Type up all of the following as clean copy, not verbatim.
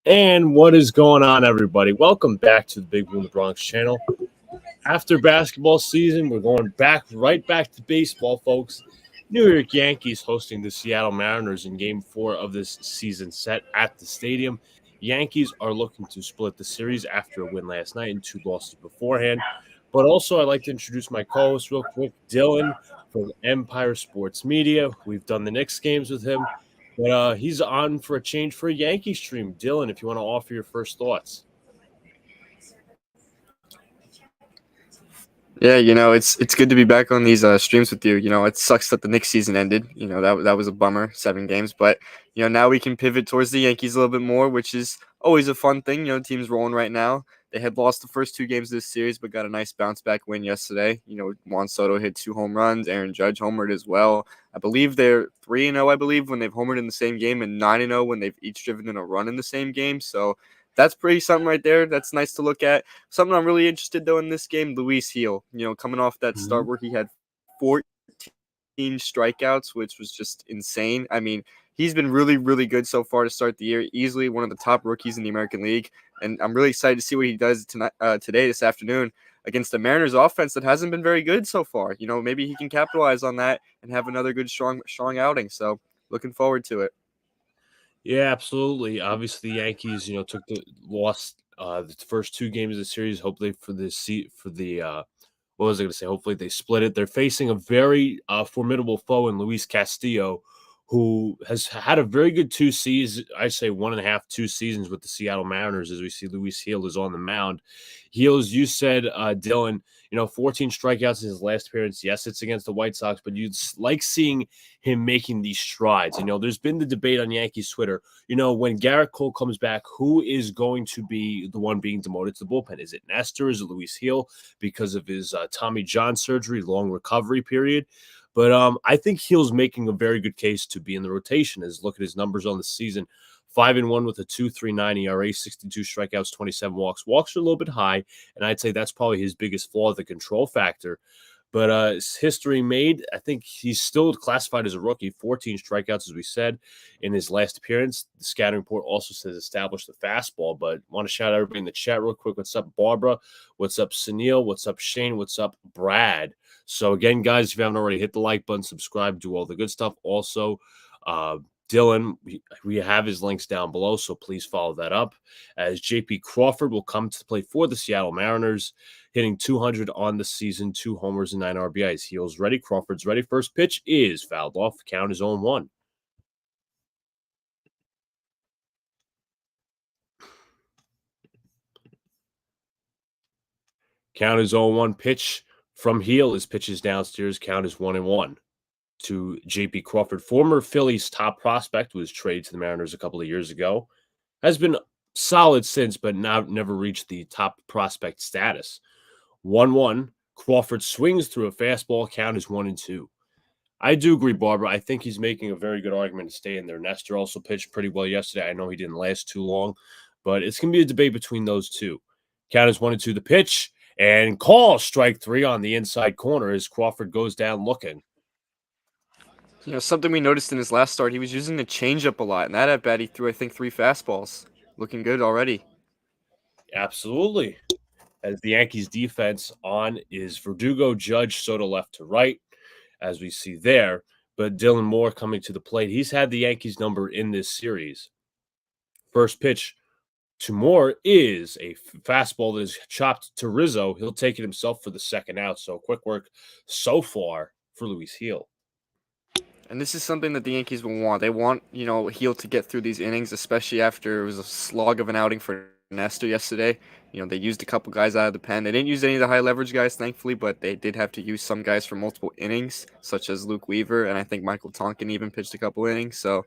And what is going on, everybody? Welcome back to the Big Blue in the Bronx channel. After basketball season, we're going right back to baseball, folks. New York Yankees hosting the Seattle Mariners in Game 4 of this season set at the stadium. Yankees are looking to split the series after a win last night and two losses beforehand. But also, I'd like to introduce my co-host real quick, Dylan from Empire Sports Media. We've done the Knicks games with him. But he's on for a change for a Yankee stream. Dylan, if you want to offer your first thoughts. Yeah, it's good to be back on these streams with you. It sucks that the Knicks season ended. That was a bummer, 7 games. But now we can pivot towards the Yankees a little bit more, which is always a fun thing. Team's rolling right now. They had lost the first 2 games of this series, but got a nice bounce back win yesterday. Juan Soto hit 2 home runs. Aaron Judge homered as well. I believe they're 3-0. I believe when they've homered in the same game, and 9-0 when they've each driven in a run in the same game. So that's pretty something right there. That's nice to look at. Something I'm really interested, though, in this game, Luis Gil. Coming off that start where he had 14 strikeouts, which was just insane. I mean, he's been really, really good so far to start the year. Easily one of the top rookies in the American League. And I'm really excited to see what he does this afternoon, against the Mariners offense that hasn't been very good so far. Maybe he can capitalize on that and have another good, strong outing. So looking forward to it. Yeah, absolutely. Obviously, the Yankees, took the first 2 games of the series. Hopefully, what was I going to say? Hopefully, they split it. They're facing a very formidable foe in Luis Castillo, who has had a very good 2 seasons. I say 1.5, 2 seasons with the Seattle Mariners. As we see, Luis Gil is on the mound. Gil, as you said, Dylan, 14 strikeouts in his last appearance. Yes, it's against the White Sox, but you'd like seeing him making these strides. There's been the debate on Yankees Twitter. When Garrett Cole comes back, who is going to be the one being demoted to the bullpen? Is it Nestor? Is it Luis Gil because of his Tommy John surgery, long recovery period? But I think Gil's making a very good case to be in the rotation. As look at his numbers on the season. 5-1 with a 2.39 ERA, 62 strikeouts, 27 walks. Walks are a little bit high, and I'd say that's probably his biggest flaw, the control factor. But his history made, I think he's still classified as a rookie. 14 strikeouts, as we said, in his last appearance. The scouting report also says established the fastball. But want to shout out everybody in the chat real quick. What's up, Barbara? What's up, Sunil? What's up, Shane? What's up, Brad? So again, guys, if you haven't already, hit the like button, subscribe, do all the good stuff. Also, Dylan, we have his links down below, so please follow that up. As JP Crawford will come to play for the Seattle Mariners, hitting 200 on the season, 2 homers and 9 RBIs. Heels ready, Crawford's ready. First pitch is fouled off. Count is 0-1. Count is 0-1. Pitch from Heel. His pitch is downstairs. Count is 1-1. To JP Crawford, former Phillies top prospect, was traded to the Mariners a couple of years ago. Has been solid since, but never reached the top prospect status. 1-1. Crawford swings through a fastball. Count is 1-2. I do agree, Barbara. I think he's making a very good argument to stay in there. Nestor also pitched pretty well yesterday. I know he didn't last too long, but it's going to be a debate between those two. Count is 1-2. The pitch, and call strike 3 on the inside corner as Crawford goes down looking. Something we noticed in his last start, he was using the changeup a lot. And that at bat, he threw, I think, 3 fastballs. Looking good already. Absolutely. As the Yankees defense on is Verdugo, Judge, Soto left to right, as we see there. But Dylan Moore coming to the plate. He's had the Yankees number in this series. First pitch to Moore is a fastball that is chopped to Rizzo. He'll take it himself for the second out. So quick work so far for Luis Gil. And this is something that the Yankees will want. They want, Gil to get through these innings, especially after it was a slog of an outing for Nestor yesterday. They used a couple guys out of the pen. They didn't use any of the high leverage guys, thankfully, but they did have to use some guys for multiple innings, such as Luke Weaver, and I think Michael Tonkin even pitched a couple innings. So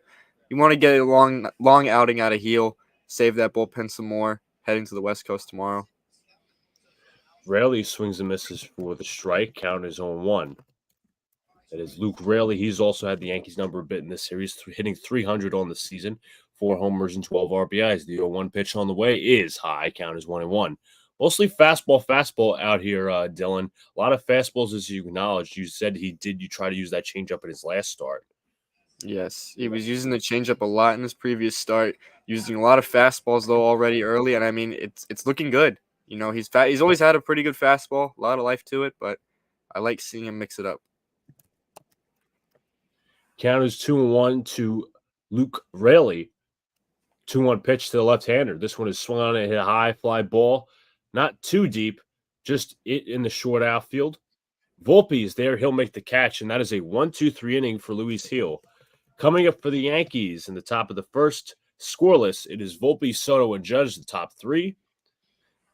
you want to get a long outing out of Gil, save that bullpen some more, heading to the West Coast tomorrow. Raley swings and misses for the strike. Count is 0-1. That is Luke Raley. He's also had the Yankees number a bit in this series, hitting 300 on the season, 4 homers and 12 RBIs. The 0-1 pitch on the way is high. Count is 1-1. Mostly fastball out here, Dylan. A lot of fastballs, as you acknowledged. You said you try to use that changeup in his last start. Yes, he was using the changeup a lot in his previous start, using a lot of fastballs though already early, and I mean it's looking good. You know, he's fat. He's always had a pretty good fastball, a lot of life to it, but I like seeing him mix it up. Count is 2-1 to Luke Raley. 2-1 pitch to the left-hander. This one is swung on and hit a high fly ball, not too deep, just it in the short outfield. Volpe is there. He'll make the catch, and that is a 1-2-3 inning for Luis Gil. Coming up for the Yankees in the top of the first, scoreless. It is Volpe, Soto, and Judge, the top three.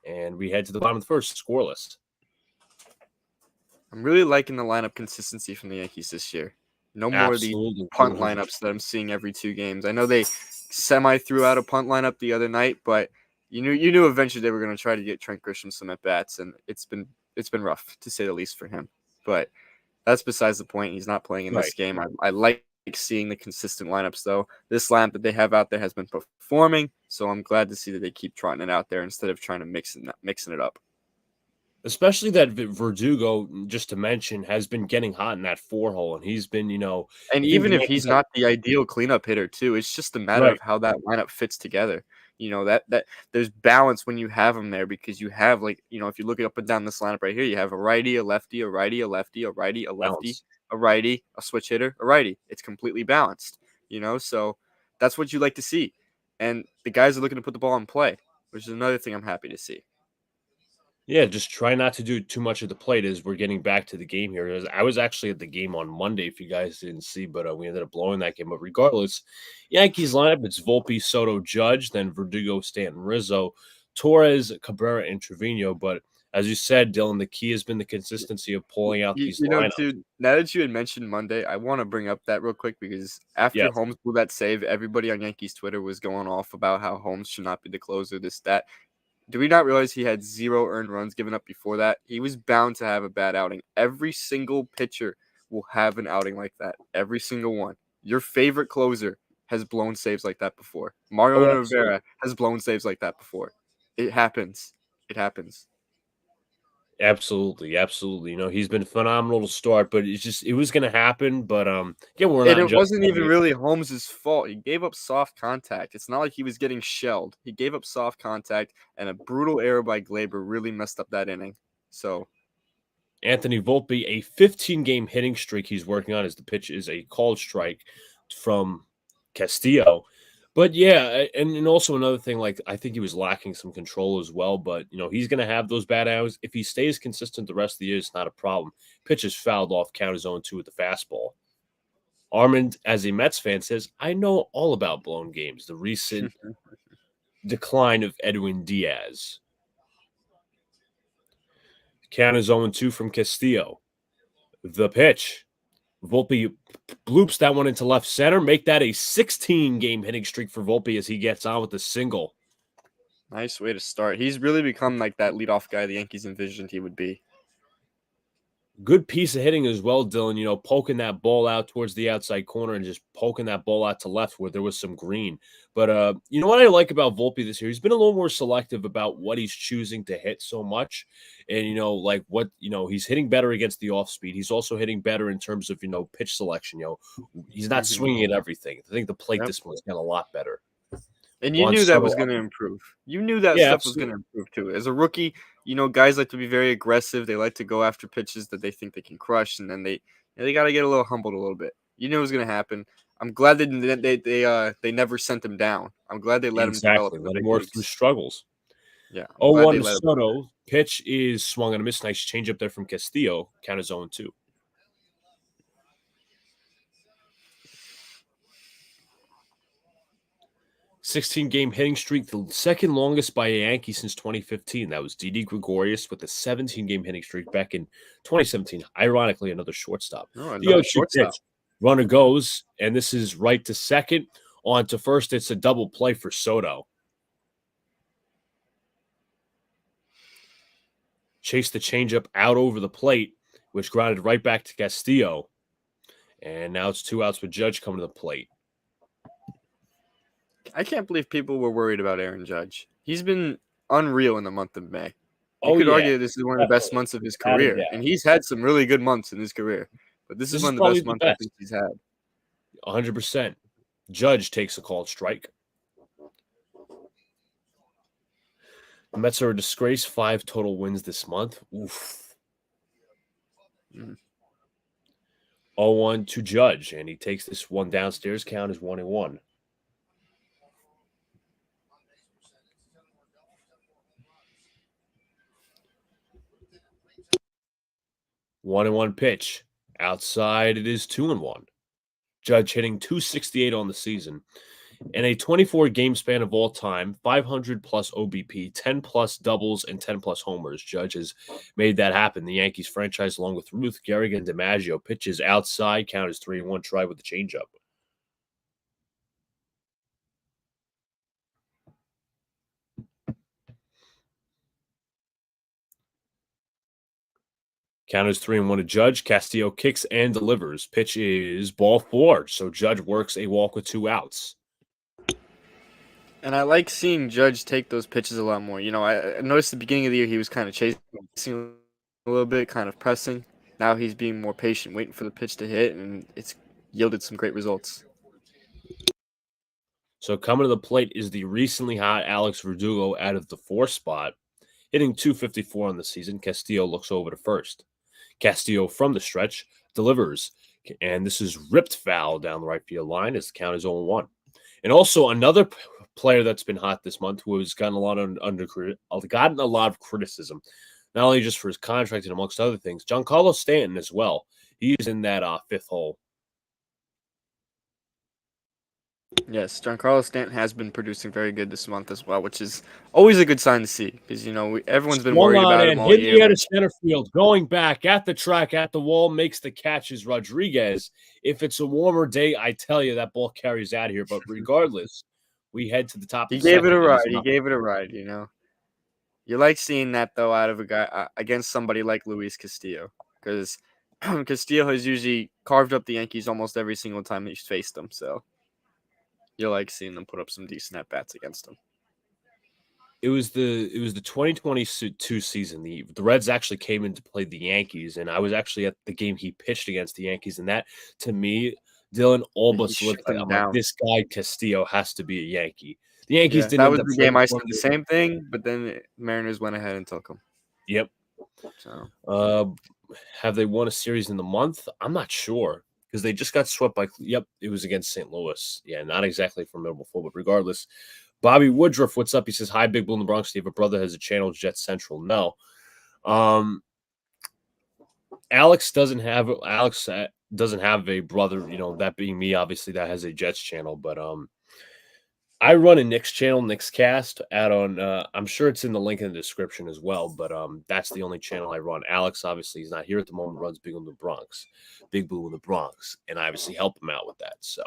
And we head to the bottom of the first, scoreless. I'm really liking the lineup consistency from the Yankees this year. No more of these Absolutely. punt lineups that I'm seeing every 2 games. I know they semi threw out a punt lineup the other night, but you knew eventually they were going to try to get Trent Grisham some at bats, and it's been rough to say the least for him. But that's besides the point. He's not playing in this game. I like seeing the consistent lineups though. This lineup that they have out there has been performing, so I'm glad to see that they keep trotting it out there instead of trying to mixing it up. Especially that Verdugo, just to mention, has been getting hot in that 4-hole, and he's been, And even if he's not the ideal cleanup hitter too, it's just a matter of how that lineup fits together. You know, that there's balance when you have him there because you have, like, if you look up and down this lineup right here, you have a righty, a lefty, a righty, a lefty, a righty, a lefty, a righty, a switch hitter, a righty. It's completely balanced, so that's what you like to see. And the guys are looking to put the ball in play, which is another thing I'm happy to see. Yeah, just try not to do too much at the plate as we're getting back to the game here. I was actually at the game on Monday, if you guys didn't see, but we ended up blowing that game. But regardless, Yankees lineup, it's Volpe, Soto, Judge, then Verdugo, Stanton, Rizzo, Torres, Cabrera, and Trevino. But as you said, Dylan, the key has been the consistency of pulling out these lineups. Dude, now that you had mentioned Monday, I want to bring up that real quick because after Holmes blew that save, everybody on Yankees Twitter was going off about how Holmes should not be the closer, this, that. Do we not realize he had 0 earned runs given up before that? He was bound to have a bad outing. Every single pitcher will have an outing like that. Every single one. Your favorite closer has blown saves like that before. Mario Rivera has blown saves like that before. It happens. It happens. Absolutely. He's been phenomenal to start, but it was going to happen. But again, it wasn't even really Holmes's fault. He gave up soft contact. It's not like he was getting shelled. He gave up soft contact, and a brutal error by Glaber really messed up that inning. So, Anthony Volpe, a 15-game hitting streak he's working on as the pitch is a called strike from Castillo. But yeah, and also another thing, like, I think he was lacking some control as well. But he's going to have those bad hours. If he stays consistent the rest of the year, it's not a problem. Pitch is fouled off, count is 0-2 with the fastball. Armand, as a Mets fan, says, I know all about blown games. The recent decline of Edwin Diaz. Count is 0-2 from Castillo. The pitch. Volpe bloops that one into left center. Make that a 16-game hitting streak for Volpe as he gets on with a single. Nice way to start. He's really become like that leadoff guy the Yankees envisioned he would be. Good piece of hitting as well, Dylan, poking that ball out towards the outside corner and just poking that ball out to left where there was some green. But you know what I like about Volpe this year? He's been a little more selective about what he's choosing to hit so much. And, he's hitting better against the off speed. He's also hitting better in terms of, pitch selection. He's not swinging at everything. I think the plate discipline's got a lot better. And you knew that was going to improve. You knew that stuff was going to improve too. As a rookie, guys like to be very aggressive. They like to go after pitches that they think they can crush, and then they got to get a little humbled a little bit. You knew it was going to happen. I'm glad they never sent him down. I'm glad they let him develop. Let him work through struggles. Yeah. 0-1 to Soto. Pitch is swung on a miss. Nice change up there from Castillo. Count is 0-2. 16-game hitting streak, the second longest by a Yankee since 2015. That was Didi Gregorius with a 17-game hitting streak back in 2017. Ironically, another shortstop. The shortstop. Pitch. Runner goes, and this is right to second. On to first, it's a double play for Soto. Chased the changeup out over the plate, which grounded right back to Castillo. And now it's 2 outs with Judge coming to the plate. I can't believe people were worried about Aaron Judge. He's been unreal in the month of May. You could argue this is one of the best months of his career, and he's had some really good months in his career. But this is one of the best months I think he's had. 100%. Judge takes a called strike. The Mets are a disgrace. 5 total wins this month. Oof. 0-1 to Judge, and he takes this one downstairs. Count is 1-1. One and one pitch. Outside, it is 2-1. Judge hitting 268 on the season. In a 24 game span of all time, 500 plus OBP, 10 plus doubles, and 10 plus homers. Judge has made that happen. The Yankees franchise, along with Ruth, Gehrig, and DiMaggio, pitches outside. Count is 3-1. Try with the changeup. Count is 3-1 to Judge. Castillo kicks and delivers. Pitch is ball 4. So Judge works a walk with 2 outs. And I like seeing Judge take those pitches a lot more. I noticed at the beginning of the year he was kind of chasing a little bit, kind of pressing. Now he's being more patient, waiting for the pitch to hit, and it's yielded some great results. So coming to the plate is the recently hot Alex Verdugo out of the 4 spot, hitting 254 on the season. Castillo looks over to first. Castillo from the stretch delivers, and this is ripped foul down the right field line as the count is 0-1. And also another player that's been hot this month who has gotten a lot of criticism, not only just for his contract and amongst other things. Giancarlo Stanton as well. He's in that 5th hole. Yes, Giancarlo Stanton has been producing very good this month as well, which is always a good sign to see because everyone's been Swung worried on about in, him all hitting year. at a center field, going back at the track, at the wall, makes the catches. Rodriguez. If it's a warmer day, I tell you that ball carries out here. But regardless, we head to the top. He of gave it a ride. second. He gave it a ride. You like seeing that though out of a guy against somebody like Luis Castillo because Castillo has usually carved up the Yankees almost every single time he's faced them. So you like seeing them put up some decent at bats against him. It was the 2022 season. The Reds actually came in to play the Yankees, and I was actually at the game he pitched against the Yankees, and that to me, Dylan all but solidified. I'm like, this guy Castillo has to be a Yankee. The Yankees didn't. That was the game I said the same thing, but then the Mariners went ahead and took him. Yep. So, have they won a series in the month? I'm not sure because they just got swept by. Yep, it was against St. Louis. Yeah, not exactly formidable football, but regardless. Bobby Woodruff, what's up? He says, "Hi, Big Blue in the Bronx. Do you have a brother has a channel, Jet Central?" No. Alex doesn't have a brother. That being me, obviously, that has a Jets channel. But I run a Knicks channel, Knicks Cast, out on. I'm sure it's in the link in the description as well. But that's the only channel I run. Alex, obviously, he's not here at the moment. Runs Big Blue in the Bronx, and I obviously help him out with that. So.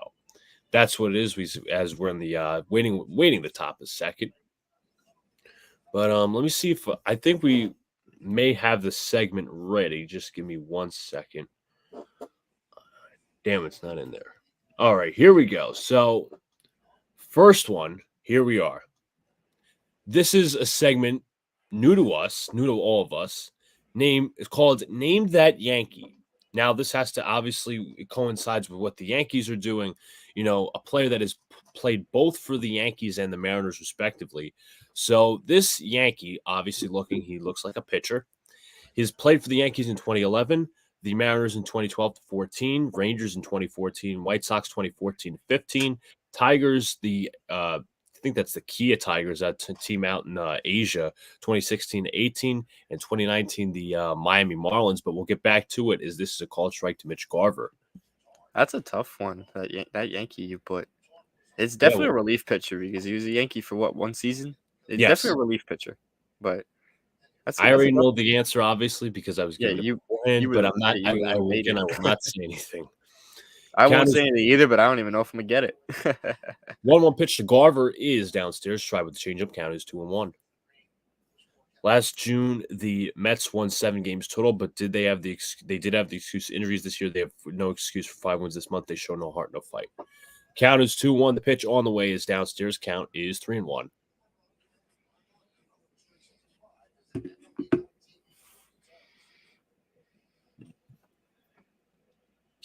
That's what it is. As we're in the waiting the top of second. But let me see if I think we may have the segment ready. Just give me 1 second. Damn, it's not in there. All right, here we go. So, first one, here we are. This is a segment new to us, new to all of us. It's called Name That Yankee. Now, this has to obviously it coincides with what the Yankees are doing. A player that has played both for the Yankees and the Mariners, respectively. So this Yankee, obviously he looks like a pitcher. He's played for the Yankees in 2011, the Mariners in 2012 to 14, Rangers in 2014, White Sox 2014 to 15, Tigers, I think that's the Kia Tigers, that team out in Asia, 2016 to 18, and 2019, the Miami Marlins. But we'll get back to it, as this is a called strike to Mitch Garver. That's a tough one, that Yankee you put. It's definitely a relief pitcher because he was a Yankee for, one season? It's definitely a relief pitcher. But I already know the answer, obviously, because I was given it beforehand, but I'm not. I will not say anything. I won't say anything either, but I don't even know if I'm going to get it. 1-1 pitch to Garver is downstairs. Try with the changeup. Count is 2-1. Last June, the Mets won 7 games total, but they did have the excuse injuries this year. They have no excuse for 5 wins this month. They show no heart, no fight. Count is 2-1. The pitch on the way is downstairs. Count is 3-1.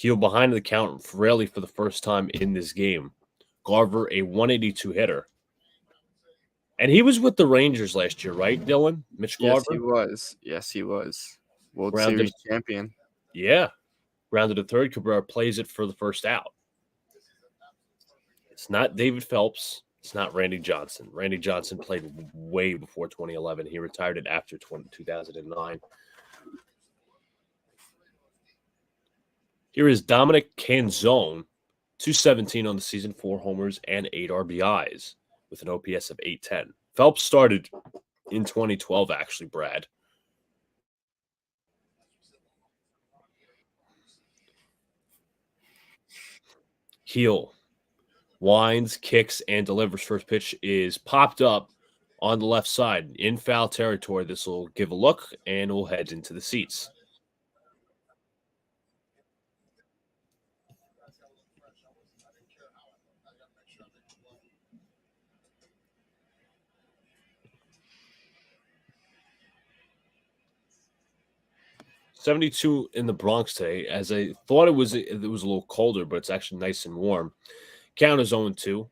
Heel behind the count rarely for the first time in this game. Garver, a 182 hitter. And he was with the Rangers last year, right, Dylan? Mitch Yes, he Garver? was. Yes, he was. World Grounded. Series champion. Yeah. Grounded a third. Cabrera plays it for the first out. It's not David Phelps. It's not Randy Johnson. Randy Johnson played way before 2011. He retired it after 2009. Here is Dominic Canzone, 217 on the season, 4 homers and 8 RBIs with an OPS of 810. Phelps started in 2012, actually, Brad. Heel winds, kicks, and delivers. First pitch is popped up on the left side in foul territory. This will give a look and we'll head into the seats. .72 in the Bronx today. As I thought it was a little colder, but it's actually nice and warm. Count is 0-2. A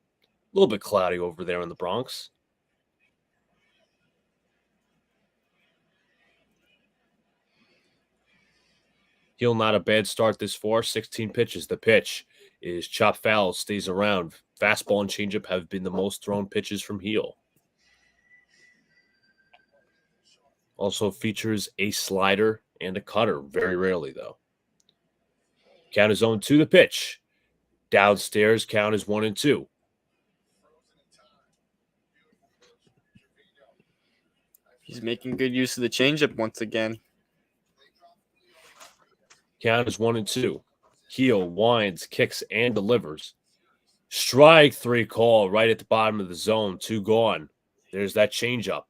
little bit cloudy over there in the Bronx. Heel not a bad start this far. 16 pitches. The pitch is chop foul, stays around. Fastball and changeup have been the most thrown pitches from Heel. Also features a slider and a cutter. Very rarely, though. Count is 0-2. The pitch. Downstairs, count is 1-2. He's making good use of the changeup once again. Count is 1-2. Heel winds, kicks, and delivers. Strike 3 call right at the bottom of the zone. 2 gone. There's that changeup.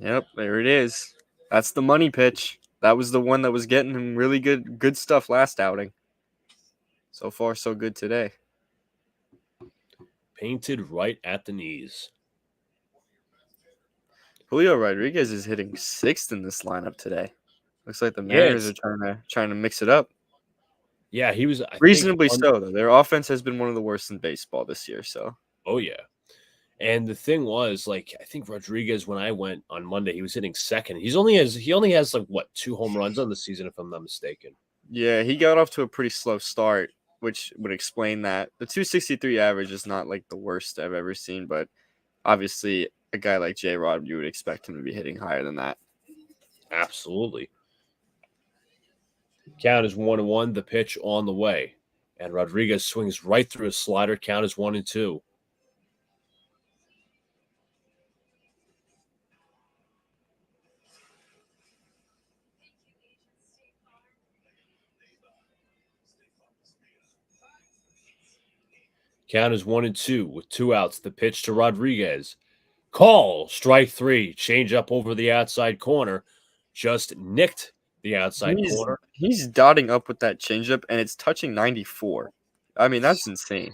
Yep, there it is. That's the money pitch. That was the one that was getting him really good stuff last outing. So far, so good today. Painted right at the knees. Julio Rodriguez is hitting 6th in this lineup today. Looks like the Mariners are trying to mix it up. Yeah, he was reasonably so, though. Their offense has been one of the worst in baseball this year. So, oh yeah. And the thing was, like, I think Rodriguez, when I went on Monday, he was hitting second. He only has like what 2 home runs on the season, if I'm not mistaken. Yeah, he got off to a pretty slow start, which would explain that. The 263 average is not like the worst I've ever seen, but obviously a guy like J-Rod, you would expect him to be hitting higher than that. Absolutely. Count is 1-1. The pitch on the way, and Rodriguez swings right through a slider. Count is 1-2. Count is 1-2 with 2 outs. The pitch to Rodriguez. Call, strike 3. Change up over the outside corner. Just nicked the outside corner. He's dotting up with that changeup, and it's touching 94. I mean, that's insane.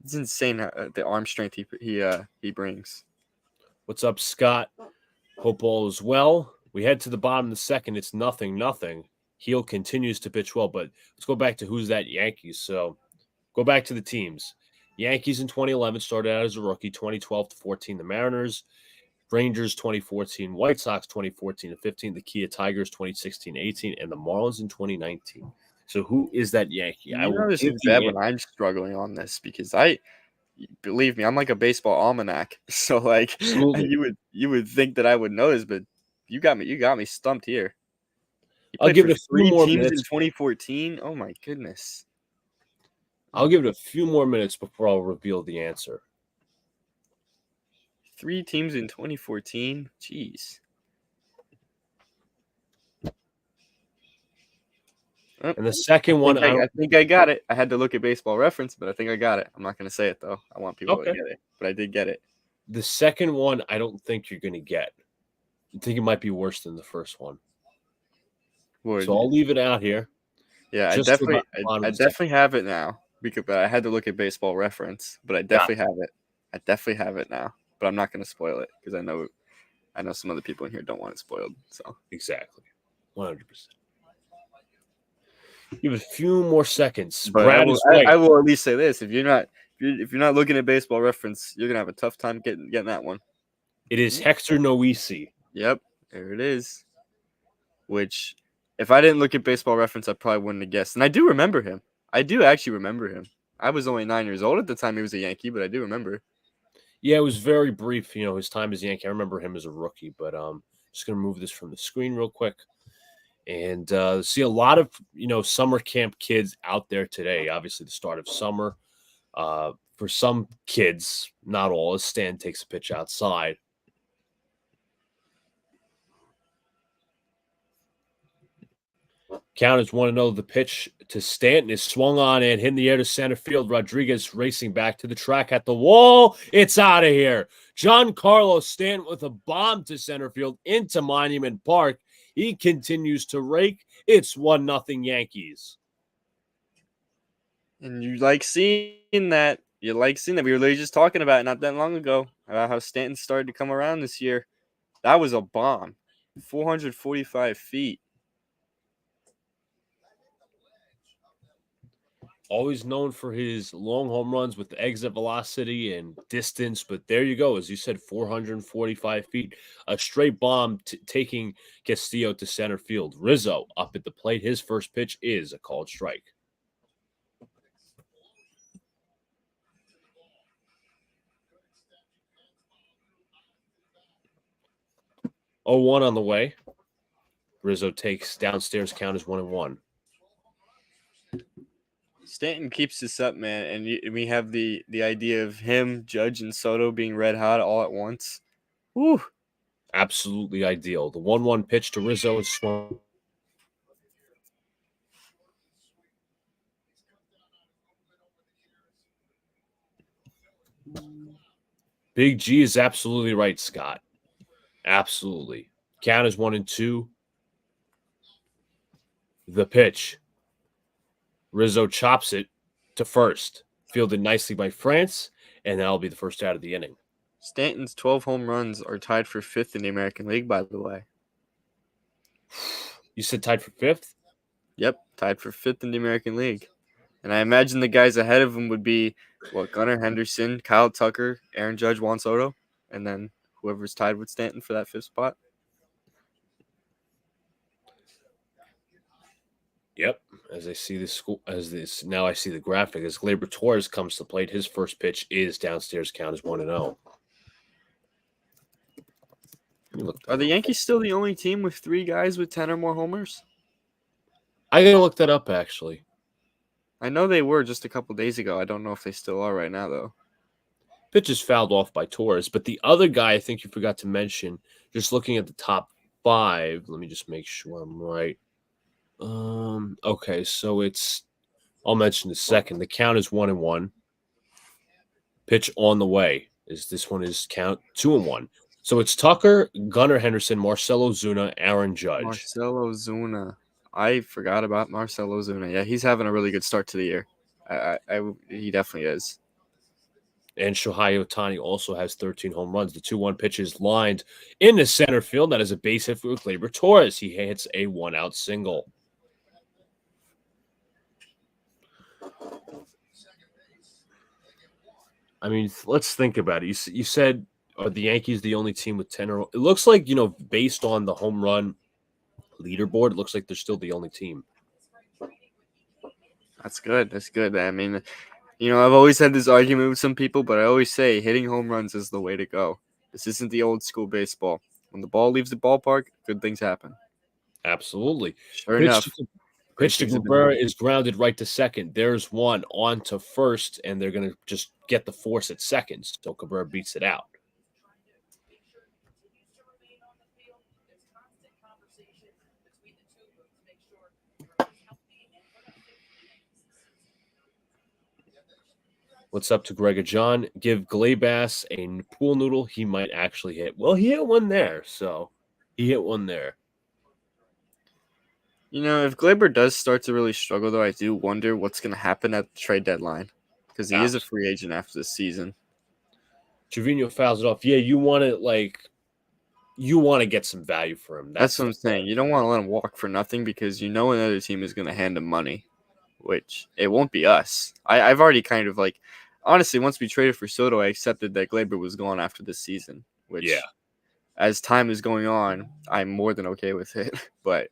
It's insane the arm strength he brings. What's up, Scott? Hope all is well. We head to the bottom of the second. It's 0-0. Heel continues to pitch well, but let's go back to who's that Yankees. So go back to the teams. Yankees in 2011 started out as a rookie, 2012-14 the Mariners, Rangers 2014, White Sox 2014-15, the Kia Tigers 2016-18, and the Marlins in 2019. So who is that Yankee? I will give bad when I'm struggling on this because believe me, I'm like a baseball almanac. So like you would think that I would know this, but you got me stumped here. I'll give it a few more teams minutes. In 2014. Oh my goodness. I'll give it a few more minutes before I'll reveal the answer. 3 teams in 2014. Jeez. And the second one, I think I got it. I had to look at Baseball Reference, but I think I got it. I'm not going to say it, though. I want people to get it, but I did get it. The second one, I don't think you're going to get. I think it might be worse than the first one. So I'll leave it out here. Yeah, I definitely have it now because I had to look at Baseball Reference, but I definitely have it. I definitely have it now, but I'm not going to spoil it because I know some other people in here don't want it spoiled. So exactly, 100%. You have a few more seconds. But I Brad will is right. I will at least say this: if you're not looking at Baseball Reference, you're gonna have a tough time getting that one. It is Hector Noesi. Yep, there it is. Which, if I didn't look at Baseball Reference, I probably wouldn't have guessed. And I do remember him. I do actually remember him. I was only 9 years old at the time he was a Yankee, but I do remember. Yeah, it was very brief, his time as a Yankee. I remember him as a rookie, but just gonna move this from the screen real quick. And see a lot of summer camp kids out there today. Obviously, the start of summer. For some kids, not all, as Stan takes a pitch outside. Counters 1-0. The pitch to Stanton is swung on and hit in the air to center field. Rodriguez racing back to the track at the wall. It's out of here. Giancarlo Stanton with a bomb to center field into Monument Park. He continues to rake. It's 1-0 Yankees. And you like seeing that. You like seeing that. We were literally just talking about it not that long ago about how Stanton started to come around this year. That was a bomb. 445 feet. Always known for his long home runs with the exit velocity and distance. But there you go. As you said, 445 feet. A straight bomb taking Castillo to center field. Rizzo up at the plate. His first pitch is a called strike. 0-1 on the way. Rizzo takes downstairs, count is 1-1. Stanton keeps this up, man, and we have the idea of him, Judge, and Soto being red hot all at once. Woo! Absolutely ideal. The 1-1 pitch to Rizzo is swung. Big G is absolutely right, Scott. Absolutely. Count is 1-2. The pitch. Rizzo chops it to first. Fielded nicely by France, and that'll be the first out of the inning. Stanton's 12 home runs are tied for 5th in the American League, by the way. You said tied for 5th? Yep, tied for 5th in the American League. And I imagine the guys ahead of him would be, Gunnar Henderson, Kyle Tucker, Aaron Judge, Juan Soto, and then whoever's tied with Stanton for that 5th spot. Yep. As I see now I see the graphic as Gleyber Torres comes to plate. His first pitch is downstairs. Count is 1-0. Are the Yankees still the only team with 3 guys with 10 or more homers? I gotta look that up, actually. I know they were just a couple days ago. I don't know if they still are right now, though. Pitch is fouled off by Torres, but the other guy I think you forgot to mention, just looking at the top 5, let me just make sure I'm right. Okay, so I'll mention the second. The count is 1-1. Pitch on the way. This one is count 2-1. So it's Tucker, Gunnar Henderson, Marcell Ozuna, Aaron Judge. Marcell Ozuna. I forgot about Marcell Ozuna. Yeah, he's having a really good start to the year. He definitely is. And Shohei Ohtani also has 13 home runs. The 2-1 pitch is lined in the center field. That is a base hit for Gleyber Torres. He hits a 1-out single. I mean, let's think about it. You said, are the Yankees the only team with 10 or it looks like, based on the home run leaderboard, it looks like they're still the only team. That's good. That's good. I mean, I've always had this argument with some people, but I always say hitting home runs is the way to go. This isn't the old school baseball. When the ball leaves the ballpark, good things happen. Absolutely. Sure enough. Pitch to Cabrera is grounded right to second. There's one on to first, and they're going to just get the force at second. So Cabrera beats it out. What's up to Greg John? Give Glabass a pool noodle. He might actually hit. Well, he hit one there. So he hit one there. If Gleyber does start to really struggle, though, I do wonder what's going to happen at the trade deadline because he is a free agent after this season. Trevino fouls it off. Yeah, you want it you want to get some value for him. That's That's what the I'm saying. You don't want to let him walk for nothing because you know another team is going to hand him money, which it won't be us. I've already kind of like, honestly, once we traded for Soto, I accepted that Glaber was gone after this season, yeah. which as time is going on, I'm more than okay with it. But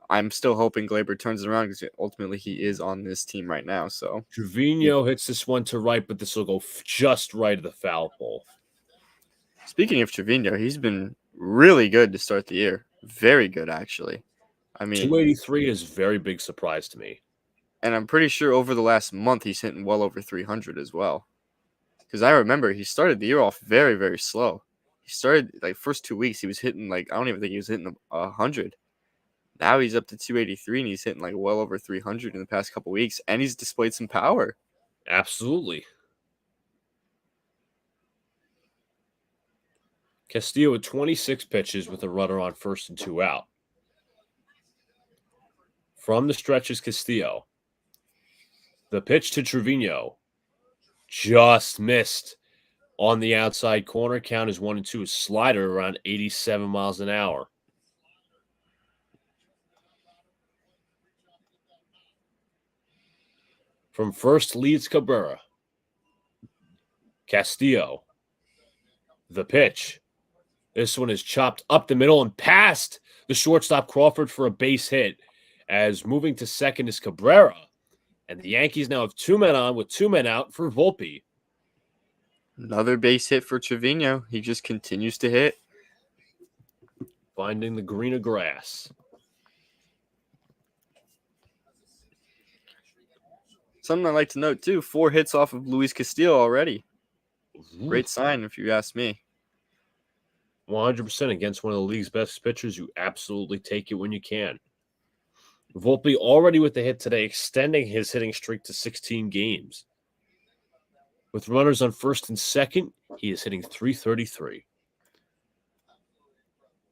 I'm still hoping Glaber turns it around because ultimately he is on this team right now. So, Trevino hits this one to right, but this will go just right of the foul pole. speaking of Trevino, he's been really good to start the year. Very good, actually. I mean, 283 is a very big surprise to me. and I'm pretty sure over the last month he's hitting well over 300 as well. Because I remember he started the year off very, very slow. He started like first 2 weeks he was hitting like I don't even think he was hitting 100. Now he's up to 283 and he's hitting like well over 300 in the past couple weeks, and he's displayed some power. Absolutely. Castillo with 26 pitches with a runner on first and 2 out. From the stretch is Castillo. The pitch to Trevino just missed on the outside corner. Count is 1-2. A slider around 87 miles an hour. From first leads Cabrera. Castillo. The pitch. This one is chopped up the middle and past the shortstop Crawford for a base hit. As moving to second is Cabrera. And the Yankees now have 2 men on with 2 men out for Volpe. Another base hit for Trevino. He just continues to hit. Finding the greener grass. Something I'd like to note too, 4 hits off of Luis Castillo already. Great sign if you ask me. 100% against one of the league's best pitchers. You absolutely take it when you can. Volpe already with the hit today, extending his hitting streak to 16 games. With runners on first and second, he is hitting .333.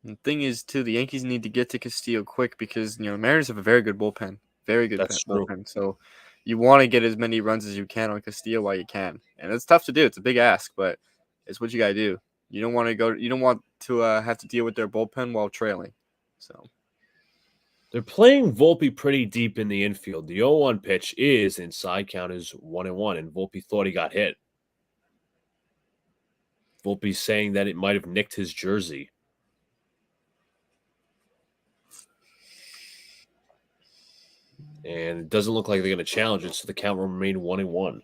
The thing is, too, the Yankees need to get to Castillo quick because the Mariners have a very good bullpen, That's true. bullpen. So you want to get as many runs as you can on Castillo while you can, and it's tough to do. It's a big ask, but it's what you got to do. You don't want to go. You don't want to have to deal with their bullpen while trailing. So They're playing Volpe pretty deep in the infield. The 0-1 pitch is inside. Count is 1-1, and Volpe thought he got hit. Volpe saying that it might have nicked his jersey. And it doesn't look like they're going to challenge it, so the count will remain 1-1.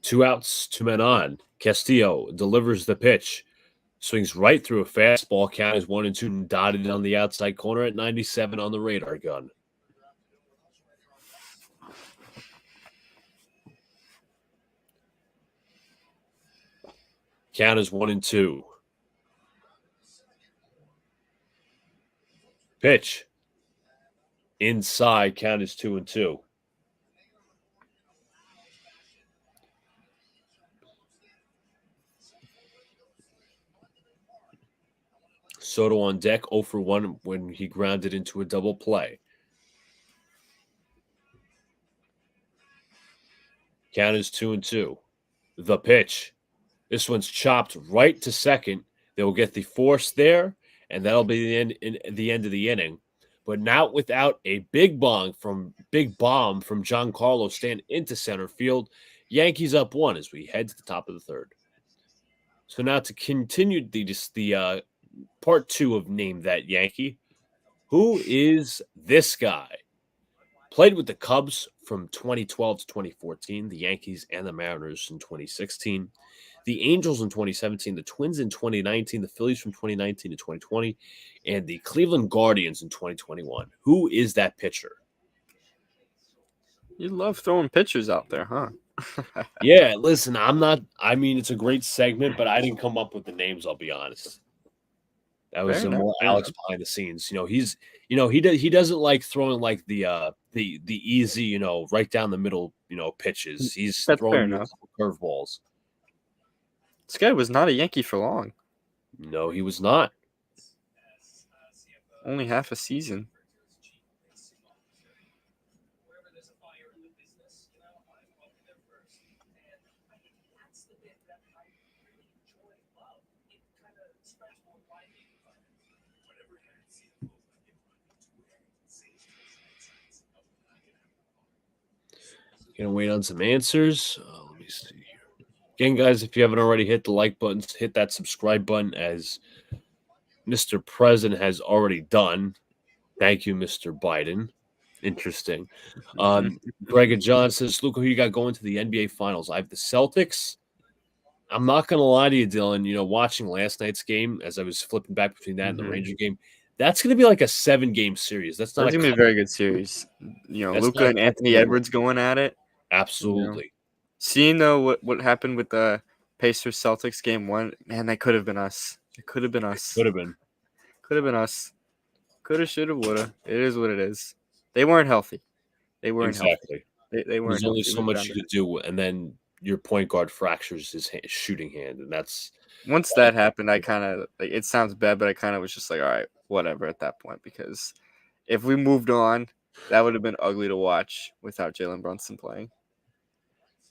Two outs, 2 men on. Castillo delivers the pitch. Swings right through a fastball. Count is 1-2, dotted on the outside corner at 97 on the radar gun. Count is 1-2. Pitch. Inside. Count is 2-2. Soto on deck, 0 for 1 when he grounded into a double play. Count is 2-2. The pitch. This one's chopped right to second. They will get the force there, and that'll be the end of the inning. But not without a big bomb from Giancarlo Stanton into center field. Yankees up 1 as we head to the top of the third. So now to continue the part 2 of Name That Yankee. Who is this guy? Played with the Cubs from 2012 to 2014, the Yankees and the Mariners in 2016, the Angels in 2017, the Twins in 2019, the Phillies from 2019 to 2020, and the Cleveland Guardians in 2021. Who is that pitcher? you love throwing pitchers out there, huh? Yeah, listen, it's a great segment, but I didn't come up with the names, I'll be honest. That was Fair enough, more fair Alex enough. behind the scenes. He doesn't like throwing like the easy, right down the middle, pitches. He's That's fair throwing you a enough. couple curveballs. This guy was not a Yankee for long. No, he was not. Only half a season. Gonna wait on some answers. Let me see here. Again, guys, if you haven't already hit the like buttons, hit that subscribe button as Mr. President has already done. Thank you, Mr. Biden. Interesting. Greg and John says, Luca, who you got going to the NBA Finals? I have the Celtics. I'm not going to lie to you, Dylan. You know, watching last night's game as I was flipping back between that and the Ranger game, that's going to be like a 7-game series. That's not That's gonna be a very good series. You know, That's Luca not a and couple Anthony game. Edwards going at it. Absolutely. You know, seeing though what happened with the Pacers Celtics game 1, man, that could have been us. It could have been us. Could have been. Could have been us. Coulda, shoulda, woulda. It is what it is. They weren't healthy. They weren't Exactly. healthy. They weren't There's only healthy. so much you could do, and then your point guard fractures his shooting hand, and that's Once that happened, I kind of like. It sounds bad, but I kind of was just like, all right, whatever at that point, because if we moved on, that would have been ugly to watch without Jalen Brunson playing.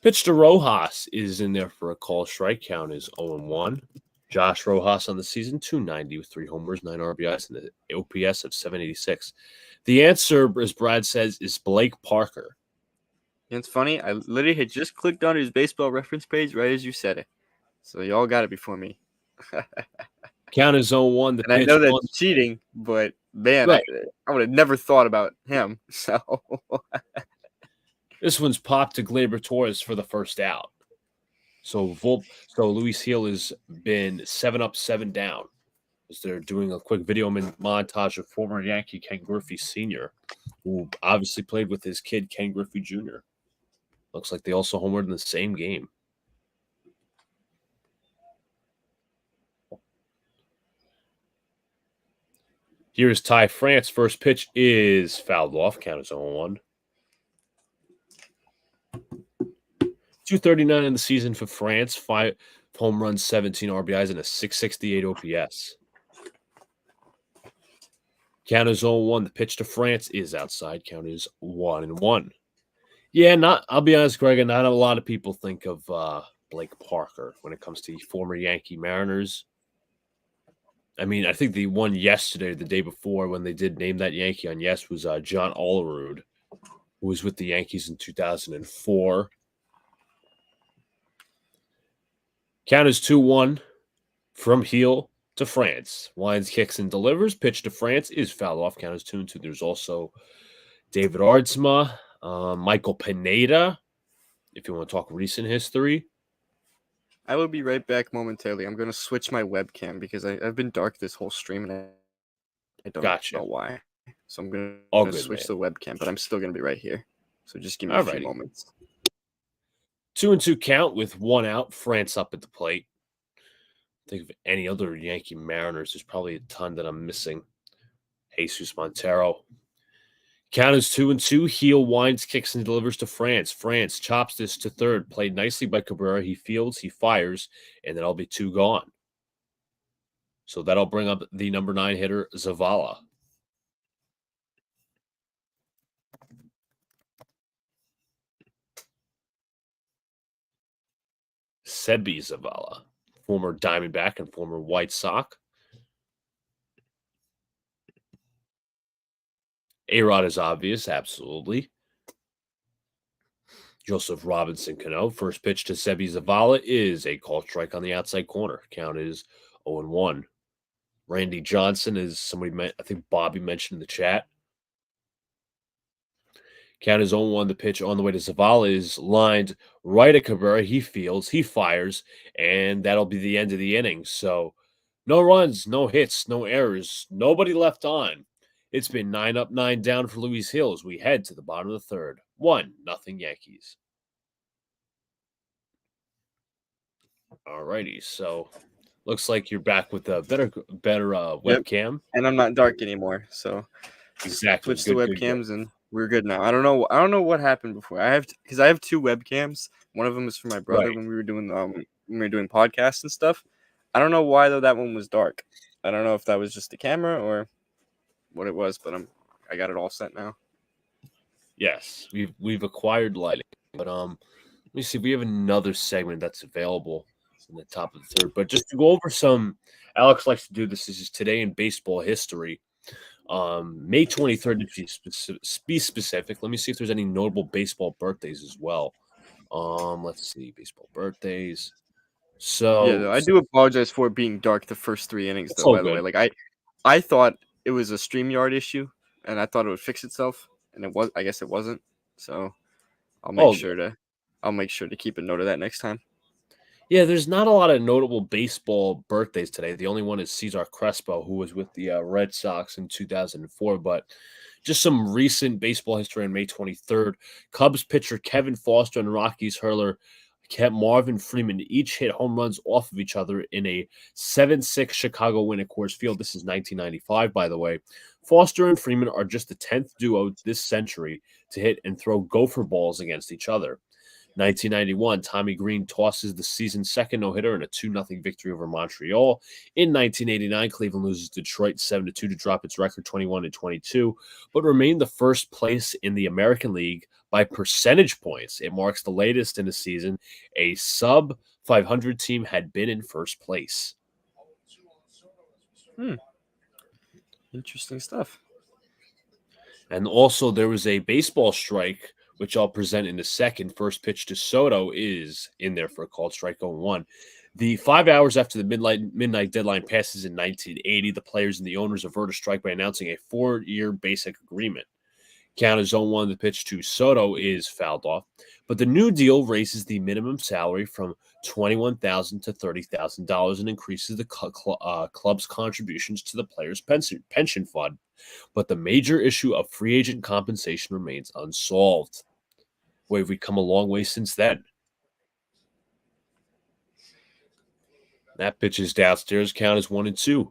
pitch to Rojas is in there for a call. Strike count is 0-1. Josh Rojas on the season, 290 with 3 homers, 9 RBIs, and the OPS of 786. The answer, as Brad says, is Blake Parker. And it's funny. I literally had just clicked on his baseball reference page right as you said it. So y'all got it before me. Count is 0-1. The And I pitch know that's on. cheating, but man, Right. I would have never thought about him. So This one's popped to Gleyber Torres for the first out. So Luis Hill has been 7 up, 7 down. As they're doing a quick video montage of former Yankee Ken Griffey Sr., who obviously played with his kid Ken Griffey Jr. Looks like they also homered in the same game. Here's Ty France. First pitch is fouled off. Count is 0-1. 239 in the season for France. 5 home runs, 17 RBIs, and a 668 OPS. Count is 0-1. The pitch to France is outside. Count is 1-1. Yeah, I'll be honest, Greg, not a lot of people think of Blake Parker when it comes to former Yankee Mariners. I mean, I think the one yesterday or the day before when they did name that Yankee on Yes was John Olerud, who was with the Yankees in 2004. Count is 2-1 from heel to France. Winds, kicks, and delivers. Pitch to France is fouled off. Count is 2-2. There's also David Aardsma, Michael Pineda, if you want to talk recent history. I will be right back momentarily. I'm going to switch my webcam because I've been dark this whole stream and I don't know why. So I'm going to switch the webcam, but I'm still going to be right here. So just give me a few moments. 2-2 count with 1 out. France up at the plate. Think of any other Yankee Mariners. There's probably a ton that I'm missing. Jesus Montero. Count is 2-2. Heel winds, kicks, and delivers to France. France chops this to third. Played nicely by Cabrera. He fields, he fires, and then I'll be 2 gone. So that'll bring up the number 9 hitter, Zavala. Seby Zavala, former Diamondback and former White Sox. A-Rod is obvious, absolutely. Joseph Robinson Cano. First pitch to Seby Zavala is a call strike on the outside corner. Count is 0-1. Randy Johnson is somebody I think Bobby mentioned in the chat. Count is 0-1. The pitch on the way to Zavala is lined right at Cabrera. He fields, he fires, and that'll be the end of the inning. So no runs, no hits, no errors, nobody left on. It's been 9 up, 9 down for Luis Hill as we head to the bottom of the third. 1-0 Yankees. All righty, so looks like you're back with a better webcam. And I'm not dark anymore, so exactly. Switch the webcams and we're good now. I don't know what happened before. I have 2 webcams. One of them is for my brother when we were doing podcasts and stuff. I don't know why though that one was dark. I don't know if that was just the camera or what it was, but I got it all set now. Yes, we've acquired lighting, but Let me see. We have another segment that's available in the top of the third. But just to go over some, Alex likes to do this. This is today in baseball history. May 23rd, to be specific. Let me see if there's any notable baseball birthdays as well. Let's see, baseball birthdays. Yeah, So, though, I do apologize for it being dark the first 3 innings, it's though. all By the way, good. like I thought it was a StreamYard issue, and I thought it would fix itself, and it was. I guess it wasn't. So I'll make All sure good. to, I'll make sure to keep a note of that next time. Yeah, there's not a lot of notable baseball birthdays today. The only one is Cesar Crespo, who was with the Red Sox in 2004. But just some recent baseball history on May 23rd. Cubs pitcher Kevin Foster and Rockies hurler Marvin Freeman each hit home runs off of each other in a 7-6 Chicago win at Coors Field. This is 1995, by the way. Foster and Freeman are just the 10th duo this century to hit and throw gopher balls against each other. 1991, Tommy Green tosses the season's second no-hitter in a 2-0 victory over Montreal. In 1989, Cleveland loses Detroit 7-2 to drop its record 21-22, but remained the first place in the American League by percentage points. It marks the latest in a season a sub 500 team had been in first place. Hmm. Interesting stuff. And also, there was a baseball strike, which I'll present in a second. First pitch to Soto is in there for a called strike 0-1. The 5 hours after the midnight deadline passes in 1980, the players and the owners avert a strike by announcing a 4-year basic agreement. Count as 0-1, the pitch to Soto is fouled off. But the new deal raises the minimum salary from $21,000 to $30,000 and increases the club's contributions to the players' pension fund. But the major issue of free agent compensation remains unsolved. Boy, have we come a long way since then. That pitch is downstairs. Count is 1-2.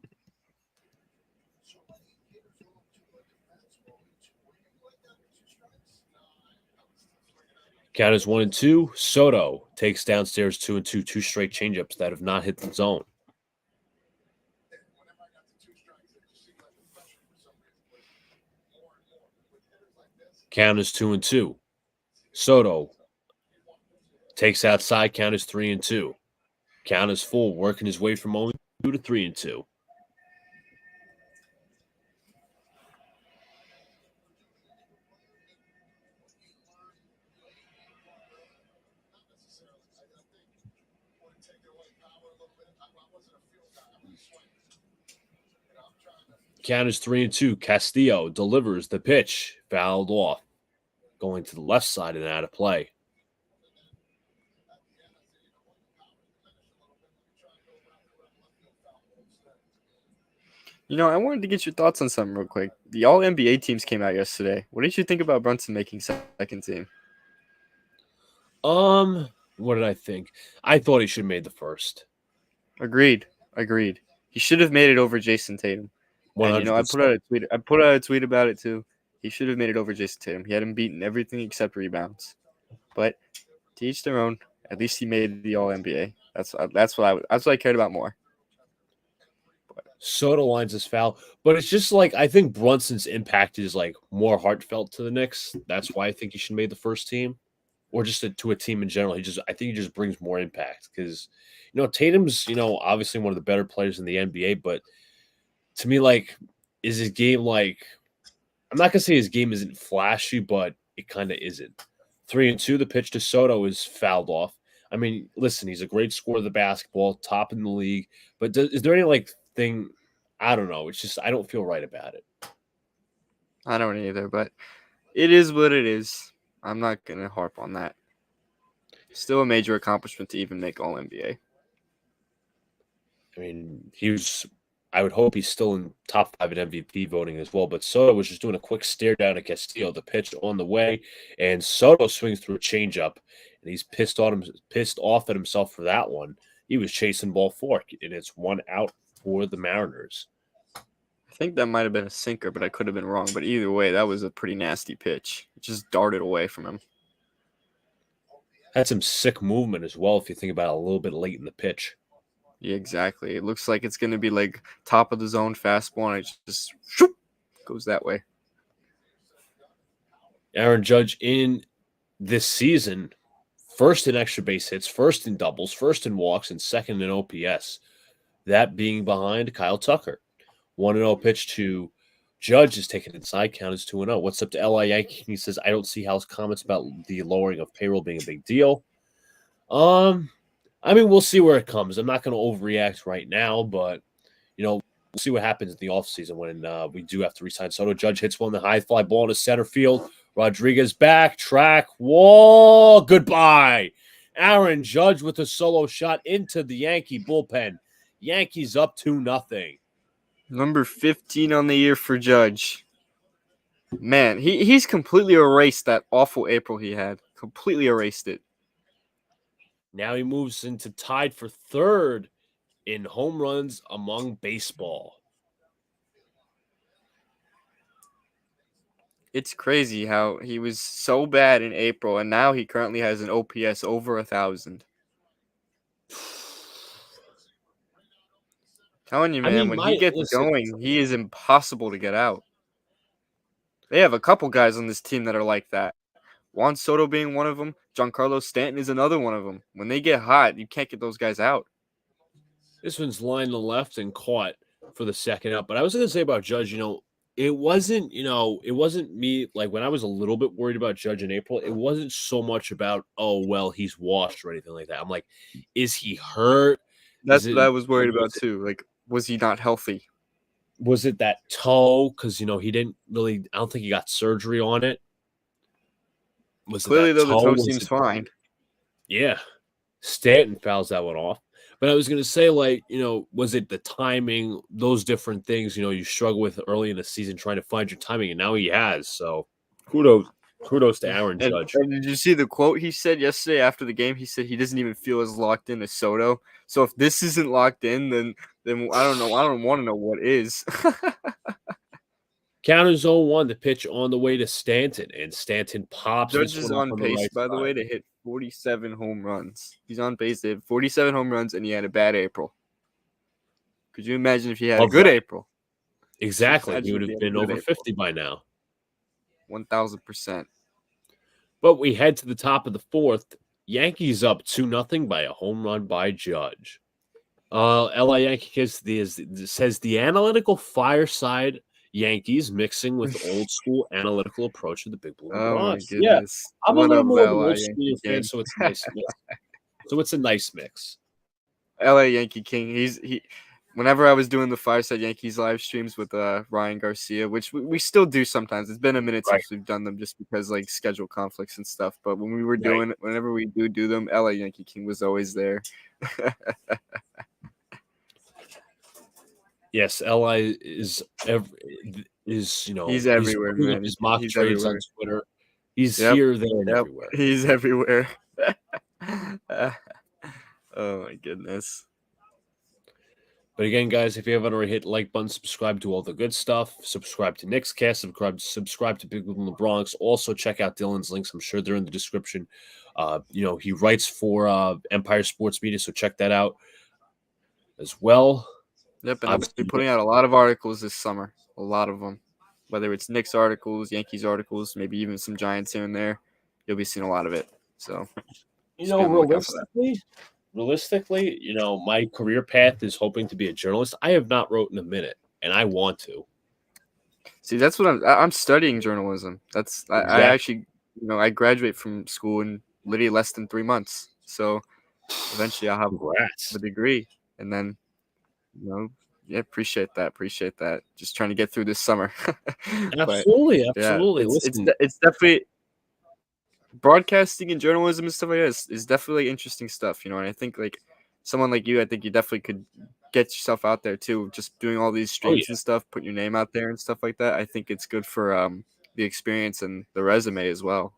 Count is 1-2. Soto takes downstairs 2-2. Two straight changeups that have not hit the zone. Count is 2-2. Soto takes outside. Count is 3-2. Count is full, working his way from 0-2 to 3-2. Count is 3-2. Castillo delivers the pitch, fouled off, going to the left side and out of play. I wanted to get your thoughts on something real quick. The All NBA teams came out yesterday. What did you think about Brunson making second team? What did I think? I thought he should have made the first. Agreed. He should have made it over Jason Tatum. And I put out 100%. a tweet. I put out a tweet about it too. He should have made it over Jason Tatum. He had him beaten everything except rebounds. But to each their own. At least he made the All NBA. That's what I cared about more. Soto lines his foul, but it's just like I think Brunson's impact is like more heartfelt to the Knicks. That's why I think he should have made the first team, or just to a team in general. I think he just brings more impact because Tatum's obviously one of the better players in the NBA, but to me, like, is his game like? I'm not gonna say his game isn't flashy, but it kind of isn't. 3-2, the pitch to Soto is fouled off. I mean, listen, he's a great scorer of the basketball, top in the league. But is there any like thing? I don't know. It's just I don't feel right about it. I don't either, but it is what it is. I'm not gonna harp on that. Still a major accomplishment to even make All NBA. I mean, I would hope he's still in top 5 in MVP voting as well. But Soto was just doing a quick stare down at Castillo, the pitch on the way, and Soto swings through a changeup, and he's pissed off at himself for that one. He was chasing ball 4, and it's 1 out for the Mariners. I think that might have been a sinker, but I could have been wrong. But either way, that was a pretty nasty pitch. It just darted away from him. Had some sick movement as well, if you think about it, a little bit late in the pitch. Yeah, exactly. It looks like it's going to be like top of the zone fastball, and it just shoop, goes that way. Aaron Judge in this season first in extra base hits, first in doubles, first in walks, and second in OPS. That being behind Kyle Tucker. 1-0 pitch to Judge is taken inside. Count is 2-0. What's up to LA Yankee? He says, I don't see Hal's comments about the lowering of payroll being a big deal. I mean, we'll see where it comes. I'm not going to overreact right now, but, we'll see what happens in the offseason when we do have to resign Soto. Judge hits one, the high fly ball into center field. Rodriguez back, track, wall, goodbye. Aaron Judge with a solo shot into the Yankee bullpen. Yankees up 2-0. Number 15 on the year for Judge. Man, he's completely erased that awful April he had. Completely erased it. Now he moves into tied for third in home runs among baseball. It's crazy how he was so bad in April, and now he currently has an OPS over 1,000. Telling you, man, when he gets going, he is impossible to get out. They have a couple guys on this team that are like that. Juan Soto being one of them. Giancarlo Stanton is another one of them. When they get hot, you can't get those guys out. This one's lined to left and caught for the second out. But I was going to say about Judge, it wasn't me, like when I was a little bit worried about Judge in April, it wasn't so much about, oh, well, he's washed or anything like that. I'm like, is he hurt? That's what I was worried about too. Like, was he not healthy? Was it that toe? Because, he didn't really, I don't think he got surgery on it. Was Clearly, it though, that the toe seems fine. Yeah. Stanton fouls that one off. But I was going to say, like, was it the timing, those different things, you struggle with early in the season trying to find your timing, and now he has. So kudos to Aaron Judge. And did you see the quote he said yesterday after the game? He said he doesn't even feel as locked in as Soto. So if this isn't locked in, then I don't know. I don't want to know what is. Counter 0-1, the pitch on the way to Stanton, and Stanton pops. Judge is on pace, by the way, to hit 47 home runs. He's on pace to hit 47 home runs, and he had a bad April. Could you imagine if he had a good April? Exactly. He would have been over 50 by now. 1,000%. But we head to the top of the fourth. Yankees up 2-0 by a home run by Judge. LA Yankees says the analytical fireside Yankees mixing with old school analytical approach of the Big Blue Bronx. My goodness. Yeah, I'm a little more of an old school fan, so it's nice. So it's a nice mix. LA Yankee King. Whenever I was doing the Fireside Yankees live streams with Ryan Garcia, which we still do sometimes. It's been a minute since we've done them just because like schedule conflicts and stuff. But when we were doing whenever we do them, LA Yankee King was always there. Yes, LA is he's everywhere, man. His mock trades on Twitter. He's here, there, and everywhere. He's everywhere. Oh my goodness. But again, guys, if you haven't already hit like button, subscribe to all the good stuff. Subscribe to Nick's Cast. Subscribe to Big Blue in the Bronx. Also, check out Dylan's links. I'm sure they're in the description. He writes for Empire Sports Media, so check that out as well. Yep, and I'll be putting out a lot of articles this summer. A lot of them. Whether it's Knicks articles, Yankees articles, maybe even some Giants here and there. You'll be seeing a lot of it. So, realistically, my career path is hoping to be a journalist. I have not wrote in a minute, and I want to. See, that's what I'm studying journalism. I actually, I graduate from school in literally less than 3 months. So eventually I'll have a degree, and then, appreciate that. Just trying to get through this summer. Absolutely. It's definitely broadcasting and journalism and stuff like that is definitely interesting stuff, and I think like someone like you, I think you definitely could get yourself out there too, just doing all these streams and stuff, putting your name out there and stuff like that. I think it's good for the experience and the resume as well,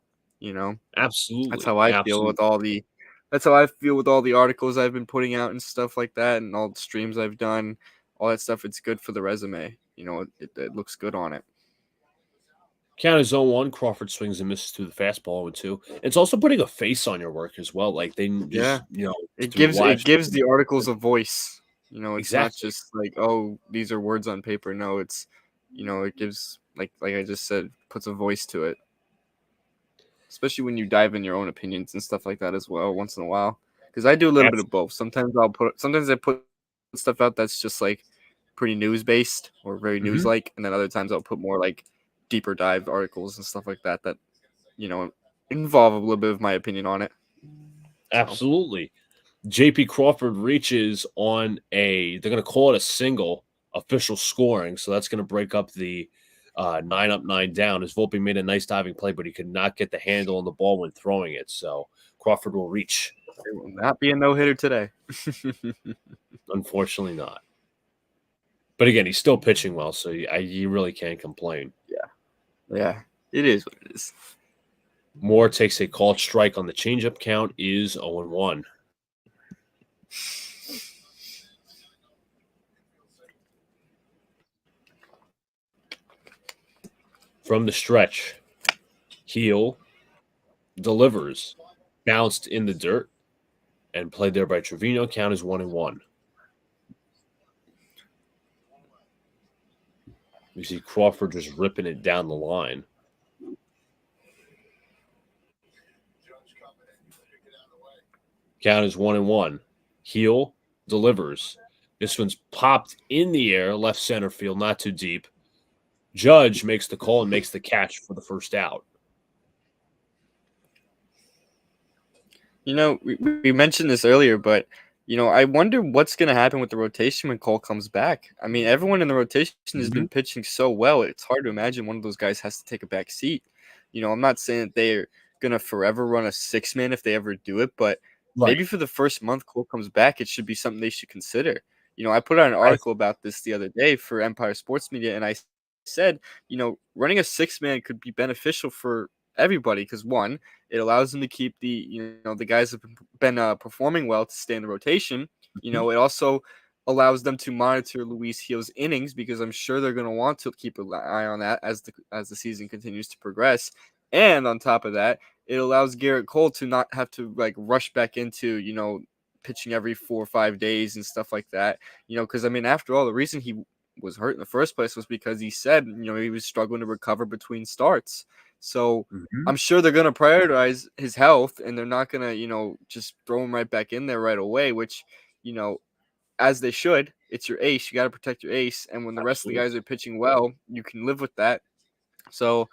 Absolutely. That's how I feel with all the articles I've been putting out and stuff like that, and all the streams I've done, all that stuff. It's good for the resume, it looks good on it. Count is 0-1. Crawford swings and misses to the fastball 0-2. It's also putting a face on your work as well. Like they just, it gives the articles a voice. It's not just like, oh, these are words on paper. No, it's, it gives like I just said, puts a voice to it. especially when you dive in your own opinions and stuff like that as well once in a while. Because I do a little bit of both. Sometimes I put stuff out that's just like pretty news based or very news Mhm. like, and then other times I'll put more like deeper dive articles and stuff like that that involve a little bit of my opinion on it. So Absolutely. JP Crawford reaches on they're going to call it a single official scoring. So that's going to break up the 9 up, 9 down. As Volpe made a nice diving play, but he could not get the handle on the ball when throwing it. So Crawford will reach. it will not be a no hitter today. Unfortunately, not. But again, he's still pitching well, so you really can't complain. Yeah, it is what it is. Moore takes a called strike on the changeup. Count is 0-1. From the stretch, Heel delivers, bounced in the dirt, and played there by Trevino. Count is 1-1. We see Crawford just ripping it down the line. Count is 1-1. Heel delivers. This one's popped in the air, left center field, not too deep. Judge makes the call and makes the catch for the first out. We mentioned this earlier, but I wonder what's going to happen with the rotation when Cole comes back. I mean, everyone in the rotation has been pitching so well. It's hard to imagine one of those guys has to take a back seat. I'm not saying that they're going to forever run a 6-man if they ever do it, but maybe for the first month Cole comes back, it should be something they should consider. I put out an article about this the other day for Empire Sports Media, and I said, running a 6-man could be beneficial for everybody because one, it allows them to keep the guys that have been performing well to stay in the rotation. It also allows them to monitor Luis Gil's innings because I'm sure they're going to want to keep an eye on that as the season continues to progress. And on top of that, it allows Garrett Cole to not have to like rush back into pitching every 4 or 5 days and stuff like that. Because I mean, after all, the reason he was hurt in the first place was because he said he was struggling to recover between starts. So I'm sure they're going to prioritize his health and they're not going to, just throw him right back in there right away, which, as they should. It's your ace. You got to protect your ace. And when the rest of the guys are pitching well, you can live with that. So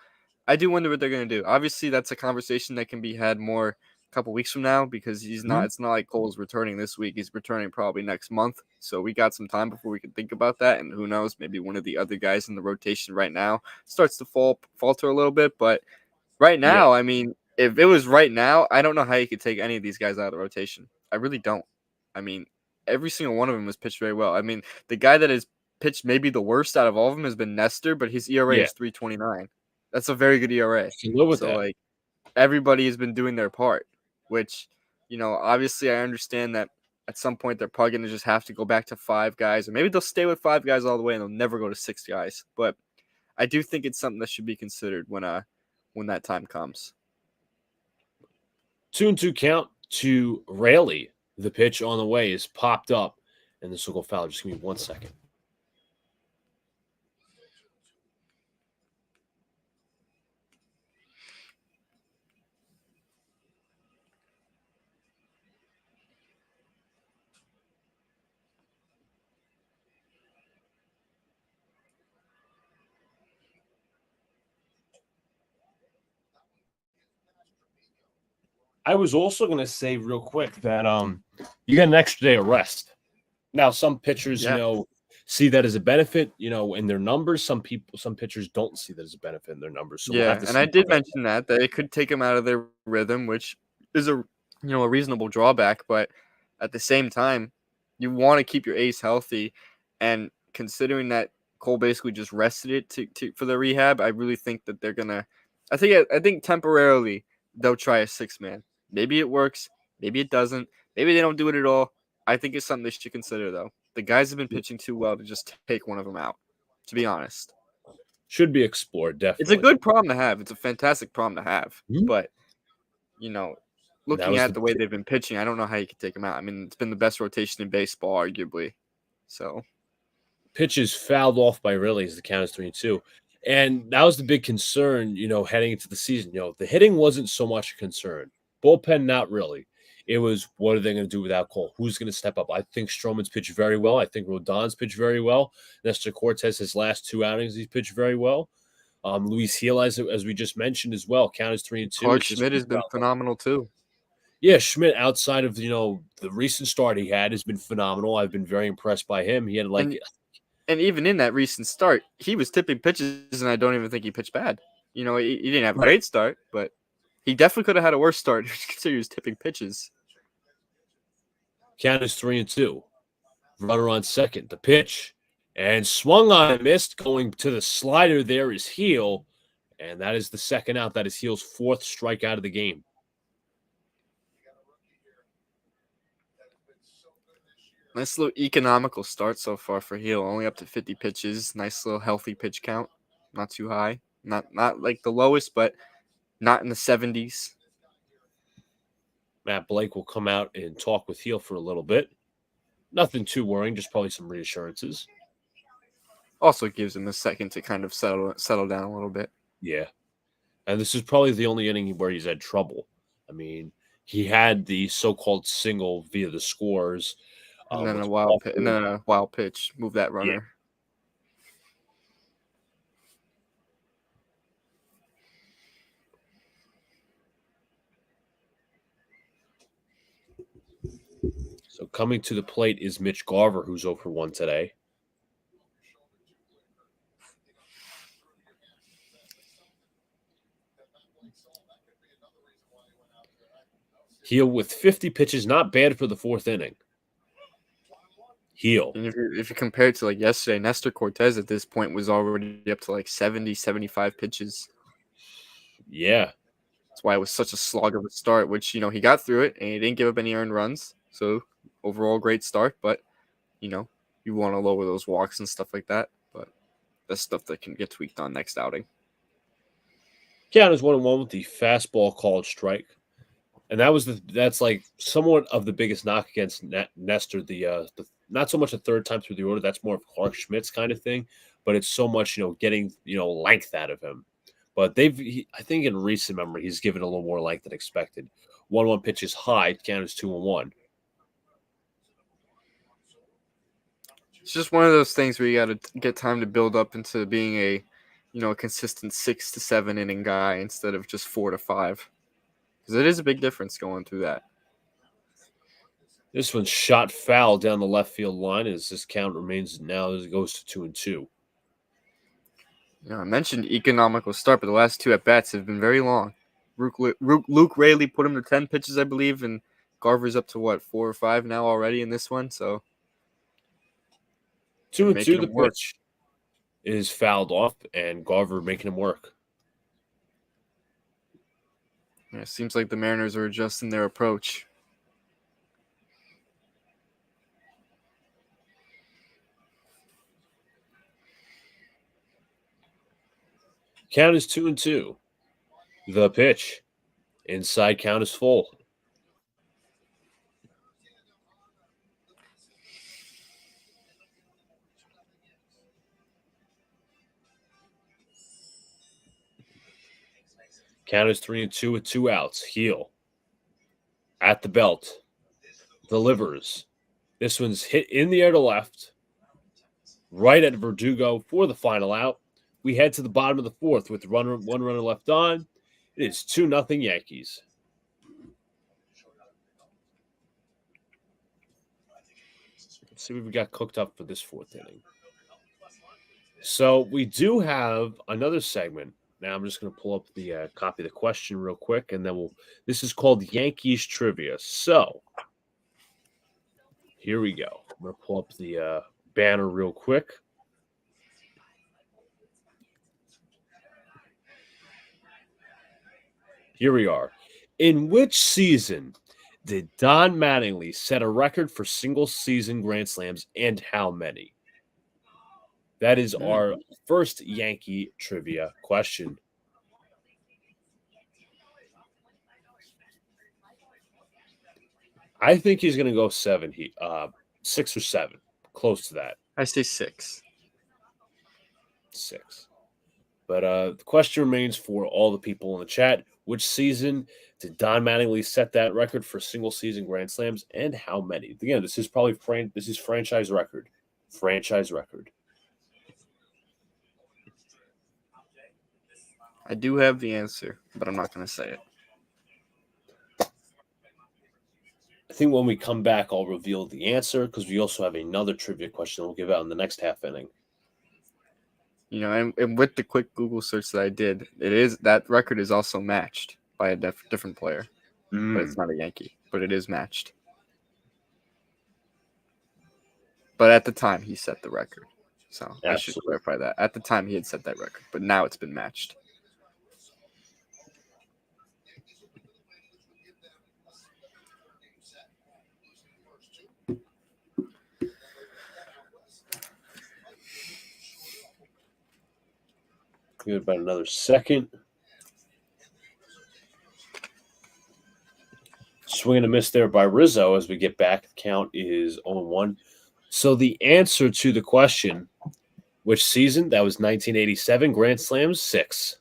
I do wonder what they're going to do. Obviously, that's a conversation that can be had more a couple weeks from now because it's not like Cole's returning this week. He's returning probably next month. So we got some time before we can think about that. And who knows, maybe one of the other guys in the rotation right now starts to falter a little bit. But right now, I mean, if it was right now, I don't know how you could take any of these guys out of the rotation. I really don't. I mean, every single one of them has pitched very well. I mean, the guy that has pitched maybe the worst out of all of them has been Nestor, but his ERA is 3.29. That's a very good ERA. Can live with So that. like everybody has been doing their part, which obviously I understand that at some point they're probably going to just have to go back to 5 guys, or maybe they'll stay with 5 guys all the way and they'll never go to 6 guys. But I do think it's something that should be considered when that time comes. 2-2 count to Raley. The pitch on the way is popped up, and this will go foul. Just give me 1 second. I was also going to say real quick that you got an extra day of rest. Now, some pitchers, see that as a benefit, in their numbers. Some pitchers don't see that as a benefit in their numbers. So we'll have to and see I did mention that it could take them out of their rhythm, which is a reasonable drawback. But at the same time, you want to keep your ace healthy, and considering that Cole basically just rested it to for the rehab, I really think that they're gonna. I think temporarily they'll try a 6-man. Maybe it works. Maybe it doesn't. Maybe they don't do it at all. I think it's something they should consider, though. The guys have been pitching too well to just take one of them out, to be honest. Should be explored, definitely. It's a good problem to have. It's a fantastic problem to have. But, looking at the way they've been pitching, I don't know how you could take them out. I mean, it's been the best rotation in baseball, arguably. So pitch is fouled off by Riley as the count is 3-2. And that was the big concern, heading into the season. The hitting wasn't so much a concern. Bullpen, not really. It was what are they going to do without Cole? Who's going to step up? I think Stroman's pitched very well. I think Rodon's pitched very well. Nestor Cortez, his last two outings, he's pitched very well. Luis Gil, as we just mentioned as well, count as 3-2. Clark It's just Schmidt has been phenomenal too. yeah, Schmidt, outside of the recent start he had, has been phenomenal. I've been very impressed by him. He had and even in that recent start, he was tipping pitches, and I don't even think he pitched bad. He didn't have a great start, but he definitely could have had a worse start considering he was tipping pitches. count is 3-2. Runner on second. The pitch. And swung on and missed. Going to the slider there is Gil. And that is the second out. That is Gil's fourth strikeout of the game. Nice little economical start so far for Gil. Only up to 50 pitches. Nice little healthy pitch count. Not too high. Not like the lowest, but not in the 70s. Matt Blake will come out and talk with Gil for a little bit. Nothing too worrying, just probably some reassurances. Also gives him a second to kind of settle down a little bit. Yeah. And this is probably the only inning where he's had trouble. I mean, he had the so-called single via the scores. And then a wild pitch. Move that runner. Yeah. So coming to the plate is Mitch Garver, who's 0 for 1 today. Gil with 50 pitches, not bad for the fourth inning. Gil. And if you compare it to like yesterday, Nestor Cortez at this point was already up to like 70, 75 pitches. Yeah. That's why it was such a slog of a start, which, he got through it and he didn't give up any earned runs. So overall great start, but, you want to lower those walks and stuff like that. But that's stuff that can get tweaked on next outing. Count is 1-1 with the fastball called strike. And that's like somewhat of the biggest knock against Nestor. The not so much a third time through the order. That's more of Clark Schmidt's kind of thing. But it's so much, getting, length out of him. But I think in recent memory, he's given a little more length than expected. 1-1 pitch is high. Count is 2-1. It's just one of those things where you got to get time to build up into being a consistent 6 to 7 inning guy instead of just 4 to 5. Because it is a big difference going through that. This one's shot foul down the left field line as this count remains now as it goes to 2-2. I mentioned economical start, but the last two at-bats have been very long. Luke Raley put him to 10 pitches, I believe, and Garver's up to, 4 or 5 now already in this one. So 2-2, the pitch is fouled off, and Garver making him work. Yeah, it seems like the Mariners are adjusting their approach. Count is 2-2. The pitch. Inside count is full. Count is 3-2 with 2 outs. Gil at the belt. Delivers. This one's hit in the air to left. Right at Verdugo for the final out. We head to the bottom of the fourth with one runner left on. It is 2-0 Yankees. Let's see what we got cooked up for this fourth inning. So we do have another segment. Now I'm just going to pull up the copy of the question real quick, and then this is called Yankees Trivia. So here we go. I'm going to pull up the banner real quick. Here we are. In which season did Don Mattingly set a record for single-season Grand Slams, and how many? That is our first Yankee trivia question. I think he's going to go 6 or 7. Close to that. I say 6. 6. But the question remains for all the people in the chat: which season did Don Mattingly set that record for single season Grand Slams, and how many? Again, this is probably this is franchise record. Franchise record. I do have the answer, but I'm not going to say it. I think when we come back, I'll reveal the answer because we also have another trivia question we'll give out in the next half inning. You know, and with the quick Google search that I did, that record is also matched by a different player, but it's not a Yankee, but it is matched. But at the time, he set the record. So Absolutely. I should clarify that. At the time, he had set that record, but now it's been matched. Give it about another second. Swing and a miss there by Rizzo as we get back. The count is 0-1. So the answer to the question, which season? That was 1987, Grand Slams 6.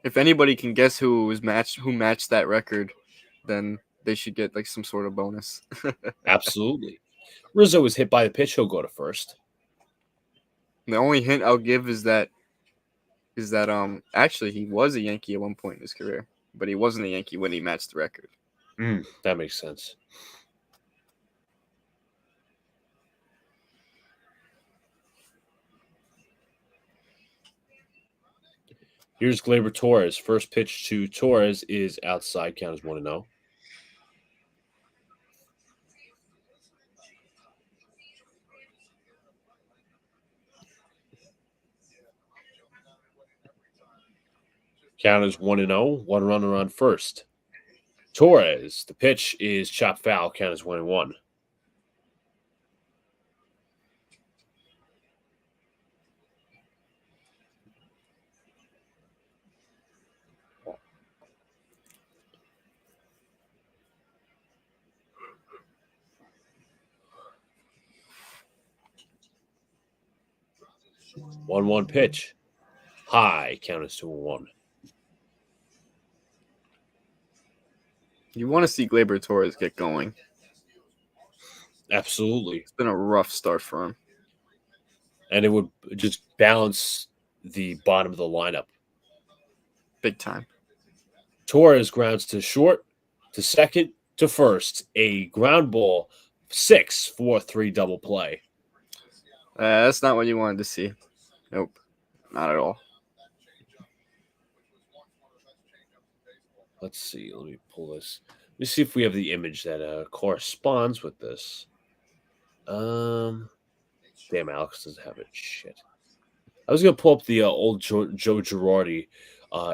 If anybody can guess who matched that record, then they should get like some sort of bonus. Absolutely. Rizzo was hit by the pitch. He'll go to first. The only hint I'll give is that actually he was a Yankee at one point in his career, but he wasn't a Yankee when he matched the record. That makes sense. Here's Gleyber Torres. First pitch to Torres is outside. Count is 1-0. Count is 1-0. One runner on first. Torres. The pitch is chopped foul. Count is 1-1. One pitch. High. Count is 2-1. You want to see Gleyber Torres get going. Absolutely. It's been a rough start for him. And it would just balance the bottom of the lineup. Big time. Torres grounds to short, to second, to first. A ground ball, 6-4-3 double play. That's not what you wanted to see. Nope, not at all. Let's see. Let me pull this. Let me see if we have the image that corresponds with this. Damn, Alex doesn't have it. Shit. I was gonna pull up the old Joe Girardi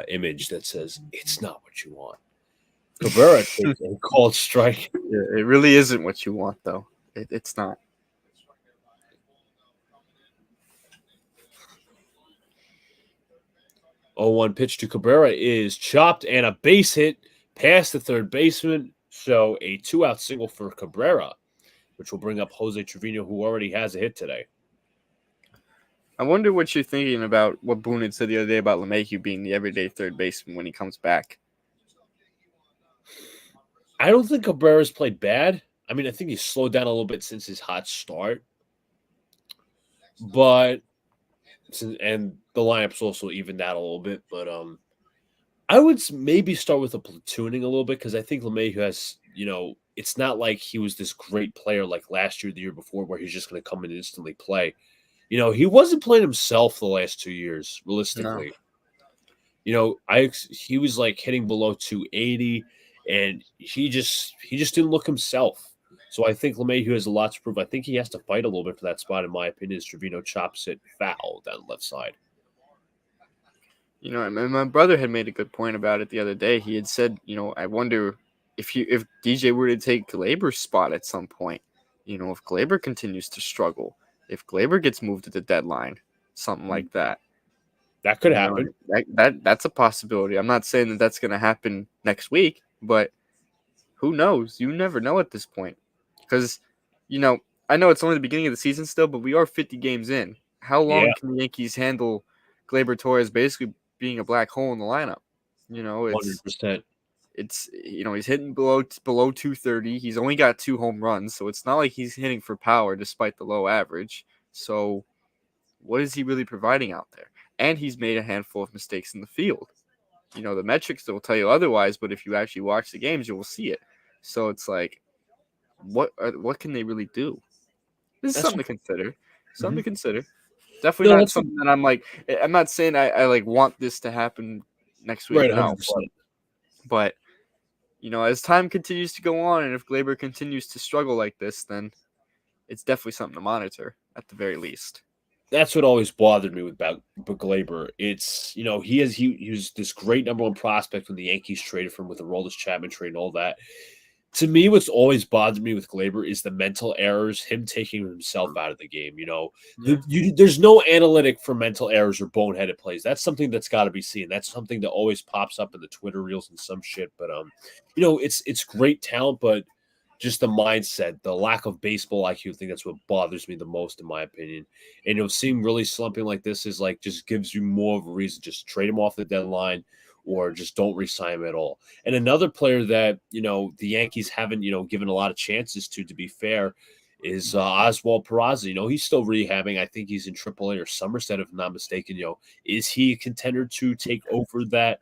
image that says "It's not what you want." Cabrera takes a called strike. Yeah, it really isn't what you want, though. It's not. One pitch to Cabrera is chopped and a base hit past the third baseman. So a 2-out single for Cabrera, which will bring up Jose Trevino, who already has a hit today. I wonder what you're thinking about what Boone had said the other day about LeMahieu being the everyday third baseman when he comes back. I don't think Cabrera's played bad. I mean, I think he's slowed down a little bit since his hot start. But and the lineup's also evened out a little bit. But I would maybe start with a platooning a little bit because I think LeMahieu has, it's not like he was this great player like last year, the year before, where he's just going to come in and instantly play. He wasn't playing himself the last 2 years, realistically. No. He was like hitting below 280, and he just didn't look himself. So I think LeMahieu has a lot to prove. I think he has to fight a little bit for that spot, in my opinion, as Trevino chops it foul down the left side. My brother had made a good point about it the other day. He had said, I wonder if DJ were to take Gleyber's spot at some point, if Gleyber continues to struggle, if Gleyber gets moved at the deadline, something like that. That could happen. That's a possibility. I'm not saying that that's going to happen next week, but who knows? You never know at this point. Because, I know it's only the beginning of the season still, but we are 50 games in. how long Yeah, can the Yankees handle Gleyber Torres basically being a black hole in the lineup? hundred percent. It's he's hitting below 230. He's only got 2 home runs, so it's not like he's hitting for power despite the low average. So what is he really providing out there? And he's made a handful of mistakes in the field. The metrics will tell you otherwise, but if you actually watch the games, you will see it. So it's like, what can they really do? This is That's something to consider. Something mhm. to consider. Definitely No, not that's something that I'm not saying I like want this to happen next week. right, No, 100%. but as time continues to go on, and if Glaber continues to struggle like this, then it's definitely something to monitor at the very least. That's what always bothered me with Glaber. It's he was this great number one prospect when the Yankees traded for him with the Roldis Chapman trade and all that. To me, what's always bothered me with Glaber is the mental errors, him taking himself out of the game. Yeah. There's no analytic for mental errors or boneheaded plays. That's something that's got to be seen. That's something that always pops up in the Twitter reels and some shit. But it's great talent, but just the mindset, the lack of baseball IQ, I think that's what bothers me the most, in my opinion. And seeing really slumping like this is like just gives you more of a reason to just trade him off the deadline or just don't re-sign him at all. And another player that the Yankees haven't given a lot of chances to be fair, is Oswald Peraza. He's still rehabbing. I think he's in AAA or Somerset, if I'm not mistaken. Is he a contender to take over that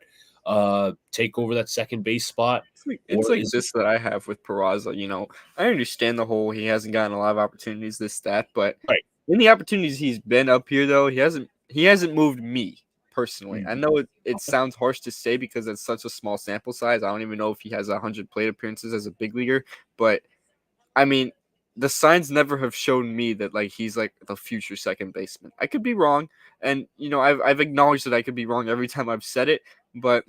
second base spot, It's or like is this that I have with Peraza. I understand the whole he hasn't gotten a lot of opportunities, this stat, but right? in the opportunities he's been up here though, he hasn't moved me personally. I Mhm. know it sounds harsh to say because it's such a small sample size. I don't even know if he has 100 plate appearances as a big leaguer, but I mean, the signs never have shown me that like he's like the future second baseman. I could be wrong, and I've acknowledged that I could be wrong every time I've said it, but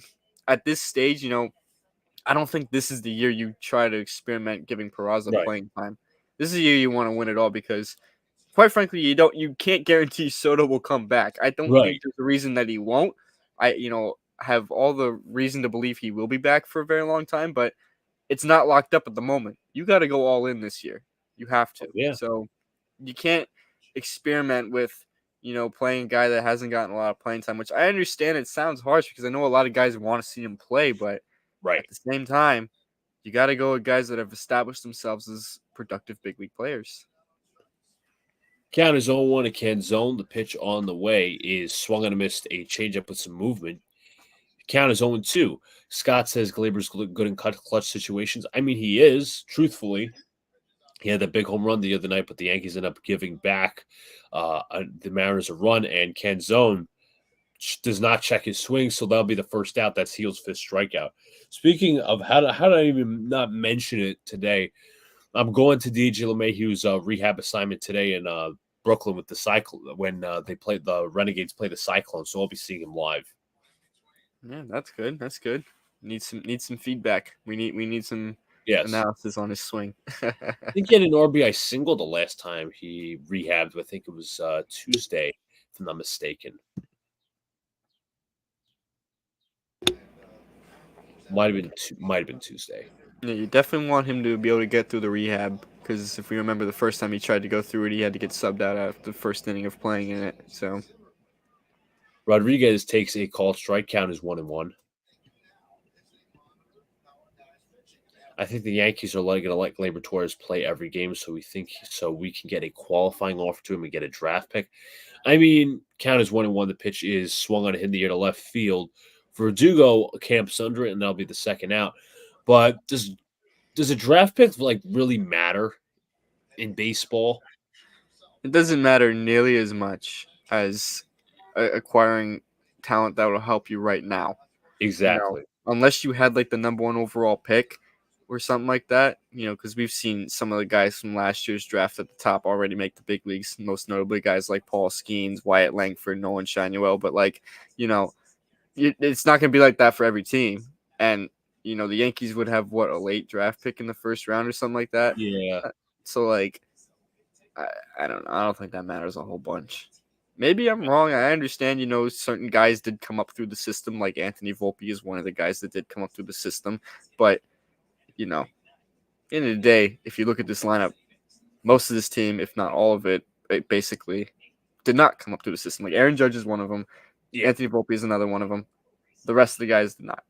at this stage, I don't think this is the year you try to experiment giving Peraza Right, playing time. This is the year you want to win it all because, quite frankly, you can't guarantee Soto will come back. I don't right. think there's a reason that he won't. I have all the reason to believe he will be back for a very long time, but it's not locked up at the moment. You got to go all in this year. You have to. Oh, yeah, So you can't experiment with playing a guy that hasn't gotten a lot of playing time, which I understand it sounds harsh because I know a lot of guys want to see him play, but right. at the same time, you got to go with guys that have established themselves as productive big league players. Count is 0-1 to Canzone. The pitch on the way is swung and a missed, a changeup with some movement. Count is 0-2. Scott says Glaber's good in clutch situations. I mean, he is, truthfully. He had that big home run the other night, but the Yankees end up giving back the Mariners a run, and Canzone does not check his swing, so that'll be the first out. That's Heel's fifth strikeout. Speaking of how did I even not mention it today? I'm going to DJ LeMahieu's rehab assignment today in Brooklyn with the Cyclone when they play the Renegades play the Cyclone, so I'll be seeing him live. Yeah, that's good. That's good. Need some feedback. We need some Yes. analysis on his swing. I think he had an RBI single the last time he rehabbed. I think it was Tuesday, if I'm not mistaken. Might have been Tuesday. Yeah, you definitely want him to be able to get through the rehab because if we remember the first time he tried to go through it, he had to get subbed out after the first inning of playing in it. So Rodriguez takes a call. Strike count is 1-1. I think the Yankees are going to let Gleyber Torres play every game, so we can get a qualifying offer to him and get a draft pick. I mean, count is 1-1. The pitch is swung on a hit in the air to left field. Verdugo camps under it, and that'll be the second out. But does a draft pick like really matter in baseball? it doesn't matter nearly as much as acquiring talent that will help you right now. Exactly. Unless you had like the number one overall pick or something like that, because we've seen some of the guys from last year's draft at the top already make the big leagues, most notably guys like Paul Skeens, Wyatt Langford, Nolan Shanuel. But like, it's not going to be like that for every team. And, the Yankees would have a late draft pick in the first round or something like that. Yeah. So like, I don't know. I don't think that matters a whole bunch. Maybe I'm wrong. I understand, certain guys did come up through the system, like Anthony Volpe is one of the guys that did come up through the system. But, end of the day, if you look at this lineup, most of this team, if not all of it, basically did not come up through the system. Like Aaron Judge is one of them. Yeah. Anthony Volpe is another one of them. The rest of the guys did not.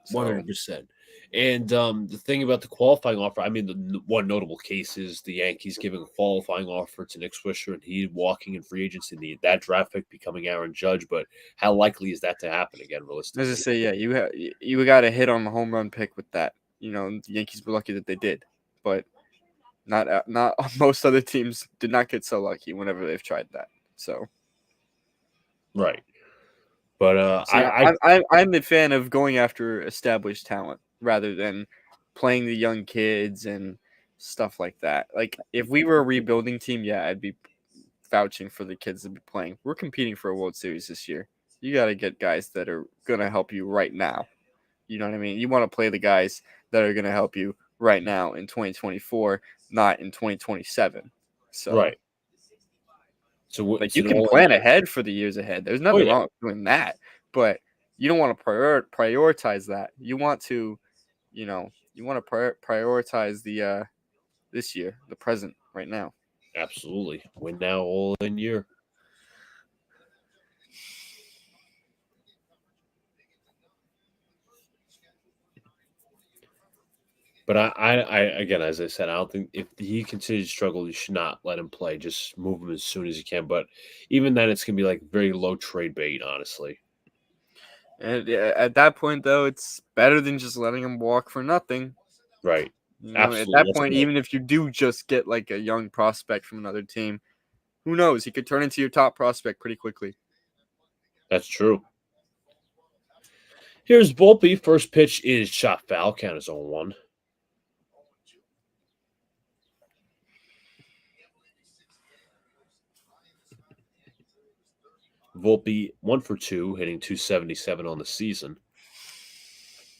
So 100%. And the thing about the qualifying offer, I mean, the one notable case is the Yankees giving a qualifying offer to Nick Swisher and he walking in free agency, that draft pick becoming Aaron Judge. But how likely is that to happen again, realistically? as I say, yeah, you got a hit on the home run pick with that. The Yankees were lucky that they did, but not most other teams did not get so lucky whenever they've tried that. So Right. But yeah, I'm a fan of going after established talent rather than playing the young kids and stuff like that. Like if we were a rebuilding team, yeah, I'd be vouching for the kids to be playing. We're competing for a World Series this year. You got to get guys that are gonna help you right now. You know what I mean? You want to play the guys that are gonna help you right now in 2024, not in 2027. So right. So like it's you an can all plan ahead for the years ahead. There's Oh nothing yeah, wrong with doing that, but you don't want to prioritize that. You want to, prioritize the this year, the present, right now. absolutely. Win now, all in year. But I again, as I said, I don't think if he continues to struggle, you should not let him play. Just move him as soon as you can. But even then, it's gonna be like very low trade bait, honestly. And at that point, though, it's better than just letting him walk for nothing. Right. At Absolutely. that point, even if you do just get like a young prospect from another team, who knows? He could turn into your top prospect pretty quickly. That's true. Here's Volpe. First pitch is shot foul. Count is 0-1. Volpe 1 for 2, hitting 277 on the season.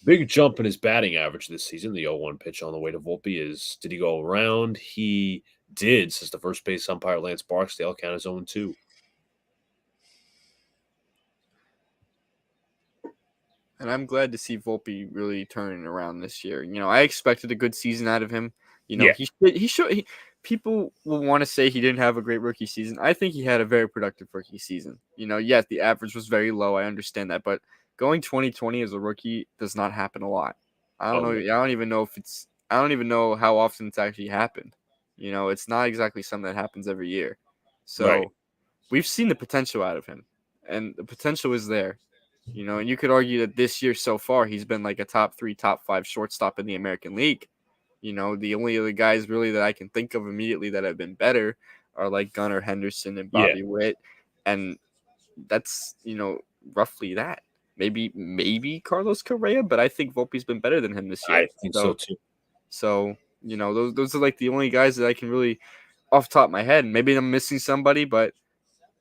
Big jump in his batting average this season. The 0-1 pitch on the way to Volpe is, did he go around? He did, says the first base umpire Lance Barksdale. Count is 0-2. And I'm glad to see Volpe really turning around this year. I expected a good season out of him. Yeah. People will want to say he didn't have a great rookie season. I think he had a very productive rookie season. Yes, the average was very low. I understand that, but going 2020 as a rookie does not happen a lot. I don't Oh, know. no. I don't even know I don't even know how often it's actually happened. It's not exactly something that happens every year. Right. So we've seen the potential out of him, and the potential is there. And you could argue that this year so far, he's been like a top 3, top 5 shortstop in the American League. The only other guys really that I can think of immediately that have been better are like Gunnar Henderson and Yeah. Bobby Witt. And that's, roughly that. Maybe Carlos Correa, but I think Volpe's been better than him this year. I think so too. So, those are like the only guys that I can really off the top of my head. Maybe I'm missing somebody, but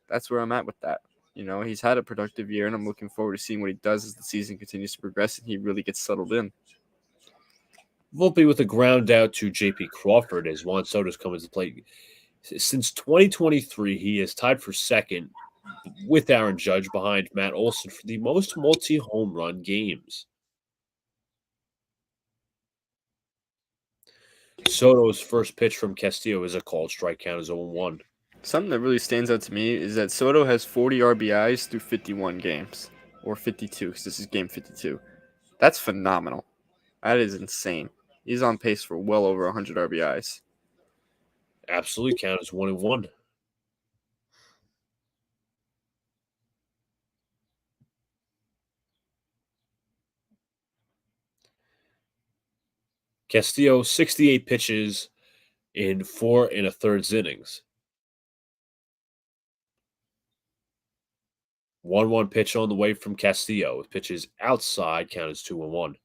that's where I'm at with that. He's had a productive year, and I'm looking forward to seeing what he does as the season continues to progress and he really gets settled in. Volpe with a ground out to J.P. Crawford as Juan Soto's come into play. Since 2023, he is tied for second with Aaron Judge behind Matt Olson for the most multi-home run games. Soto's first pitch from Castillo is a called strike. Count is 0-1. Something that really stands out to me is that Soto has 40 RBIs through 51 games, or 52, because this is game 52. That's phenomenal. That is insane. He's on pace for well over 100 RBIs. Absolutely, count is 1-1. Castillo 68 pitches in 4 1/3 innings. 1-1 pitch on the way from Castillo. Pitches outside. Count is 2-1.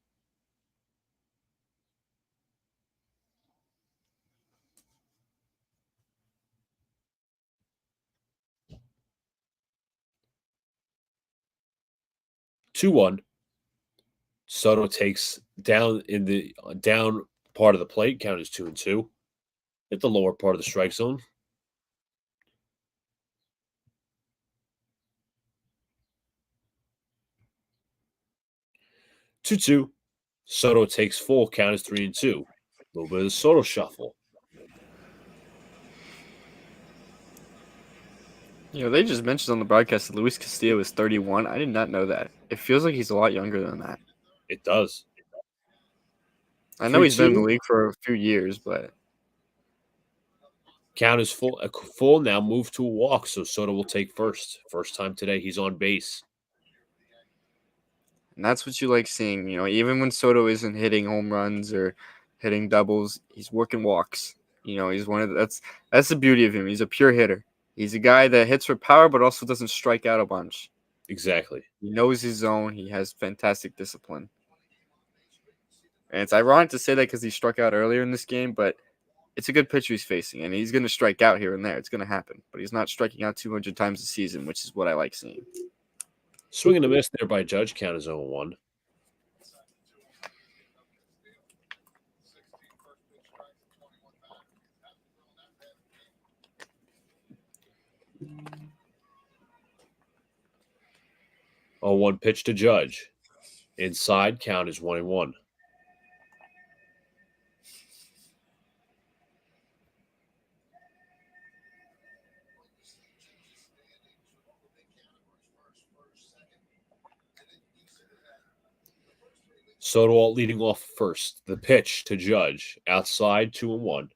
2-1. Soto takes down in the down part of the plate. Count is 2-2. Hit the lower part of the strike zone. 2-2. Soto takes full. Count is 3-2. A little bit of the Soto shuffle. They just mentioned on the broadcast that Luis Castillo is 31. I did not know that. It feels like he's a lot younger than that. It does. I know he's been in the 3-2. league for a few years, but Count is full. Full now. Move to a walk. So Soto will take first. First time today. He's on base. and that's what you like seeing. Even when Soto isn't hitting home runs or hitting doubles, he's working walks. He's one of that's the beauty of him. He's a pure hitter. He's a guy that hits for power, but also doesn't strike out a bunch. Exactly. He knows his zone. He has fantastic discipline. And it's ironic to say that because he struck out earlier in this game, but it's a good pitcher he's facing, and he's going to strike out here and there. It's going to happen, but he's not striking out 200 times a season, which is what I like seeing. Swing and a miss there by Judge. Count is 0-1. Oh, one pitch to Judge. Inside, count is 1-1. Soto leading off first. The pitch to Judge. Outside, 2-1.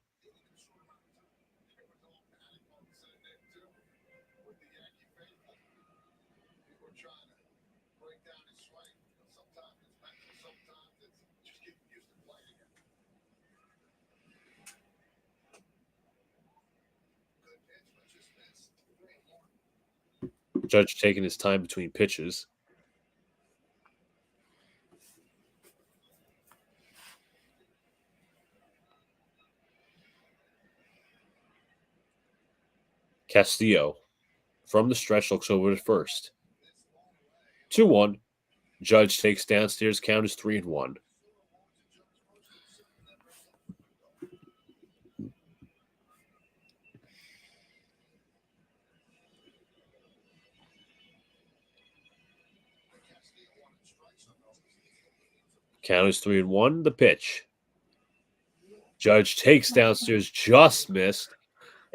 Judge taking his time between pitches. Castillo from the stretch looks over to first. 2-1. Judge takes downstairs. Count is 3-1. Count is 3-1. The pitch. Judge takes downstairs, just missed,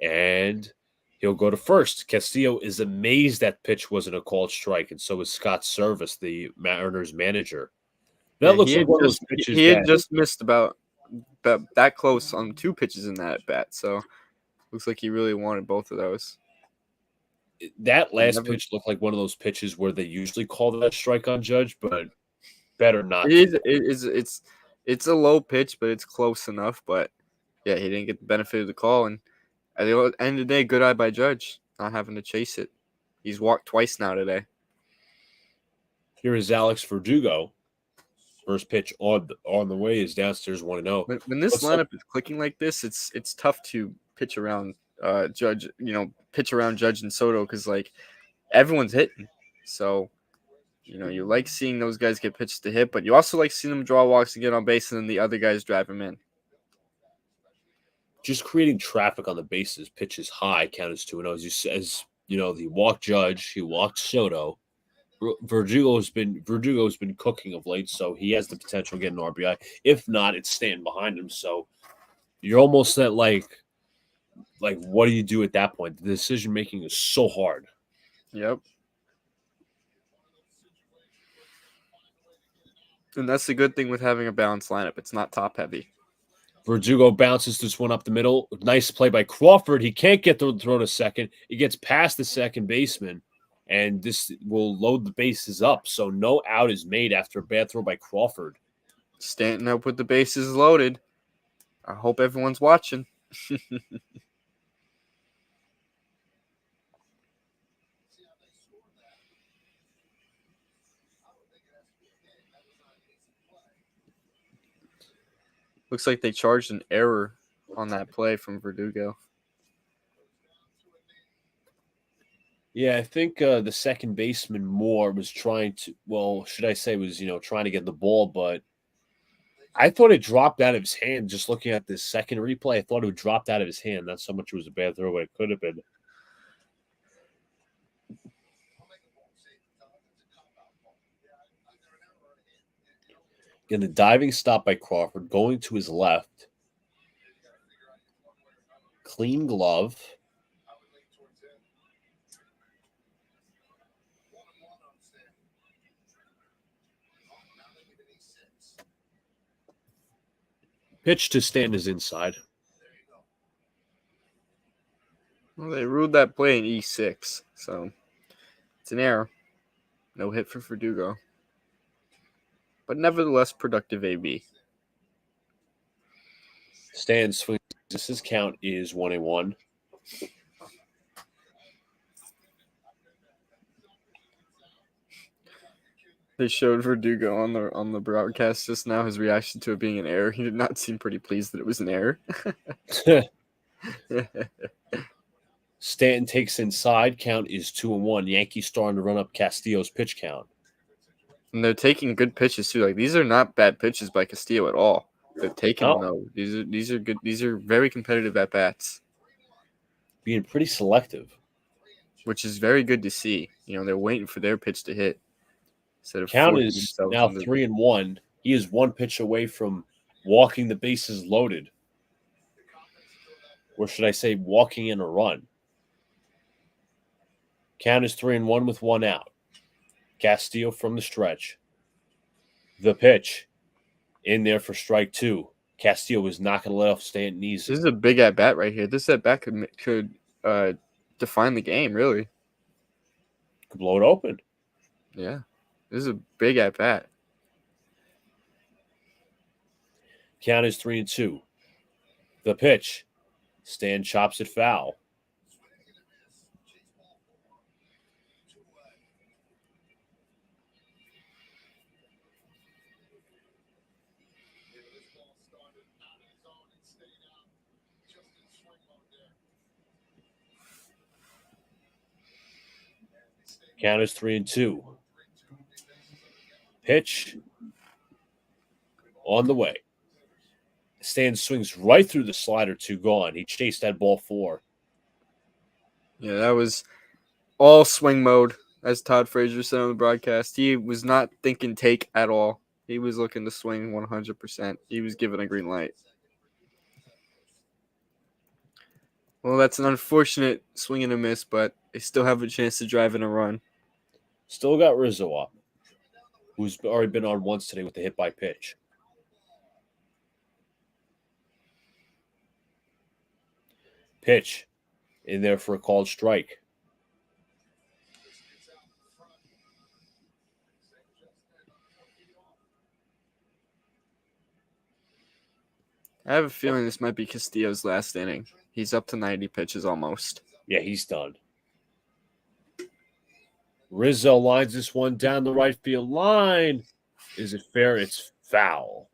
and he'll go to first. Castillo is amazed that pitch wasn't a called strike, and so is Scott Service, the Mariners manager. That Yeah, looks like one of those pitches he had that just missed about that close on 2 pitches in that at bat, so looks like he really wanted both of those. that He last never, pitch looked like one of those pitches where they usually call that a strike on Judge, but better not. it's a low pitch, but it's close enough. But yeah, he didn't get the benefit of the call, and at the end of the day, good eye by Judge, not having to chase it. He's walked twice now today. Here is Alex Verdugo. First pitch on the way is downstairs 1-0. When this Looks like lineup is clicking like this, it's tough to pitch around Judge. Pitch around Judge and Soto because like everyone's hitting. So you like seeing those guys get pitched to hit, but you also like seeing them draw walks and get on base, and then the other guys drive them in. just creating traffic on the bases. Pitches high, count as 2-0. As he walked Judge, he walked Soto. Verdugo's been cooking of late, so he has the potential to get an RBI. If not, it's staying behind him. So you're almost at like what do you do at that point? The decision making is so hard. Yep. And that's the good thing with having a balanced lineup. It's not top heavy. Verdugo bounces this one up the middle. Nice play by Crawford. He can't get the throw to second. He gets past the second baseman, and this will load the bases up. So no out is made after a bad throw by Crawford. Stanton up with the bases loaded. I hope everyone's watching. Looks like they charged an error on that play from Verdugo. Yeah, I think the second baseman Moore was trying to, should I say was, trying to get the ball, but I thought it dropped out of his hand. Just looking at this second replay, I thought it dropped out of his hand. Not so much it was a bad throw, but it could have been. In the diving stop by Crawford, going to his left. Clean glove. Pitch to Stanton is inside. Well, they ruled that play in E6, so it's an error. No hit for Verdugo. But nevertheless, productive AB. Stanton swings. His count is 1-1. They showed Verdugo on the broadcast just now, his reaction to it being an error. He did not seem pretty pleased that it was an error. Stanton takes inside. Count is 2-1. Yankees starting to run up Castillo's pitch count. And they're taking good pitches too. Like, these are not bad pitches by Castillo at all. They're taking them though. These are good. These are very competitive at bats. Being pretty selective, which is very good to see. They're waiting for their pitch to hit instead of count is now 3-1. He is one pitch away from walking the bases loaded, or should I say, walking in a run. Count is 3-1 with one out. Castillo from the stretch. The pitch in there for strike two. Castillo is not going to let off Stanton easy. This is a big at bat right here. This at bat could define the game, really. Could blow it open. Yeah, this is a big at bat. Count is 3-2. The pitch. Stan chops it foul. Count is 3-2. Pitch on the way. Stan swings right through the slider, 2 gone. He chased that ball 4. Yeah, that was all swing mode, as Todd Frazier said on the broadcast. He was not thinking take at all. He was looking to swing 100%. He was given a green light. Well, that's an unfortunate swing and a miss, but they still have a chance to drive in a run. Still got Rizzo up, who's already been on once today with the hit by pitch. Pitch in there for a called strike. I have a feeling this might be Castillo's last inning. He's up to 90 pitches almost. Yeah, he's done. Rizzo lines this one down the right field line. Is it fair? It's foul.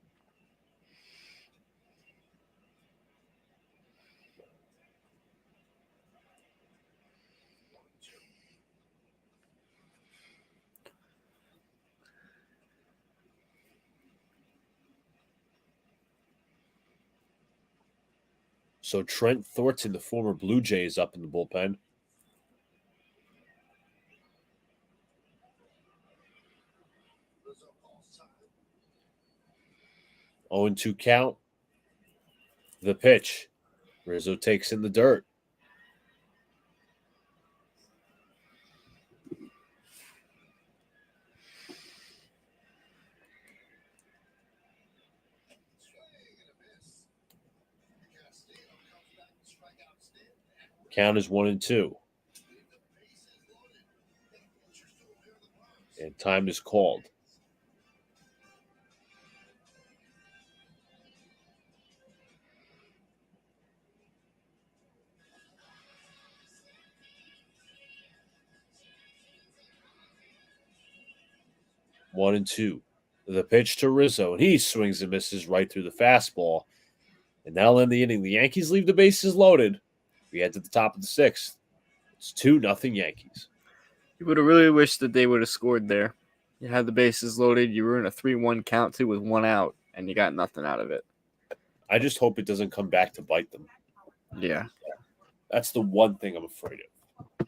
So Trent Thornton, the former Blue Jay, is up in the bullpen. Oh, 0-2 count. The pitch. Rizzo takes in the dirt. Count is 1-2. And time is called. One and two. The pitch to Rizzo, and he swings and misses right through the fastball. And that'll end the inning. The Yankees leave the bases loaded. We head to the top of the 6th. It's 2-0 Yankees. You would have really wished that they would have scored there. You had the bases loaded. You were in a 3-1 count too with one out, and you got nothing out of it. I just hope it doesn't come back to bite them. Yeah. That's the one thing I'm afraid of.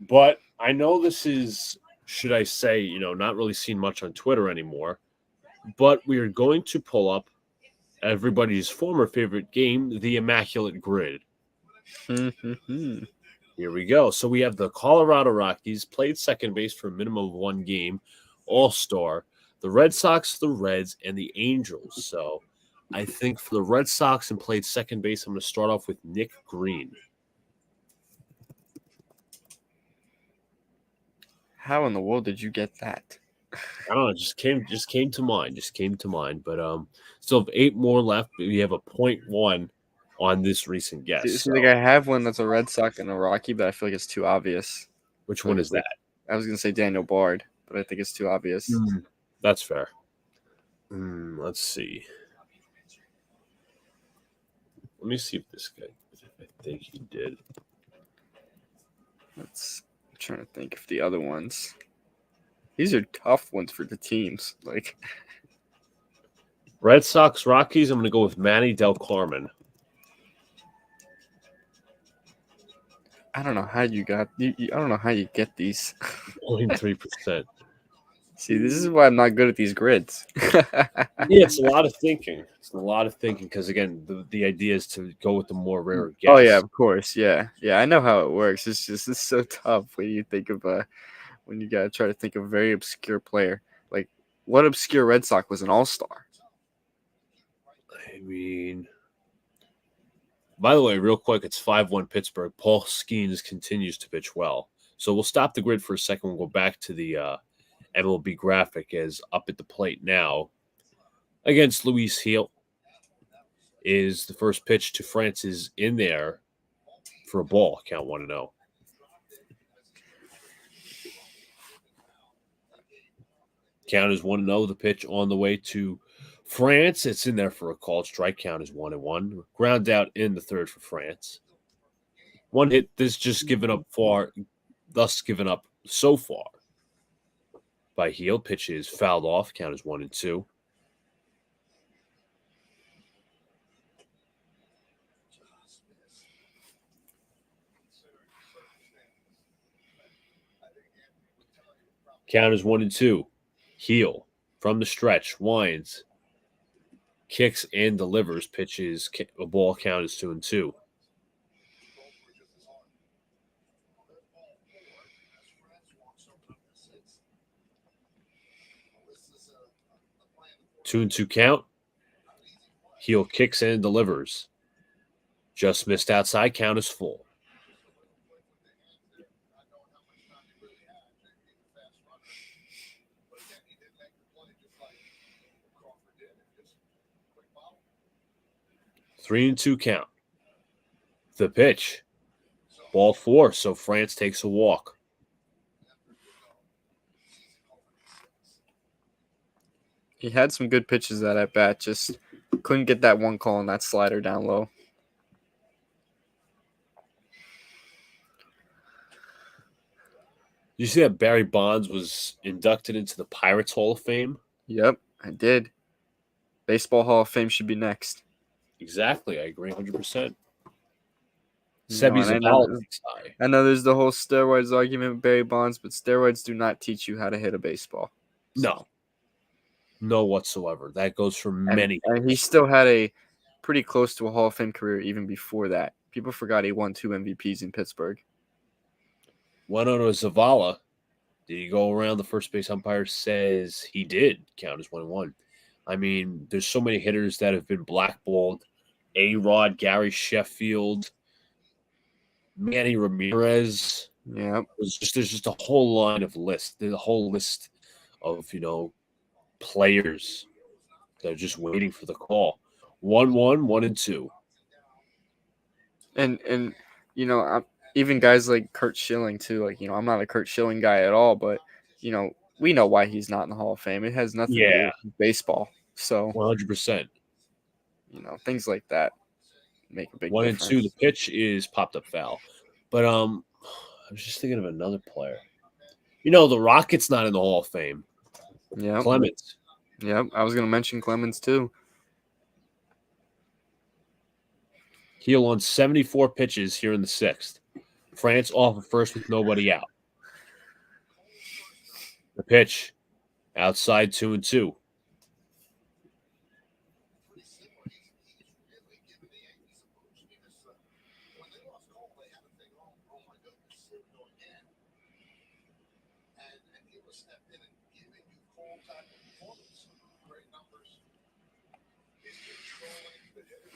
But I know this is, should I say, not really seen much on Twitter anymore. But we are going to pull up everybody's former favorite game, the Immaculate Grid. Here we go. So we have the Colorado Rockies, played second base for a minimum of one game, All-Star, the Red Sox, the Reds, and the Angels. So I think for the Red Sox and played second base, I'm going to start off with Nick Green. How in the world did you get that? I don't know, just came to mind. Just came to mind. But still have 8 more left. But we have a .1 on this recent guess. See, So like I have one that's a Red Sox and a Rocky, but I feel like it's too obvious. which one is Like, that? I was gonna say Daniel Bard, but I think it's too obvious. That's fair. Let's see. Let me see if this guy. I think he did. I'm trying to think of the other ones. These are tough ones for the teams. Like Red Sox, Rockies. I'm going to go with Manny Del Carmen. I don't know how you got. I don't know how you get these. 0.3%. See, this is why I'm not good at these grids. Yeah, it's a lot of thinking. It's a lot of thinking because again, the idea is to go with the more rare guess. Oh yeah, of course. Yeah, I know how it works. It's so tough when you think of when you gotta try to think of a very obscure player. Like what obscure Red Sox was an all-star? I mean, by the way, real quick, it's 5-1 Pittsburgh. Paul Skeens continues to pitch well. So we'll stop the grid for a second. We'll go back to the MLB graphic as up at the plate now against Luis Heel is the first pitch to Francis in there for a ball. Count 1-0. Count is 1-0. The pitch on the way to France. It's in there for a called strike. Count is 1-1. Ground out in the third for France. One hit. This just given up far, thus given up so far by Heel. Pitch is fouled off. Count is 1-2. Count is 1-2. Heel from the stretch winds, kicks and delivers. Pitches a ball. Count is 2-2. Two and two count. Heel kicks and delivers. Just missed outside. Count is full. 3-2 count. The pitch. Ball 4. So France takes a walk. He had some good pitches at bat, just couldn't get that one call on that slider down low. Did you see that Barry Bonds was inducted into the Pirates Hall of Fame? Yep, I did. Baseball Hall of Fame should be next. Exactly. I agree 100%. No, Sebi's a politics high. I know there's the whole steroids argument with Barry Bonds, but steroids do not teach you how to hit a baseball. No. No whatsoever. That goes for many. And he still had a pretty close to a Hall of Fame career even before that. People forgot he won 2 MVPs in Pittsburgh. Went on to Zavala. Did he go around? The first base umpire says he did. Count as 1-1. I mean, there's so many hitters that have been blackballed. A-Rod, Gary Sheffield, Manny Ramirez. Yeah. There's just a whole line of list. There's a whole list of, players that are just waiting for the call. 1-1, 1-2. And even guys like Kurt Schilling too. Like, I'm not a Kurt Schilling guy at all, but we know why he's not in the Hall of Fame. It has nothing to do with baseball. So 100%. Things like that make a big 1-2. difference. The pitch is popped up foul. But I was just thinking of another player. The Rockets not in the Hall of Fame. Yeah. Clemens. Yep. I was gonna mention Clemens too. Heel on 74 pitches here in the 6th. France off at first with nobody out. The pitch outside 2-2.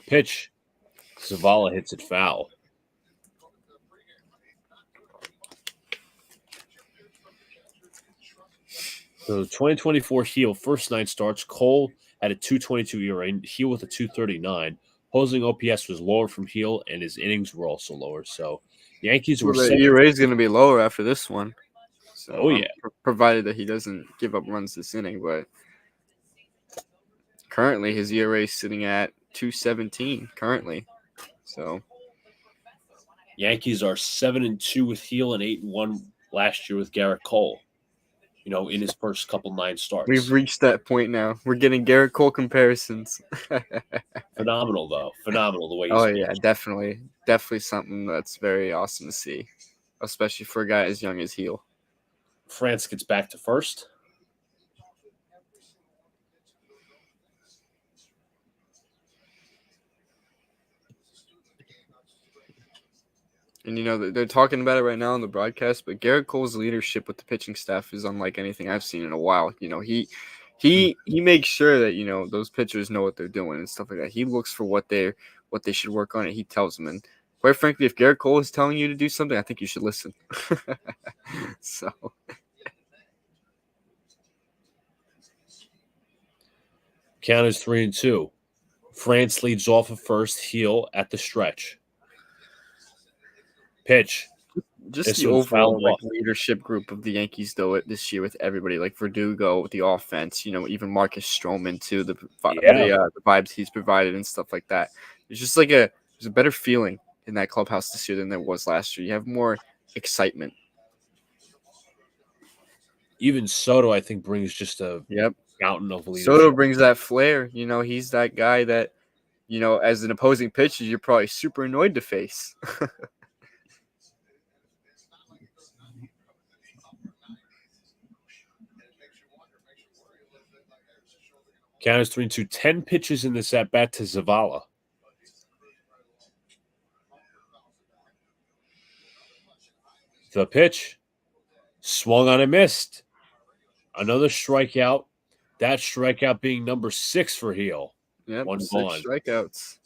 Pitch. Zavala hits it foul. So 2024 Heel first 9 starts. Cole had a 2.22 ERA. Heel with a 2.39. Opposing OPS was lower from Heel, and his innings were also lower. So Yankees were Well, the 7. ERA is going to be lower after this one. So Oh yeah, provided that he doesn't give up runs this inning, but currently his ERA is sitting at 2.17 currently. So Yankees are 7-2 with Heel and 8-1 last year with Garrett Cole. In his first couple 9 we've starts. reached that point now. We're getting Garrett Cole comparisons. Phenomenal though. Phenomenal the way he's Oh yeah, definitely something that's very awesome to see, especially for a guy as young as Heel. France gets back to first. And they're talking about it right now on the broadcast, but Garrett Cole's leadership with the pitching staff is unlike anything I've seen in a while. He makes sure that those pitchers know what they're doing and stuff like that. He looks for what they should work on, and he tells them. And quite frankly, if Garrett Cole is telling you to do something, I think you should listen. So Count is 3-2. France leads off of first. Heel at the stretch. Pitch. just This the one's fouled overall off. leadership group of the Yankees though this year with everybody like Verdugo with the offense, even Marcus Stroman too, the vibes he's provided and stuff like that. It's just like there's a better feeling in that clubhouse this year than there was last year. You have more excitement. Even Soto, I think, brings just a Yep. mountain of leadership. Soto brings that flair. He's that guy that, as an opposing pitcher, you're probably super annoyed to face. Count is 3-2. 10 pitches in this at bat to Zavala. The pitch. Swung on and missed. Another strikeout. That strikeout being number 6 for Heel. Yep, 1 6 gone. strikeouts.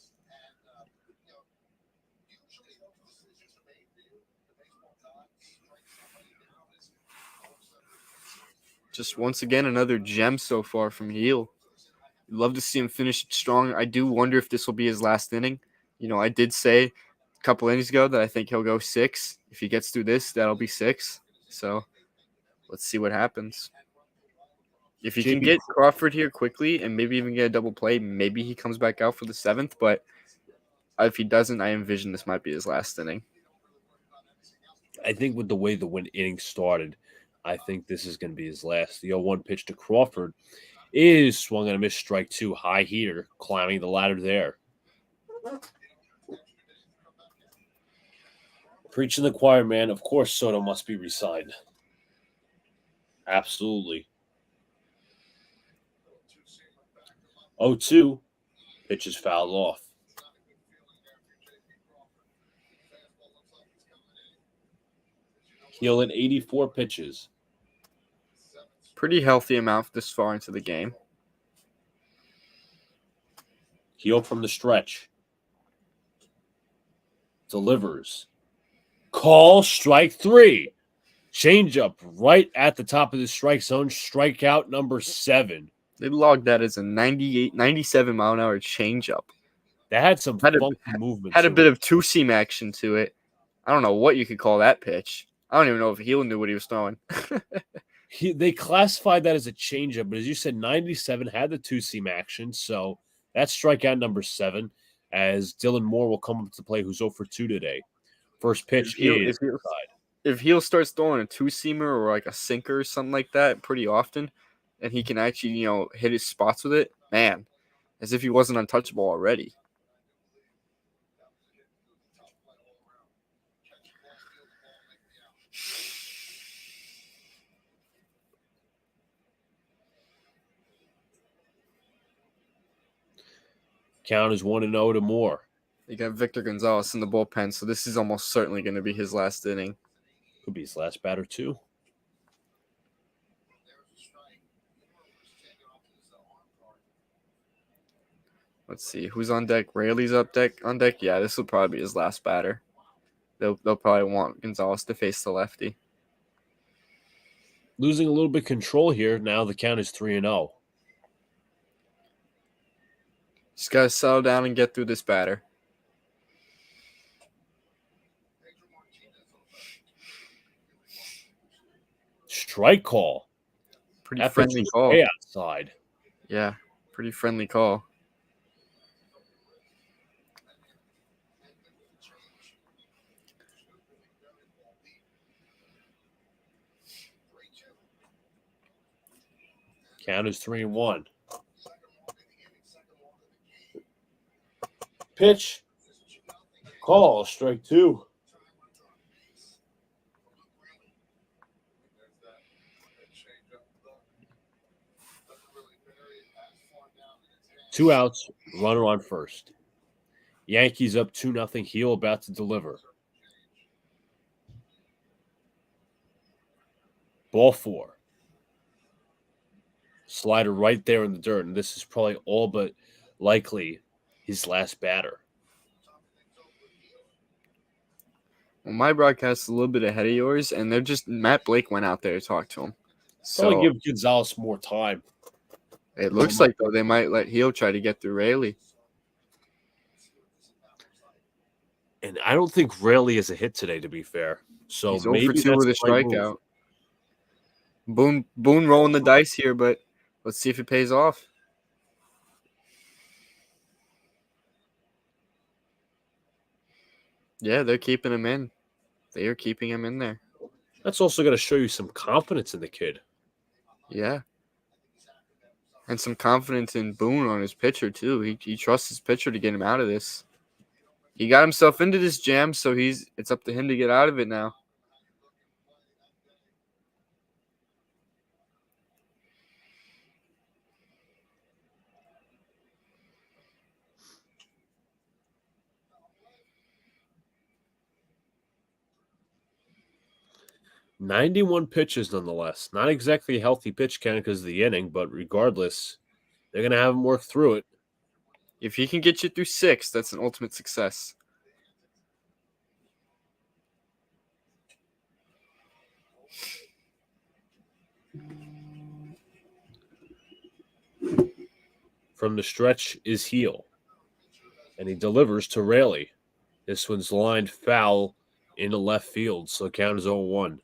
Just once again, another gem so far from Heel. Love to see him finish it strong. I do wonder if this will be his last inning. I did say a couple innings ago that I think he'll go 6. If he gets through this, that'll be 6. So let's see what happens. If he can get Crawford here quickly and maybe even get a double play, maybe he comes back out for the 7th. But if he doesn't, I envision this might be his last inning. I think with the way the inning started, I think this is going to be his last. The 0-1 pitch to Crawford is swung on a missed strike 2. High heater, climbing the ladder there. Preaching the choir, man. Of course, Soto must be re-signed. Absolutely. 0-2. Pitch is fouled off. Heel in 84 pitches. Pretty healthy amount this far into the game. Heel from the stretch. Delivers. Call strike 3. Changeup right at the top of the strike zone. Strikeout number 7. They logged that as a 97 mile an hour changeup. That had some funky movement. Had a bit of two-seam action to it. I don't know what you could call that pitch. I don't even know if Heel knew what he was throwing. They classified that as a changeup, but as you said, 97 had the two-seam action, so that's strikeout number 7, as Dylan Moore will come up to play, who's 0 for 2 today. First pitch is inside. If Heel starts throwing a two-seamer or like a sinker or something like that pretty often, and he can actually, hit his spots with it, man, as if he wasn't untouchable already. Count is 1-0 to Moore. They got Victor Gonzalez in the bullpen, so this is almost certainly going to be his last inning. Could be his last batter, too. Let's see who's on deck. Rayleigh's on deck. Yeah, this will probably be his last batter. They'll probably want Gonzalez to face the lefty. Losing a little bit of control here. Now the count is 3-0. Just gotta settle down and get through this batter. Strike call. Pretty That pitch friendly was call. way outside. Yeah, pretty friendly call. Count is 3-1. Pitch. Call. Strike 2. Two outs. Runner on first. Yankees up 2-0. Heel about to deliver. Ball 4. Slider right there in the dirt, and this is probably all but likely his last batter. Well, my broadcast is a little bit ahead of yours, and they're just Matt Blake went out there to talk to him. Probably So give Gonzalez more time. it looks like though they might let Heel try to get through Rayleigh. And I don't think Rayleigh is a hit today, to be fair. So He's 0 maybe for 2 that's with a the right move. strikeout. Boone rolling the dice here, but let's see if it pays off. Yeah, they're keeping him in. They are keeping him in there. That's also going to show you some confidence in the kid. Yeah. And some confidence in Boone on his pitcher, too. He trusts his pitcher to get him out of this. He got himself into this jam, so it's up to him to get out of it now. "91 pitches nonetheless. Not exactly a healthy pitch count because of the inning, but regardless, they're going to have him work through it. If he can get you through 6, that's an ultimate success. From the stretch is Heel, and he delivers to Rayleigh. This one's lined foul into left field, so count is 0-1.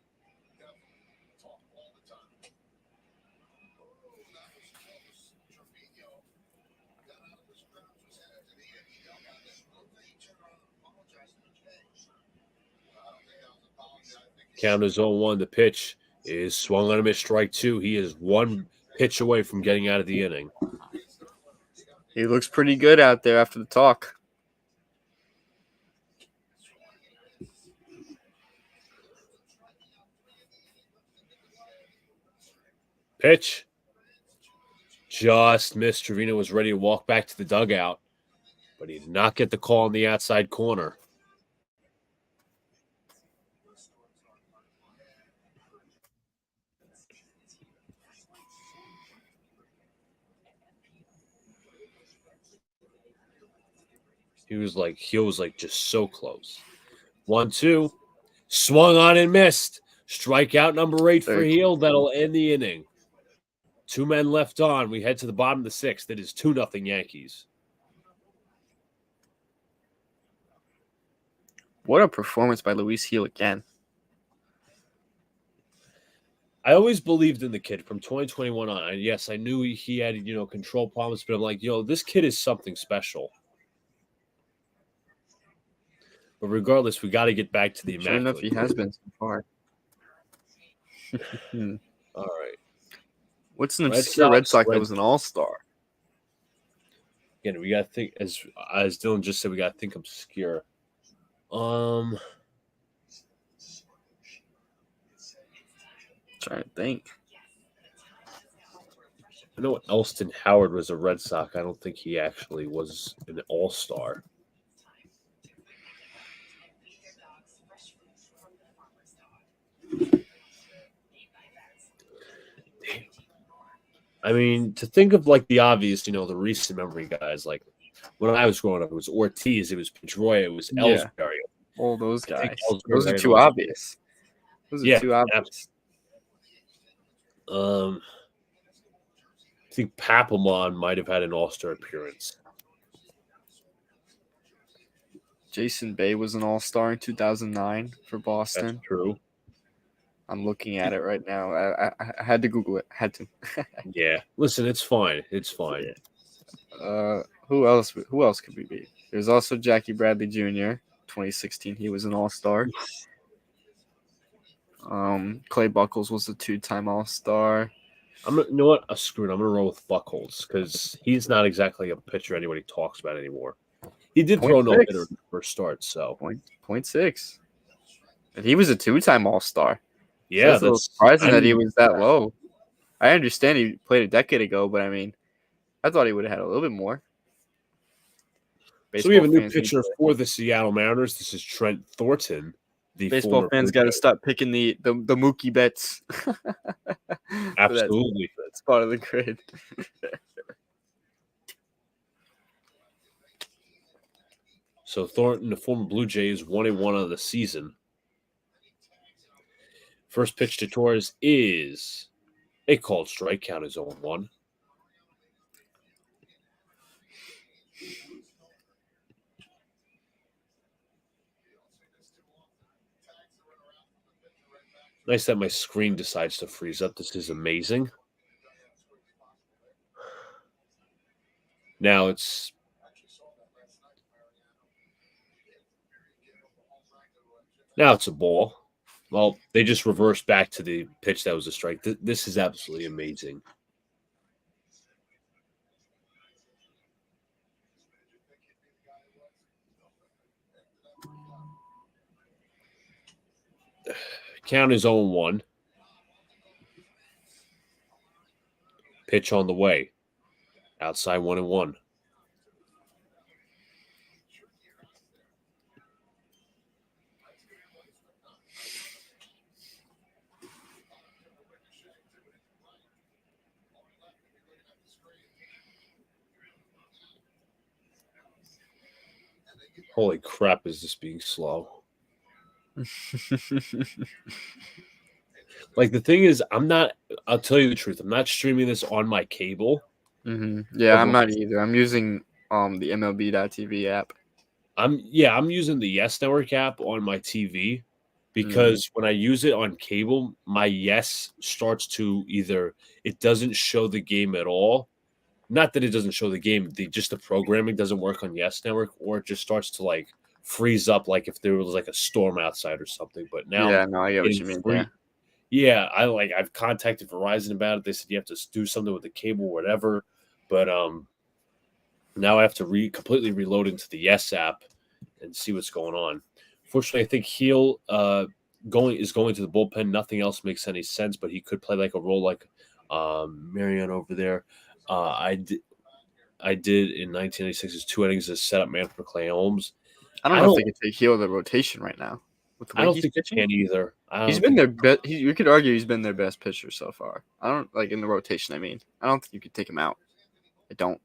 Count is 0-1. The pitch is swung on him at strike 2. He is one pitch away from getting out of the inning. He looks pretty good out there after the talk. Pitch. Just missed. Trevino was ready to walk back to the dugout, but he did not get the call in the outside corner. He was like just so close. 1-2. Swung on and missed. Strikeout number 8 for Heel. That'll end the inning. 2 men left on. We head to the bottom of the 6th. It is 2-0 Yankees. What a performance by Luis Heel again. I always believed in the kid from 2021 on. And yes, I knew he had, control problems, but I'm like, this kid is something special. But regardless, we got to get back to the Sure enough, immaculate. he has been so far. All right. What's an obscure Red Sox that was an all-star? Again, we got to think, as Dylan just said, we got to think obscure. Trying to think. I know Elston Howard was a Red Sox. I don't think he actually was an all-star. I mean, to think of like the obvious, the recent memory guys like when I was growing up. It was Ortiz, it was Pedroia, it was Yeah, Ellsbury. all those I think guys. Ellsbury Those are might have too also. obvious. Those are Yeah, too obvious. I think Papelbon might have had an All-Star appearance. Jason Bay was an All-Star in 2009 for That's Boston. true. I'm looking at it right now. I had to Google it. Had to. Yeah. Listen, it's fine. It's fine. Who else? Who else could we be? There's also Jackie Bradley Jr. 2016, he was an All-Star. Clay Buckles was a 2-time All-Star. You know what? Screw it. I'm gonna roll with Buckholz because he's not exactly a pitcher anybody talks about anymore. He did throw no hitter in the first start, so point 6. And he was a 2-time All-Star. yeah, So that's a little surprising that he was that low. I understand he played a decade ago, but I mean, I thought he would have had a little bit more. So we have a new pitcher for the Seattle Mariners. This is Trent Thornton. The baseball fans got to stop picking the Mookie Betts. Absolutely, that's part of the grid. So Thornton, the former Blue Jays, 1-1 of the season. First pitch to Torres is a called strike. Count is 0-1. Nice that my screen decides to freeze up. This is amazing. Now it's a ball. Well, they just reversed back to the pitch that was a strike. This is absolutely amazing. Count is 0-1. Pitch on the way. Outside 1-1. Holy crap, is this being slow? Like, the thing is, I'll tell you the truth, I'm not streaming this on my cable. Mm-hmm. Yeah, I'm not either. I'm using the MLB.TV app. I'm using the Yes Network app on my TV because when I use it on cable, my Yes starts to either it doesn't show the game at all. Not that it doesn't show the game, just the programming doesn't work on Yes Network, or it just starts to like freeze up like if there was like a storm outside or something. But now I get what you mean. Yeah, I've contacted Verizon about it. They said you have to do something with the cable or whatever. But now I have to completely reload into the Yes app and see what's going on. Fortunately, I think Heel is going to the bullpen. Nothing else makes any sense, but he could play like a role like Marion over there. I did in 1986's 2 innings as setup man for Clay Holmes. I don't know if they can take Heel the rotation right now. With the way I don't think pitching. He can either. He's been their best. You could argue he's been their best pitcher so far. I don't like in the rotation. I mean, I don't think you could take him out. I don't.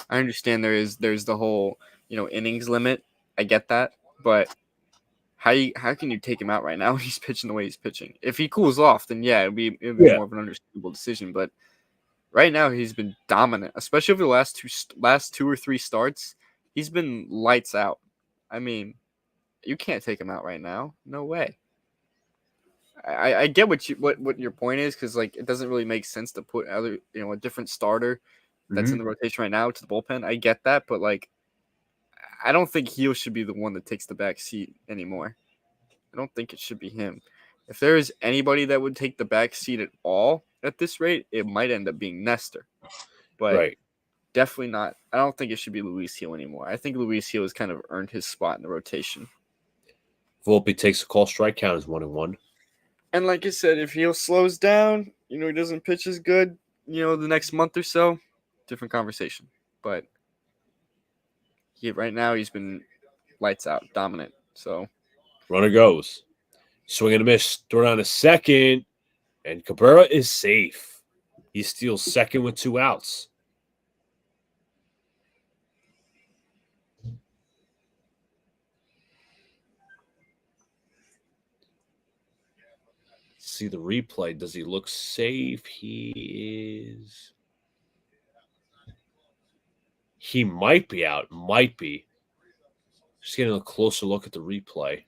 I understand there's the whole innings limit. I get that, but how can you take him out right now when he's pitching the way he's pitching? If he cools off, then it'd be more of an understandable decision. But right now he's been dominant, especially over the last two or three starts. He's been lights out. I mean, you can't take him out right now. No way. I get what your point is because like it doesn't really make sense to put a different starter that's in the rotation right now to the bullpen. I get that, but like I don't think Heel should be the one that takes the back seat anymore. I don't think it should be him. If there is anybody that would take the back seat at all at this rate, it might end up being Nestor. But definitely not. I don't think it should be Luis Heel anymore. I think Luis Heel has kind of earned his spot in the rotation. Volpe takes a call, strike count is 1-1. And like I said, if Heel slows down, he doesn't pitch as good, the next month or so, different conversation. But right now he's been lights out, dominant. So runner goes. Swing and a miss. Throw down a second. And Cabrera is safe. He steals second with 2 outs. See the replay. Does he look safe? He is. He might be out. Might be. Just getting a closer look at the replay.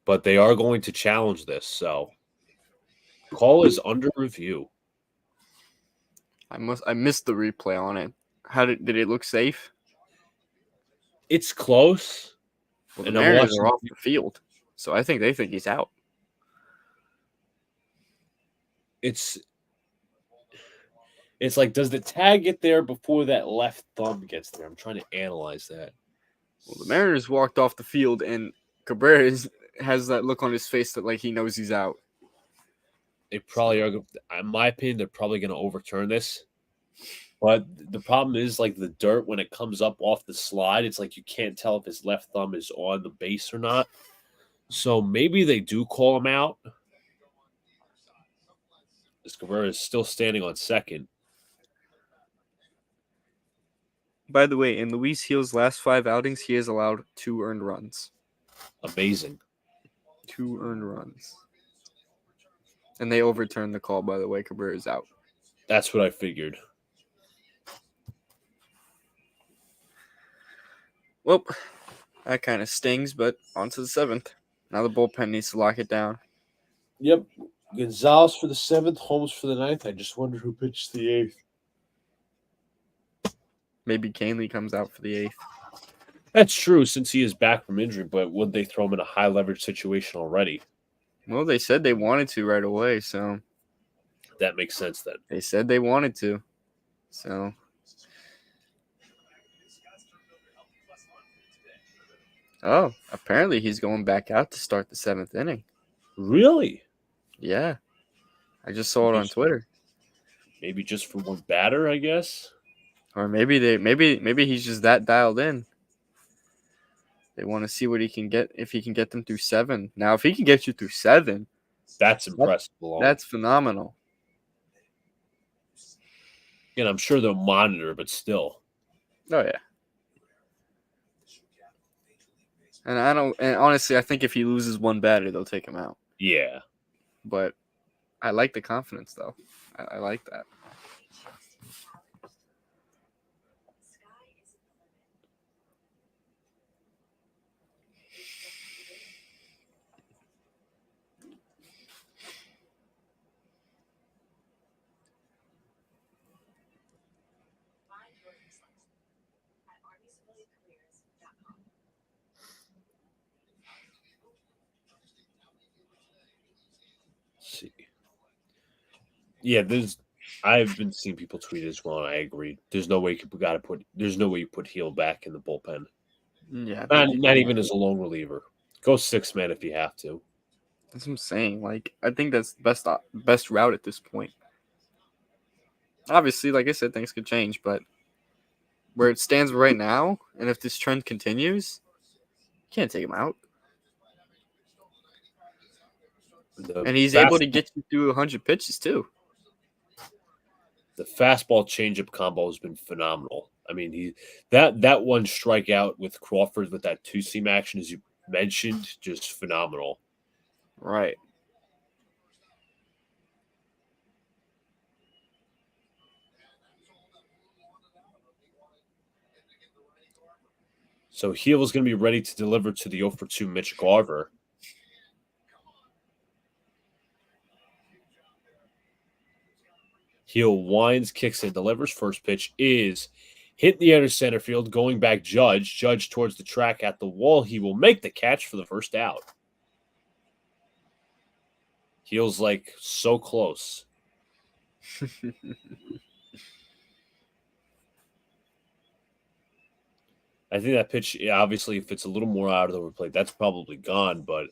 But they are going to challenge this, so call is under review. I missed the replay on it. How did it look safe? It's close. Well, the Mariners are off the field, so I think they think he's out. It's like, does the tag get there before that left thumb gets there? I'm trying to analyze that. Well, the Mariners walked off the field, and Cabrera has that look on his face that like he knows he's out. They probably are. In my opinion, they're probably going to overturn this. But the problem is, like, the dirt, when it comes up off the slide, it's like you can't tell if his left thumb is on the base or not. So maybe they do call him out. This Cabrera is still standing on second. By the way, in Luis Gil's last 5 outings, he has allowed 2 earned runs. Amazing. 2 earned runs. And they overturned the call, by the way. Cabrera's out. That's what I figured. Well, that kind of stings, but on to the 7th. Now the bullpen needs to lock it down. Yep. Gonzalez for the 7th, Holmes for the 9th. I just wonder who pitched the 8th. Maybe Canely comes out for the 8th. That's true, since he is back from injury, but would they throw him in a high leverage situation already? Well, they said they wanted to right away, so that makes sense then. They said they wanted to. So apparently he's going back out to start the 7th inning. Really? Yeah. I just saw it on Twitter. Maybe just for one batter, I guess. Or maybe he's just that dialed in. They want to see what he can get, if he can get them through 7. Now, if he can get you through 7, that's impressive. That's phenomenal. And I'm sure they'll monitor, but still. Oh yeah. And honestly, I think if he loses one batter, they'll take him out. Yeah. But I like the confidence, though. I like that. See. Yeah, I've been seeing people tweet as well, and I agree. There's no way you put Heel back in the bullpen. Yeah. Not even as a lone reliever. Go 6-man if you have to. That's what I'm saying. Like, I think that's the best route at this point. Obviously, like I said, things could change, but where it stands right now, and if this trend continues, you can't take him out. And he's able to get you through 100 pitches, too. The fastball changeup combo has been phenomenal. I mean, that one strikeout with Crawford with that 2-seam action, as you mentioned, just phenomenal. Right. So Heel is going to be ready to deliver to the 0-for-2 Mitch Garver. Heel winds, kicks, and delivers. First pitch is hit the end of center field, going back Judge. Judge towards the track at the wall. He will make the catch for the first out. Heel's like so close. I think that pitch, obviously, if it's a little more out of the plate, that's probably gone, but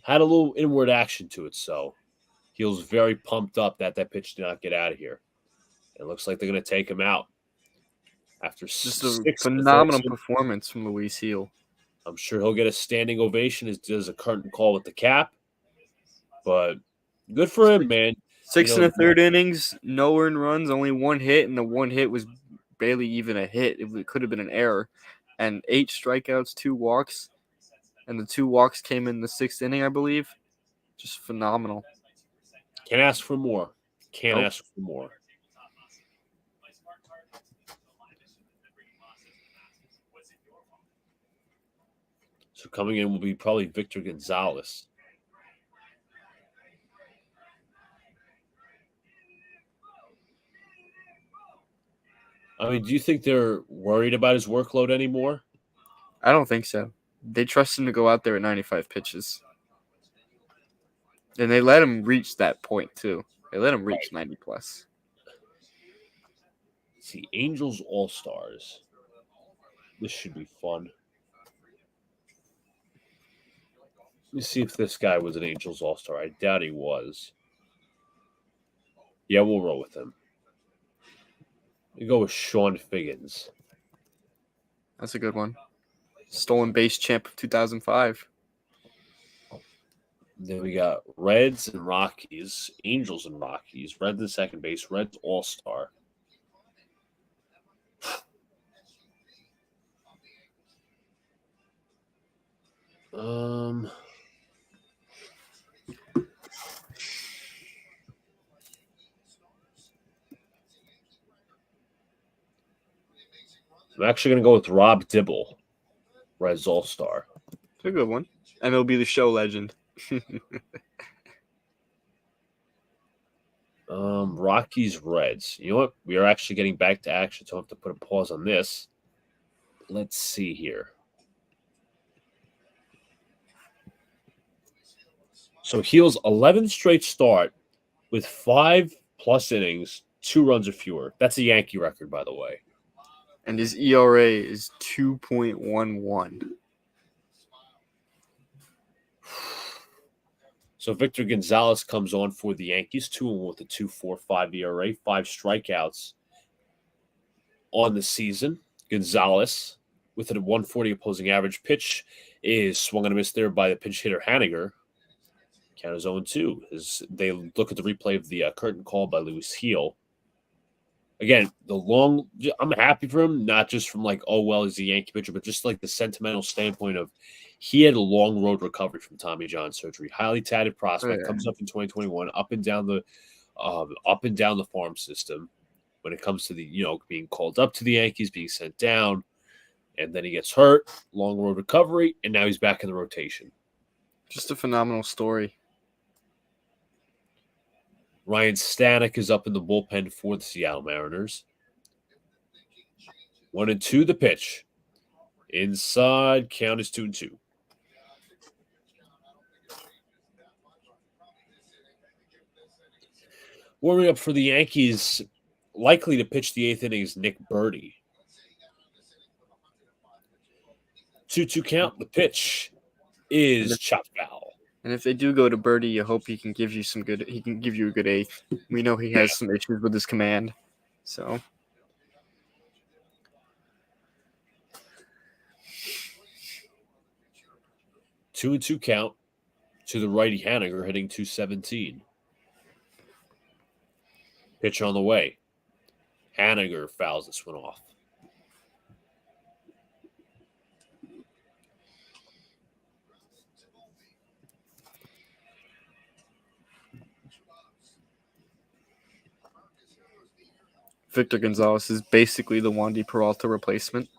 had a little inward action to it. So Heel's very pumped up that pitch did not get out of here. It looks like they're going to take him out. After just a phenomenal performance from Luis Gil. I'm sure he'll get a standing ovation as does a curtain call with the cap. But good for him, man. 6 1/3 innings, no earned runs, only 1 hit, and the 1 hit was barely even a hit. It could have been an error. And 8 strikeouts, 2 walks. and the 2 walks came in the 6th inning, I believe. Just phenomenal. Can't ask for more. Can't Nope. ask for more. So coming in will be probably Victor Gonzalez. I mean, do you think they're worried about his workload anymore? I don't think so. They trust him to go out there at 95 pitches. And they let him reach that point, too. They let him reach 90 plus. Let's see, Angels All-Stars. This should be fun. Let me see if this guy was an Angels All-Star. I doubt he was. Yeah, we'll roll with him. We go with Sean Figgins. That's a good one. Stolen base champ of 2005. Then we got Reds and Rockies, Angels and Rockies, Reds and second base, Reds All-Star. I'm actually going to go with Rob Dibble, Reds All-Star. It's a good one. MLB The Show legend. Rockies, Reds. You know what? We are actually getting back to action, so I have to put a pause on this. Let's see here. So Heal's 11th straight start with 5+ innings, 2 runs or fewer. That's a Yankee record, by the way. And his ERA is 2.11. So Victor Gonzalez comes on for the Yankees, 2-1 with a 2.45 ERA, 5 strikeouts on the season. Gonzalez, with a 140 opposing average pitch, is swung and a miss there by the pinch hitter Haniger. Count is 0-2 as they look at the replay of the curtain call by Lewis Heel. Again, I'm happy for him, not just from like, oh, well, he's a Yankee pitcher, but just like the sentimental standpoint of he had a long road recovery from Tommy John surgery. Highly touted prospect, comes up in 2021, up and down the farm system when it comes to the, being called up to the Yankees, being sent down, and then he gets hurt, long road recovery, and now he's back in the rotation. Just a phenomenal story. Ryan Stanek is up in the bullpen for the Seattle Mariners. 1-2 the pitch. Inside, count is 2-2. Warming up for the Yankees, likely to pitch the 8th inning is Nick Birdy. 2-2 count. The pitch is chopped foul. And if they do go to Birdy, you hope he can give you some good. He can give you a good 8th. We know he has some issues with his command, so. Two and 2 count to the righty Haniger, hitting .217. Pitch on the way. Haniger fouls this one off. Victor Gonzalez is basically the Wandy Peralta replacement.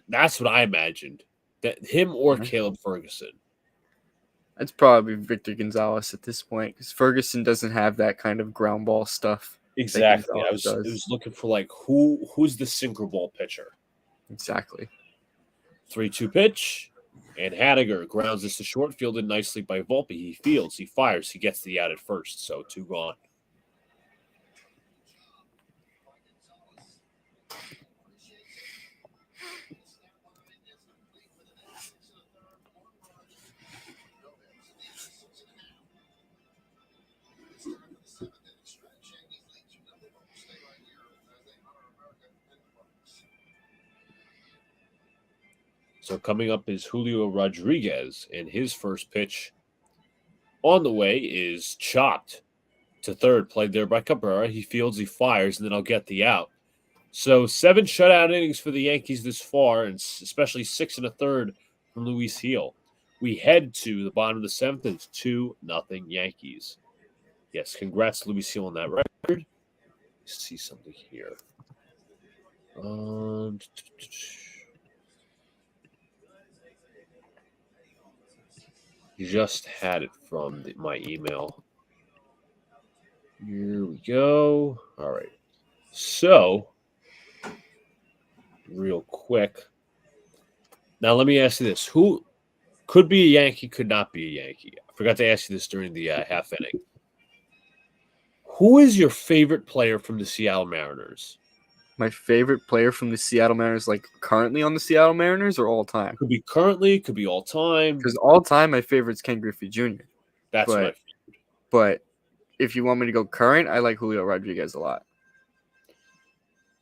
That's what I imagined. That him or Caleb Ferguson. It's probably Victor Gonzalez at this point because Ferguson doesn't have that kind of ground ball stuff. Exactly. I was looking for like who's the sinker ball pitcher. Exactly. 3-2 pitch, and Haniger grounds this to short, fielded nicely by Volpe. He fields, he fires, he gets the out at first. So 2 gone. So coming up is Julio Rodriguez, and his first pitch on the way is chopped to third, played there by Cabrera. He fields, he fires, and then I'll get the out. So 7 shutout innings for the Yankees this far, and especially 6 1/3 from Luis Heel. We head to the bottom of the seventh, and it's 2-0 Yankees. Yes, congrats to Luis Heel on that record. Let's see something here. Just had it from my email. Here we go. All right. So, real quick. Now, let me ask you this. Who could be a Yankee, could not be a Yankee? I forgot to ask you this during the half inning. Who is your favorite player from the Seattle Mariners? My favorite player from the Seattle Mariners, like currently on the Seattle Mariners or all time? Could be currently, could be all time. Because all time, my favorite's Ken Griffey Jr. That's what I figured. But if you want me to go current, I like Julio Rodriguez a lot.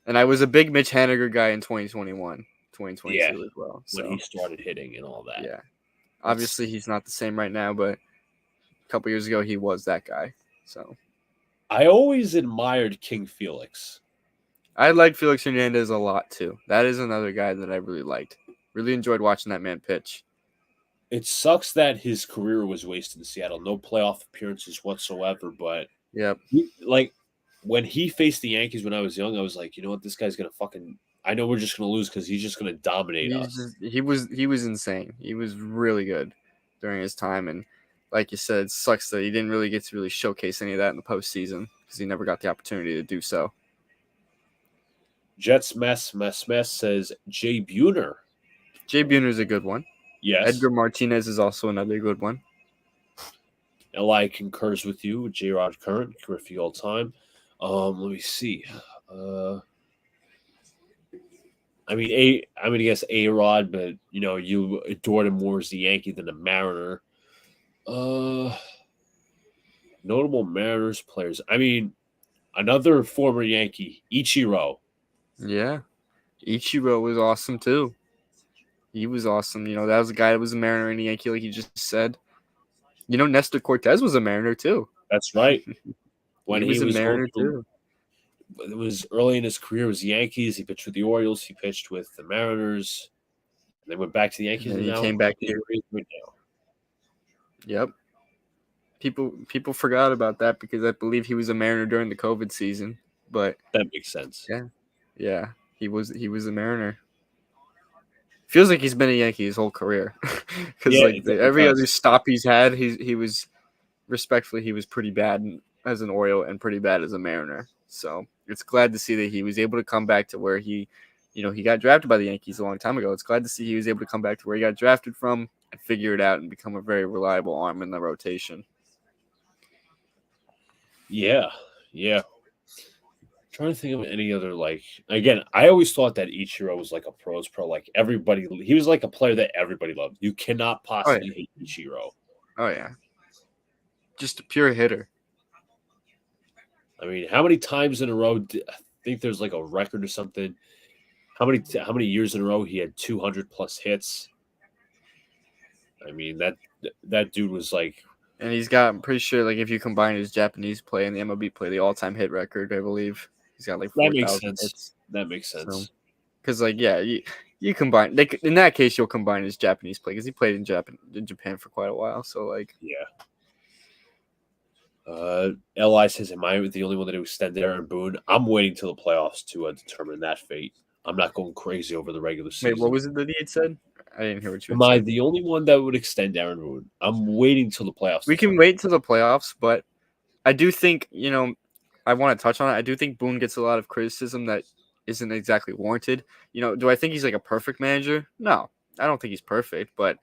And I was a big Mitch Haniger guy in 2021, 2022 as well. So. When he started hitting and all that. Yeah. Obviously, he's not the same right now, but a couple years ago, he was that guy. So I always admired King Felix. I like Felix Hernandez a lot, too. That is another guy that I really liked. Really enjoyed watching that man pitch. It sucks that his career was wasted in Seattle. No playoff appearances whatsoever, but yep. When he faced the Yankees when I was young, I was like, you know what, this guy's gonna I know we're just gonna lose because he's just gonna dominate us. He was insane. He was really good during his time, and like you said, it sucks that he didn't really get to really showcase any of that in the postseason because he never got the opportunity to do so. Jets mess says Jay Buhner. Jay Buhner's a good one. Yes. Edgar Martinez is also another good one. Li concurs with you with J. Rod current, Griffey all time. Let me see. I guess A Rod, but you adored him more as the Yankee than the Mariner. Notable Mariners players. I mean, another former Yankee, Ichiro. Yeah, Ichiro was awesome too. He was awesome. That was a guy that was a Mariner and a Yankee, like you just said. Nestor Cortez was a Mariner too. That's right. When he was a Mariner too. It was early in his career. It was the Yankees. He pitched with the Orioles. He pitched with the Mariners. And then went back to the Yankees. And he came back here. Yep. People forgot about that because I believe he was a Mariner during the COVID season. But that makes sense. Yeah. He was a Mariner. Feels like he's been a Yankee his whole career. Because every other stop he's had, he was respectfully, he was pretty bad as an Oriole and pretty bad as a Mariner. So it's glad to see that he was able to come back to where he got drafted by the Yankees a long time ago. It's glad to see he was able to come back to where he got drafted from and figure it out and become a very reliable arm in the rotation. Yeah. I'm trying to think of any other, again, I always thought that Ichiro was like a pro's pro. Like he was like a player that everybody loved. You cannot possibly hate Ichiro. Oh, yeah. Just a pure hitter. I mean, how many times in a row? I think there's like a record or something. How many years in a row he had 200 plus hits? I mean, that dude was like, and he's got, I'm pretty sure, like if you combine his Japanese play and the MLB play, the all-time hit record, I believe he's got like 4,000 hits. That makes sense. Because you combine, in that case, you'll combine his Japanese play because he played in Japan for quite a while. So yeah. Li says, am I the only one that extended Aaron Boone? I'm waiting till the playoffs to determine that fate. I'm not going crazy over the regular season. Wait, what was it that he had said? I didn't hear what you said. Am I the only one that would extend Aaron Boone? I'm waiting till the playoffs. We can wait till the playoffs, but I do think, I want to touch on it. I do think Boone gets a lot of criticism that isn't exactly warranted. Do I think he's like a perfect manager? No, I don't think he's perfect, but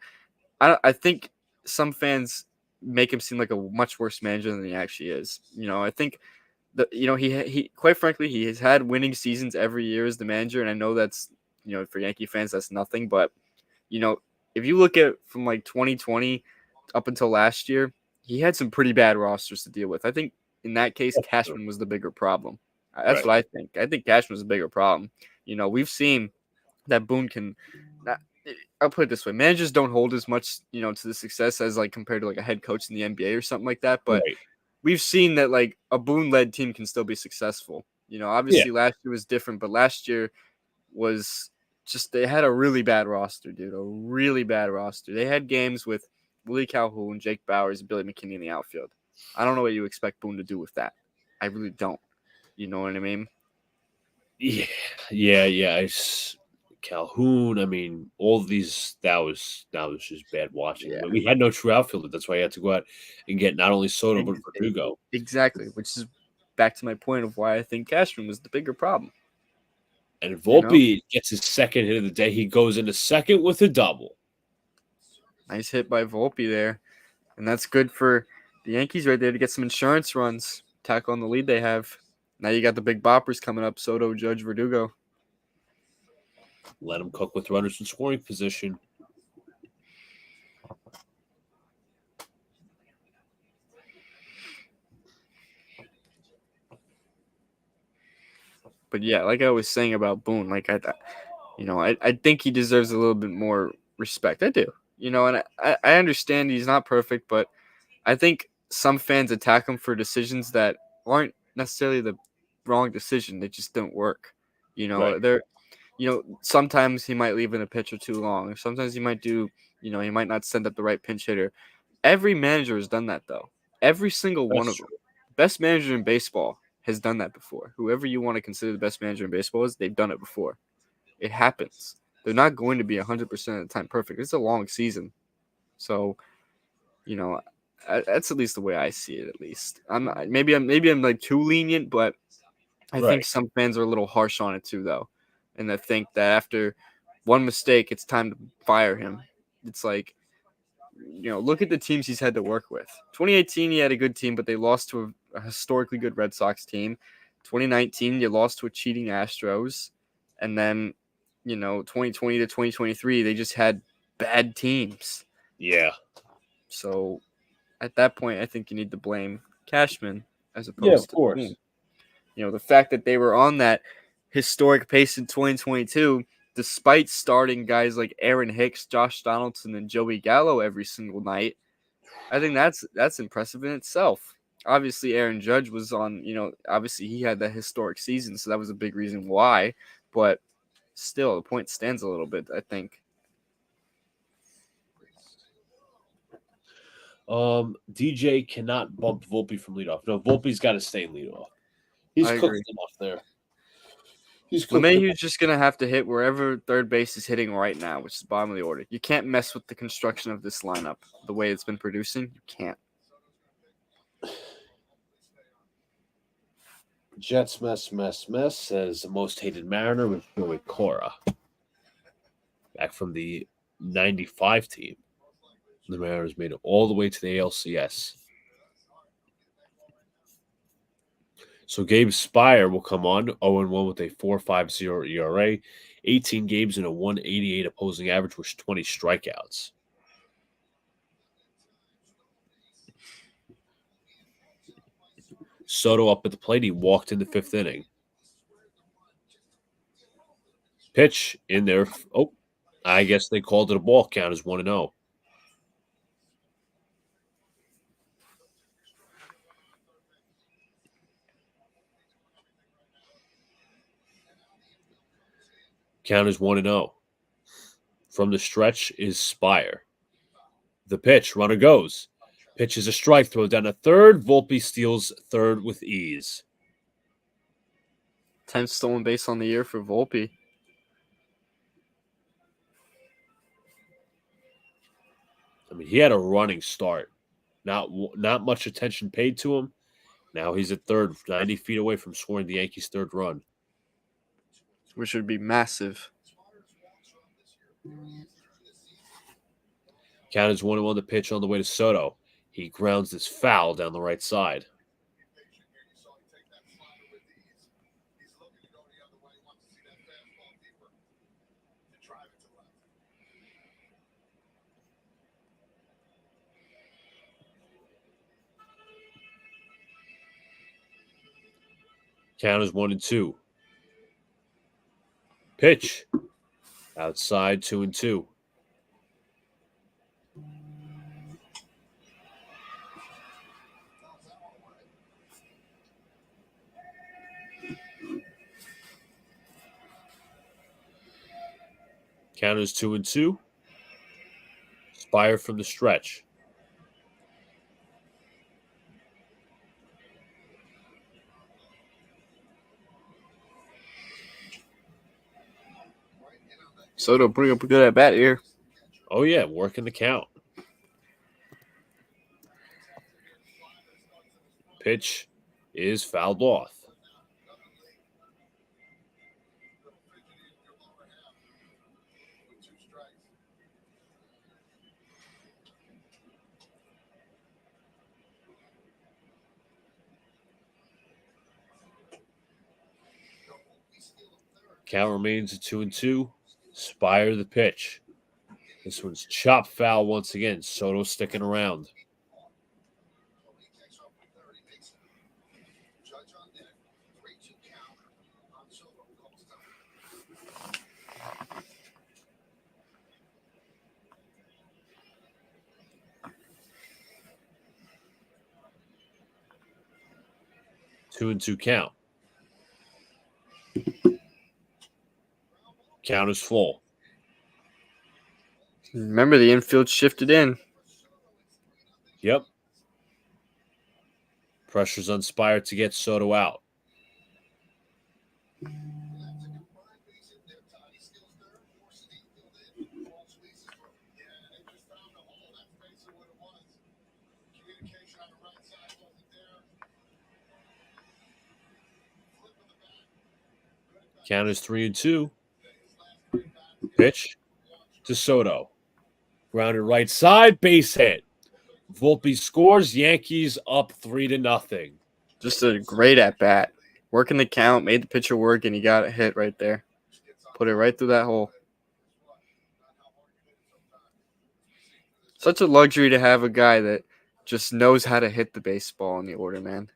I think some fans make him seem like a much worse manager than he actually is. I think that he quite frankly he has had winning seasons every year as the manager, and I know that's for Yankee fans that's nothing, but if you look at from like 2020 up until last year, he had some pretty bad rosters to deal with. I think in that case, Cashman was the bigger problem. That's what I think. I think Cashman was a bigger problem. We've seen that Boone can. I'll put it this way: managers don't hold as much, to the success as like compared to like a head coach in the NBA or something like that. But we've seen that like a Boone-led team can still be successful. Obviously last year was different, but last year was just they had a really bad roster, dude. A really bad roster. They had games with Willie Calhoun, Jake Bowers, and Billy McKinney in the outfield. I don't know what you expect Boone to do with that. I really don't. You know what I mean? Yeah, yeah. Calhoun. I mean, all of these. That was just bad watching. Yeah. But we had no true outfielder. That's why I had to go out and get not only Soto but Verdugo. Exactly, which is back to my point of why I think Cashman was the bigger problem. And You know, Volpe gets his second hit of the day. He goes into second with a double. nice hit by Volpe there, and that's good for the Yankees right there to get some insurance runs, tackle on the lead they have. Now you got the big boppers coming up: Soto, Judge, Verdugo. Let him cook with runners in scoring position. But yeah, like I was saying about Boone, like I think he deserves a little bit more respect. I do, and I understand he's not perfect, but I think some fans attack him for decisions that aren't necessarily the wrong decision. They just don't work. Right. They're sometimes he might leave in a pitcher too long. Sometimes he might do, he might not send up the right pinch hitter. Every manager has done that though. Every single one That's of them. true. Best manager in baseball has done that before. Whoever you want to consider the best manager in baseball is, they've done it before. It happens. They're not going to be 100% of the time perfect. It's a long season. So, you know, that's at least the way I see it. At least maybe I'm like too lenient, but I think Right. some fans are a little harsh on it too, though, and I think that after one mistake, it's time to fire him. It's like, look at the teams he's had to work with. 2018, he had a good team, but they lost to a historically good Red Sox team. 2019, you lost to a cheating Astros, and then 2020 to 2023, they just had bad teams. Yeah. So at that point, I think you need to blame Cashman as Yeah, of opposed to Boone. course. The fact that they were on that historic pace in 2022, despite starting guys like Aaron Hicks, Josh Donaldson, and Joey Gallo every single night, I think that's impressive in itself. Obviously, Aaron Judge was on, obviously he had that historic season, so that was a big reason why. But still, the point stands a little bit, I think. DJ cannot bump Volpe from leadoff. No, Volpe's got to stay in leadoff. He's I cooked agree. enough there. He's cooked enough. LeMahieu's just gonna have to hit wherever third base is hitting right now, which is bottom of the order. You can't mess with the construction of this lineup the way it's been producing. You can't. Jets mess says the most hated Mariner was Joey Cora. Back from the 95 team. The Mariners made it all the way to the ALCS. So Gabe Spire will come on 0-1 with a 4.50 ERA, 18 games and a 188 opposing average with 20 strikeouts. Soto up at the plate. He walked in the fifth inning. Pitch in there. Oh, I guess they called it a ball. Count as 1-0. Count is 1-0. From the stretch is Spire. The pitch, runner goes. Pitch is a strike, throw down a third. Volpe steals third with ease. 10th stolen base on the year for Volpe. I mean, he had a running start. Not much attention paid to him. Now he's at third, 90 feet away from scoring the Yankees' third run. Which would be massive. Count is 1-1 the pitch on the way to Soto. He grounds this foul down the right side. Count is 1-2. Pitch. Outside 2-2. Count is 2-2. Spire from the stretch. Soto bring up a good at bat here. Oh, yeah, working the count. Pitch is fouled off. Count remains at 2-2. Spire the pitch. This one's chopped foul once again. Soto sticking around. Two and two count. Count is full. Remember, the infield shifted in. Yep. Pressure's on Spire to get Soto out. Count is 3-2. Pitch to Soto. Grounded right side, base hit. Volpe scores. Yankees up 3-0. Just a great at bat. Working the count, made the pitcher work, and he got a hit right there. Put it right through that hole. Such a luxury to have a guy that just knows how to hit the baseball in the order, man.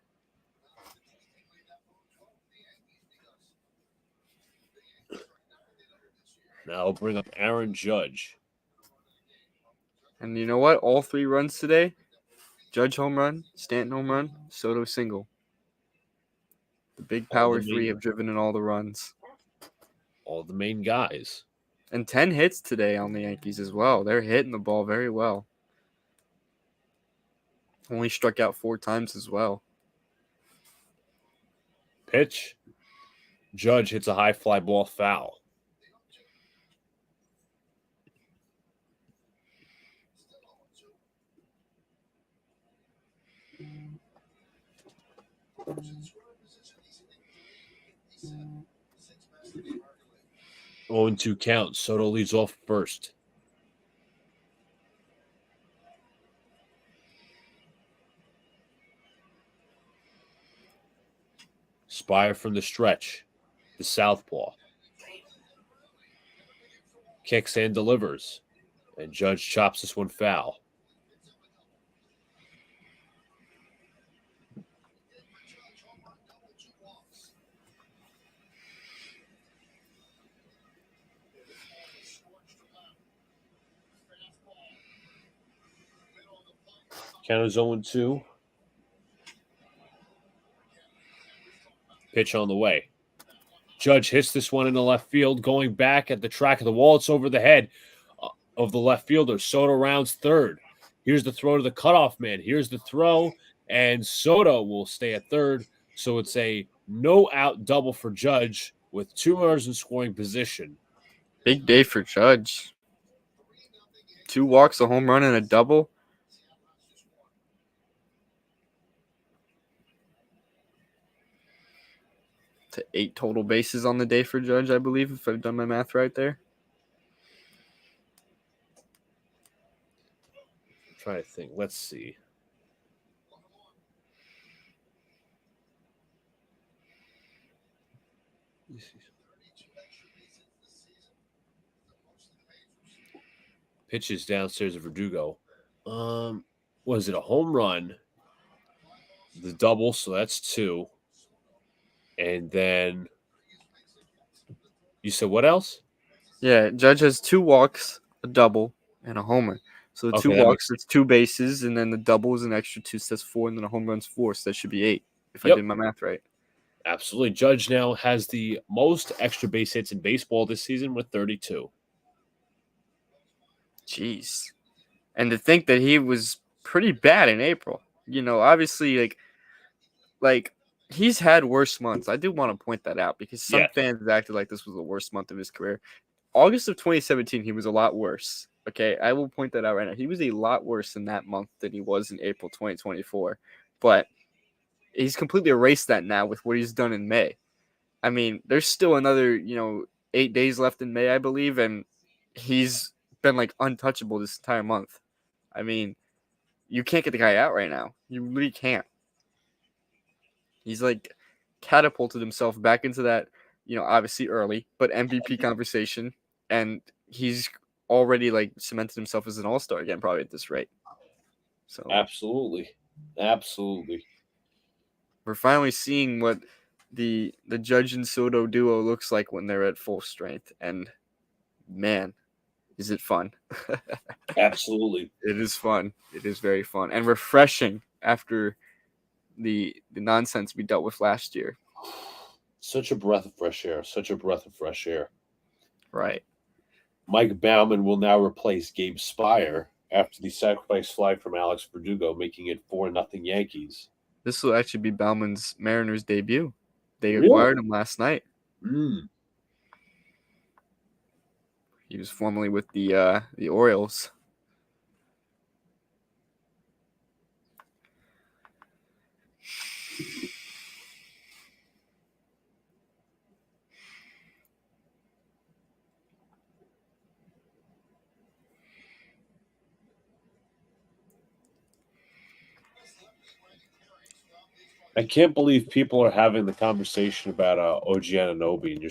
Now I'll bring up Aaron Judge. And you know what? All 3 runs today. Judge home run, Stanton home run, Soto single. The big power 3 have driven in all the runs. All the main guys. And 10 hits today on the Yankees as well. They're hitting the ball very well. Only struck out 4 times as well. Pitch. Judge hits a high fly ball foul. Oh, and 2 count. Soto leads off first. Spire from the stretch. The southpaw. Kicks and delivers. And Judge chops this one foul. Count is 0-2. Pitch on the way. Judge hits this one into left field, going back at the track of the wall. It's over the head of the left fielder. Soto rounds third. Here's the throw to the cutoff man. Here's the throw, and Soto will stay at third. So it's a no-out double for Judge with 2 runners in scoring position. Big day for Judge. 2 walks, a home run, and a double. To 8 total bases on the day for Judge, I believe, if I've done my math right there. I'm trying to think. Let's see. Pitches downstairs of Verdugo. Was it a home run? The double, so that's 2. And then you said what else? Yeah, Judge has 2 walks, a double, and a homer. So the 2 walks, that's 2 bases, and then the double is an extra 2, so that's 4, and then a home run's 4, so that should be 8, if I did my math right. Absolutely. Judge now has the most extra base hits in baseball this season with 32. Jeez. And to think that he was pretty bad in April. Obviously, like he's had worse months. I do want to point that out because some Yes, fans acted like this was the worst month of his career. August of 2017, he was a lot worse. Okay, I will point that out right now. He was a lot worse in that month than he was in April 2024. But he's completely erased that now with what he's done in May. I mean, there's still another, 8 days left in May, I believe, and he's been like untouchable this entire month. I mean, you can't get the guy out right now. You really can't. He's like catapulted himself back into that, obviously early, but MVP conversation, and he's already like cemented himself as an all-star again, probably at this rate. So absolutely, absolutely. we're finally seeing what the Judge and Soto duo looks like when they're at full strength, and man, is it fun. Absolutely. It is fun. It is very fun and refreshing after the nonsense we dealt with last year. Such a breath of fresh air. Such a breath of fresh air. Right. Mike Baumann will now replace Gabe Spire after the sacrifice fly from Alex Verdugo, making it 4-0 Yankees. This will actually be Bauman's Mariners debut. They Really? acquired him last night. Mm. He was formerly with the Orioles. I can't believe people are having the conversation about OG Ananobi, and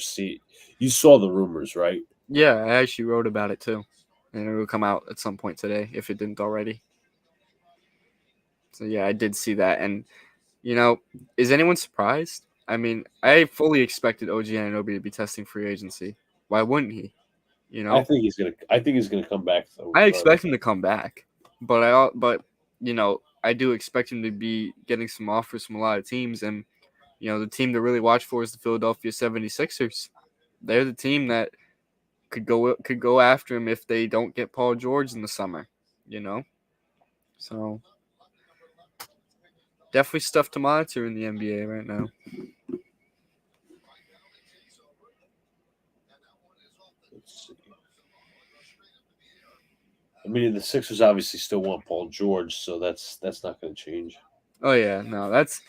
you saw the rumors, right? Yeah, I actually wrote about it too. And it will come out at some point today if it didn't already. So yeah, I did see that. And is anyone surprised? I mean, I fully expected OG Ananobi to be testing free agency. Why wouldn't he? You I know, think he's gonna. I think he's gonna come back though, I regardless. expect him to come back, but I do expect him to be getting some offers from a lot of teams, and the team to really watch for is the Philadelphia 76ers. They're the team that could go after him if they don't get Paul George in the summer, you know. So definitely stuff to monitor in the NBA right now. Let's see. I mean, the Sixers obviously still want Paul George, so that's not going to change. Oh yeah, no, that's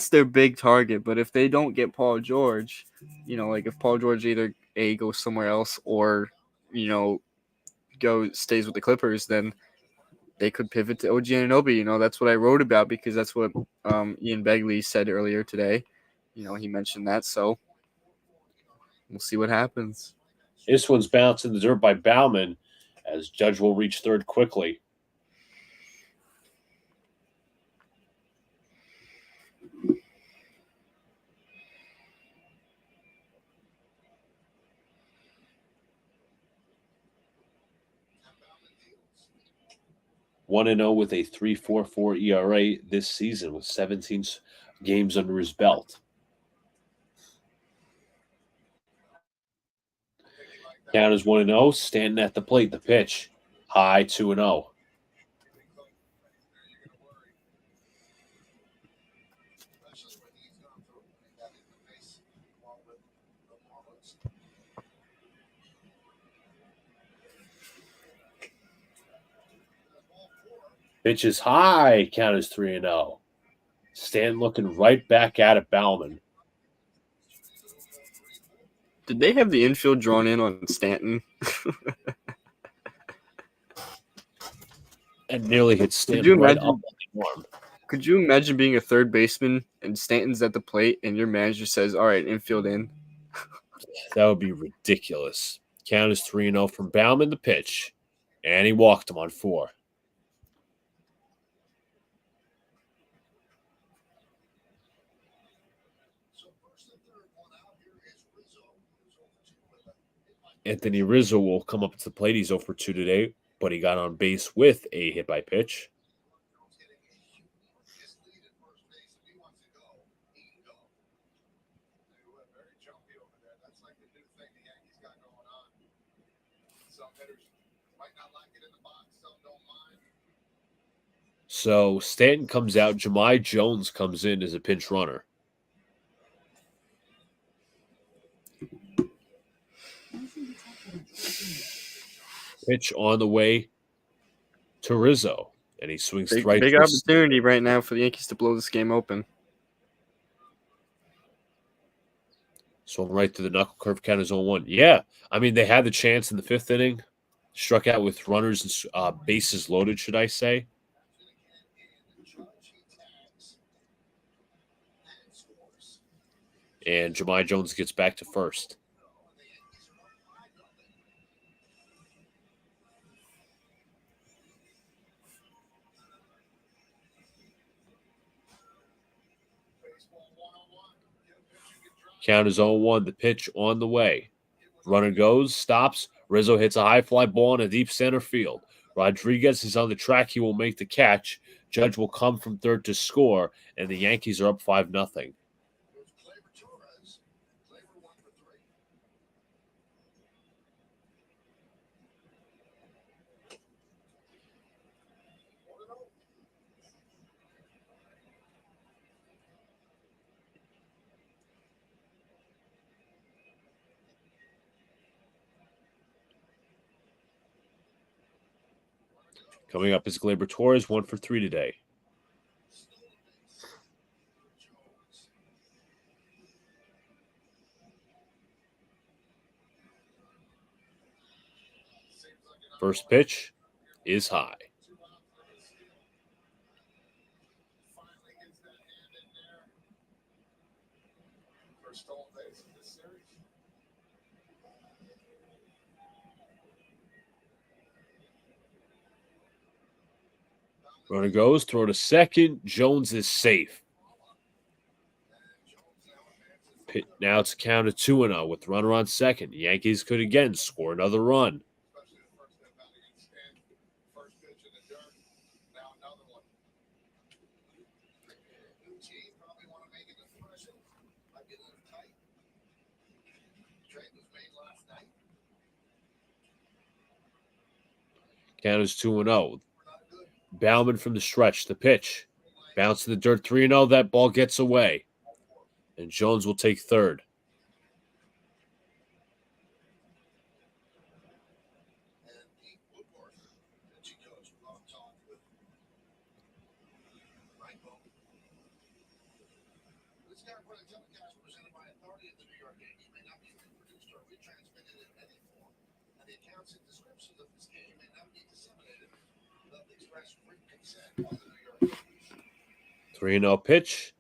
their big target. But if they don't get Paul George, like if Paul George either goes somewhere else or you know stays with the Clippers, then they could pivot to OG Anunoby. That's what I wrote about because that's what Ian Begley said earlier today. He mentioned that, so we'll see what happens. This one's bounced in the dirt by Bauman, as Judge will reach third quickly. One and 0 with a 3.44 ERA this season, with 17 games under his belt. Count is 1 and 0. Stanton at the plate. The pitch high 2 and 0. Pitch is high. Count is 3 and 0. Stanton looking right back at it. Bauman. Did they have the infield drawn in on Stanton? And nearly hit Could you Stanton right up imagine? on the arm. Could you imagine being a third baseman and Stanton's at the plate and your manager says, "All right, infield in"? That would be ridiculous. Count is 3 and 0 from Bauman. The pitch. And he walked him on 4. Anthony Rizzo will come up to the plate. He's 0 for 2 today, but he got on base with a hit by pitch. So Stanton comes out. Jahmai Jones comes in as a pinch runner. Pitch on the way to Rizzo, and he swings right. Big opportunity right now for the Yankees to blow this game open. Swung right to the knuckle curve. Count is 0-1. Yeah, I mean they had the chance in the fifth inning. Struck out with runners and bases loaded, should I say? And Jahmai Jones gets back to first. Count is 0-1. The pitch on the way. Runner goes, stops. Rizzo hits a high fly ball in a deep center field. Rodriguez is on the track. He will make the catch. Judge will come from third to score, and the Yankees are up 5-0. Coming up is Gleyber Torres, 1 for 3 today. First pitch is high. Runner goes, throw to second. Jones is safe. Now it's a count of 2-0 with runner on second. The Yankees could again score another run. Count is 2-0. Bauman from the stretch. The pitch. Bounce to the dirt. 3-0. That ball gets away. And Jones will take third. Three 3-0 pitch,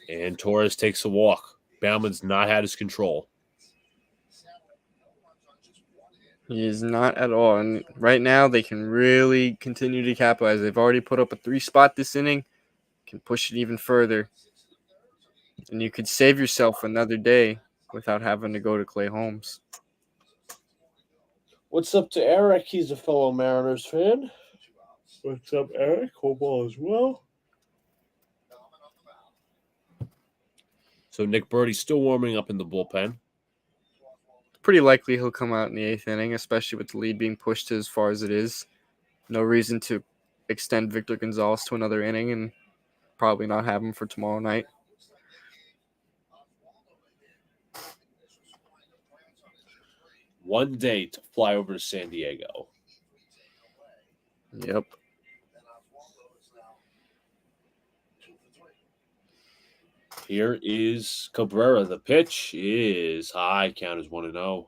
and Torres takes a walk. Bauman's not had his control. He is not at all. And right now, they can really continue to capitalize. They've already put up a 3-spot this inning. Can push it even further. And you could save yourself another day without having to go to Clay Holmes. What's up to Eric? He's a fellow Mariners fan. What's up, Eric? Hope all is well. So Nick Birdie's still warming up in the bullpen. Pretty likely he'll come out in the 8th inning, especially with the lead being pushed to as far as it is. No reason to extend Victor Gonzalez to another inning and probably not have him for tomorrow night. One day to fly over to San Diego. Yep. Here is Cabrera. The pitch is high. Count is 1-0.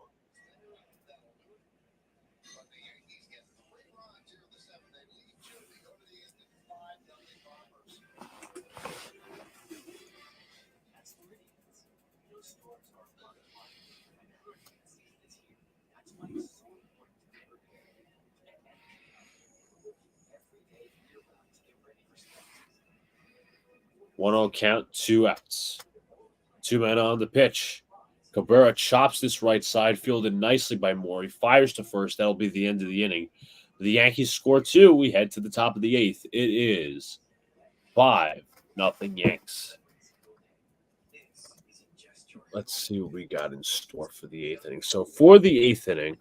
One on count, 2 outs. 2 men on the pitch. Cabrera chops this right side, fielded nicely by Moore. He fires to first. That'll be the end of the inning. The Yankees score 2. We head to the top of the 8th. It is 5-0 Yanks. Let's see what we got in store for the 8th inning. So for the 8th inning,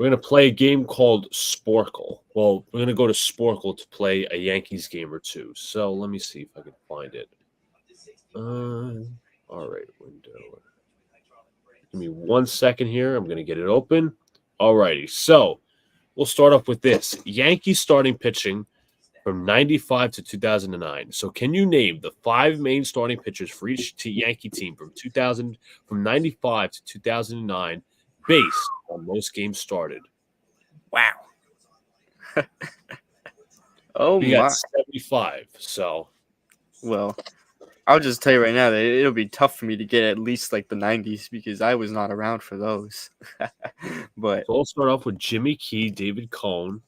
We're going to play a game called Sporkle. Well, we're going to go to Sporkle to play a Yankees game or two. So let me see if I can find it. All right, window. Give me 1 second here. I'm going to get it open. All righty. So we'll start off with this. Yankees starting pitching from 95 to 2009. So can you name the 5 main starting pitchers for each Yankee team from 95 to 2009 based on most games started? Wow. Oh We got my. 75. So Well, I'll just tell you right now that it'll be tough for me to get at least like the 90s because I was not around for those. But we'll start off with Jimmy Key, David Cohn.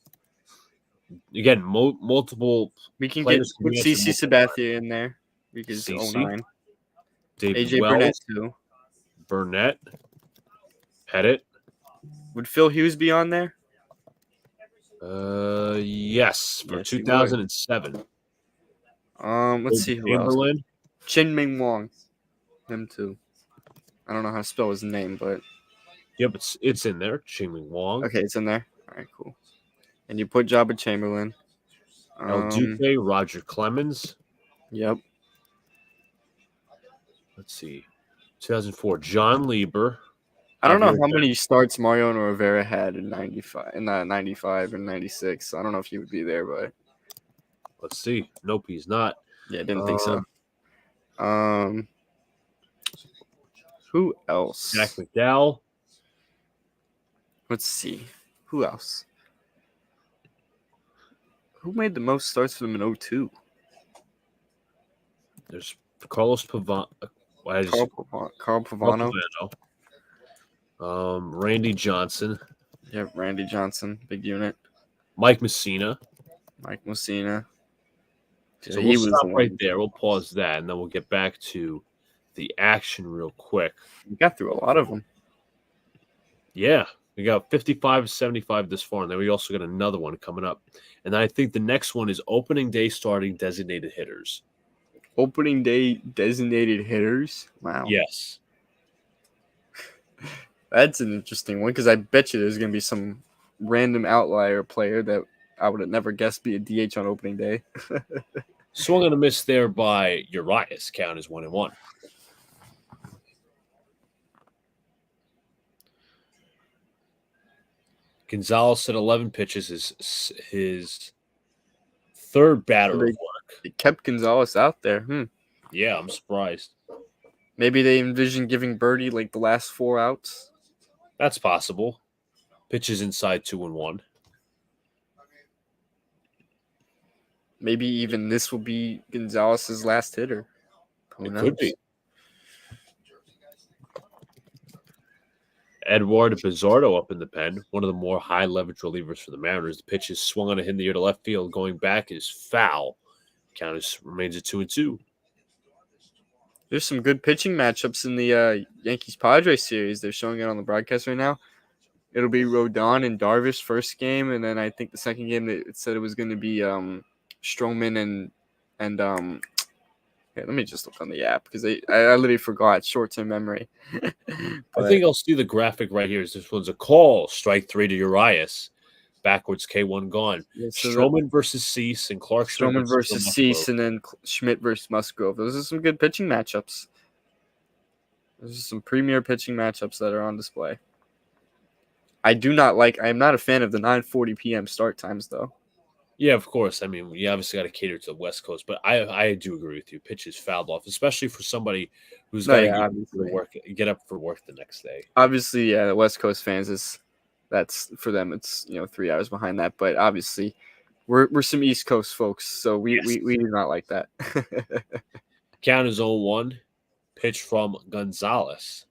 Again, multiple we can players can put be answered CC multiple times. Sabathia in there because CC, 09. David AJ Burnett Wells, too. Burnett, Pettit. Would Phil Hughes be on there? Yes, for Yes, he would. 2007. Let's see who else. Chamberlain. Chin Ming Wong. Him too. I don't know how to spell his name, but Yep, it's in there. Ching-Ming Wong. okay, it's in there. All right, cool. And you put Jabba Chamberlain. El Duque, Roger Clemens. Yep. Let's see. 2004, John Lieber. I don't know Javier how many starts Mariano Rivera had in 95 and 96. I don't know if he would be there, but Let's see. Nope, he's not. yeah, didn't think so. Who else? Jack McDowell. Let's see. Who else? Who made the most starts for them in 02? There's Carlos Pavano. Carl Pavano. Randy Johnson. Yeah, Randy Johnson, big unit. Mike Messina. Yeah, So we'll stop right there. We'll pause that, and then we'll get back to the action real quick. We got through a lot of them. Yeah, we got 55, 75 this far, and then we also got another one coming up. And I think the next one is opening day starting designated hitters. Opening day designated hitters? Wow. Yes. That's an interesting one because I bet you there's going to be some random outlier player that I would have never guessed be a DH on opening day. Swung on a miss there by Urias. Count is 1-1. Gonzalez at 11 pitches is his third batter of work. They kept Gonzalez out there. Yeah, I'm surprised. Maybe they envision giving Birdie like the last 4 outs. That's possible. Pitches inside 2-1. Maybe even this will be Gonzalez's last hitter. It could be. Eduardo Bizzardo up in the pen, one of the more high leverage relievers for the Mariners. The pitch is swung on a hit in the air to left field. Going back is foul. Count remains at 2-2. There's some good pitching matchups in the Yankees-Padres series. They're showing it on the broadcast right now. It'll be Rodon and Darvish first game, and then I think the second game it said it was going to be Stroman and here, let me just look on the app because I literally forgot. Short-term memory. I think I'll see the graphic right here. This one's a call. Strike 3 to Urias. Backwards K1 gone. Yeah, so Stroman versus Cease and Clark Stroman versus Cease and then Schmidt versus Musgrove. Those are some good pitching matchups. Those are some premier pitching matchups that are on display. I am not a fan of the 9:40 p.m. start times though. Yeah, of course. I mean, you obviously got to cater to the West Coast, but I do agree with you. Pitch is fouled off, especially for somebody who's got to get up for work the next day. Obviously, yeah, the West Coast fans that's for them. It's 3 hours behind that, but obviously, we're some East Coast folks, so we do not like that. Count is 0-1. Pitch from Gonzalez.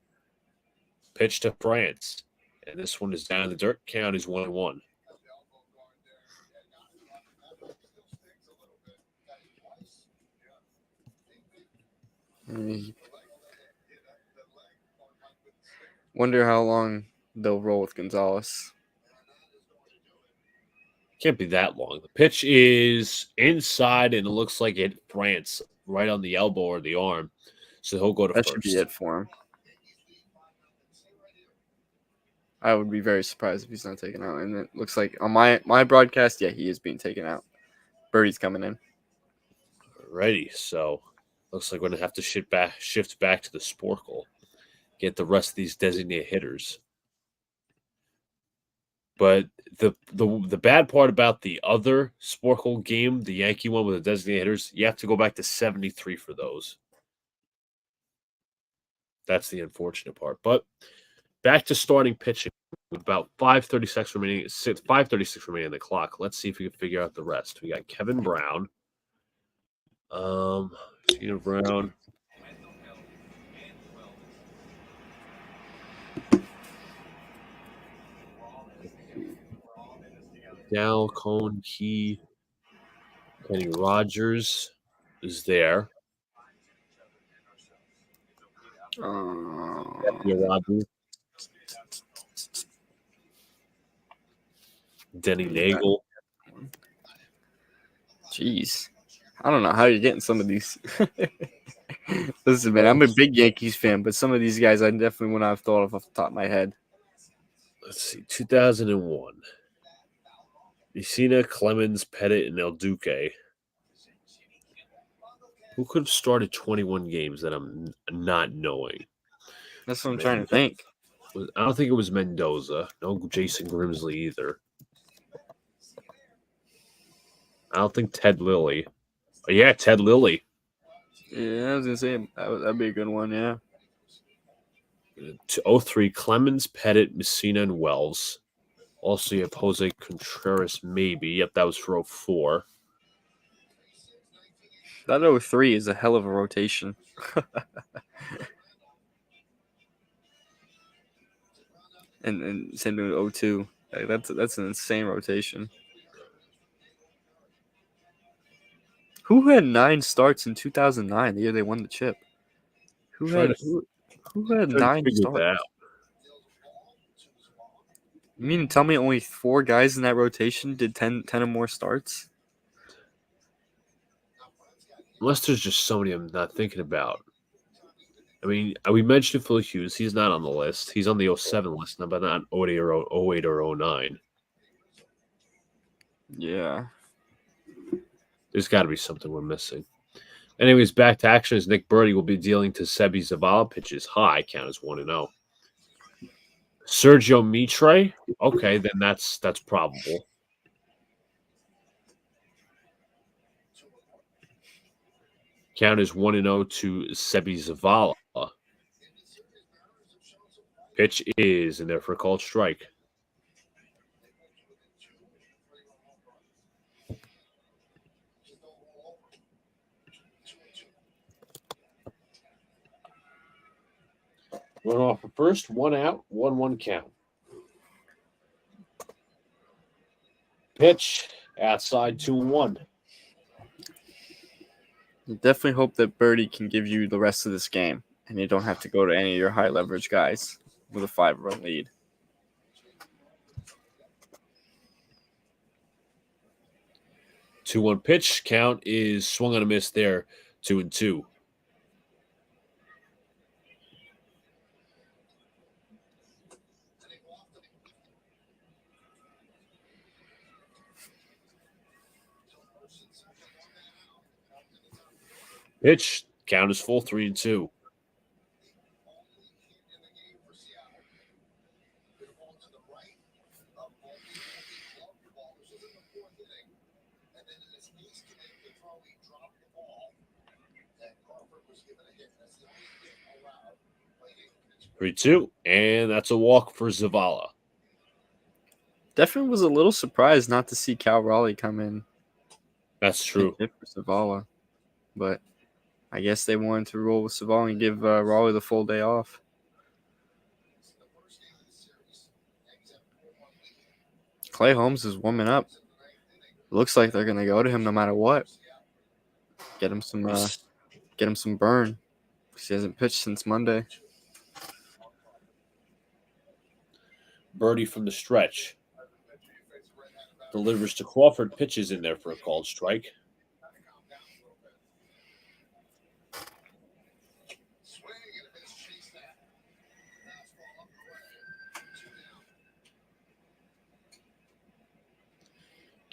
Pitch to France, and this one is down in the dirt. Count is 1-1. Wonder how long they'll roll with Gonzalez. Can't be that long. The pitch is inside, and it looks like it France right on the elbow or the arm. So he'll go to first. That should be it for him. I would be very surprised if he's not taken out. And it looks like on my broadcast, yeah, he is being taken out. Birdie's coming in. Alrighty, so looks like we're gonna have to shift back to the Sporkle, get the rest of these designated hitters. But the bad part about the other Sporkle game, the Yankee one with the designated hitters, you have to go back to 73 for those. That's the unfortunate part. But back to starting pitching. About 5:36 remaining. 5:36 remaining in the clock. Let's see if we can figure out the rest. We got Kevin Brown. Tina Brown. Dal Cone Key. Kenny Rogers is there. Rogers. Denny Nagel. Jeez. I don't know how you're getting some of these. Listen, man, I'm a big Yankees fan, but some of these guys I definitely would not have thought of off the top of my head. Let's see, 2001. Messina, Clemens, Pettit, and El Duque. Who could have started 21 games that I'm not knowing? That's what I'm trying to think. I don't think it was Mendoza. No Jason Grimsley either. I don't think Ted Lilly. Oh, yeah, Ted Lilly. Yeah, I was going to say that'd be a good one, yeah. 03, Clemens, Pettit, Messina, and Wells. Also, you have Jose Contreras, maybe. Yep, that was for 04. That 03 is a hell of a rotation. and same thing with 02. That's an insane rotation. Who had 9 starts in 2009, the year they won the chip? Who had 9 starts? You mean tell me only 4 guys in that rotation did 10 or more starts? Unless there's just somebody I'm not thinking about. I mean, we mentioned Phil Hughes. He's not on the list. He's on the 07 list, but not 08 or 09. Yeah. There's got to be something we're missing. Anyways, back to action as Nick Birdie will be dealing to Sebi Zavala. Pitches high, count is 1-0. Sergio Mitre. Okay, then that's probable. Count is 1-0 to Sebi Zavala. Pitch is in there for a called strike. Run off for first, 1 out, 1-1 count. Pitch outside 2-1. You definitely hope that Birdie can give you the rest of this game, and you don't have to go to any of your high leverage guys with a 5-run lead. Two-one pitch. Count is swung on a miss there. 2-2. Pitch. Count is full. 3-2. And that's a walk for Zavala. Definitely was a little surprised not to see Cal Raleigh come in. That's true. For Zavala, but I guess they wanted to roll with Zavala and give Raleigh the full day off. Clay Holmes is warming up. Looks like they're gonna go to him no matter what. Get him some burn. Because he hasn't pitched since Monday. Birdie from the stretch. Delivers to Crawford. Pitches in there for a called strike.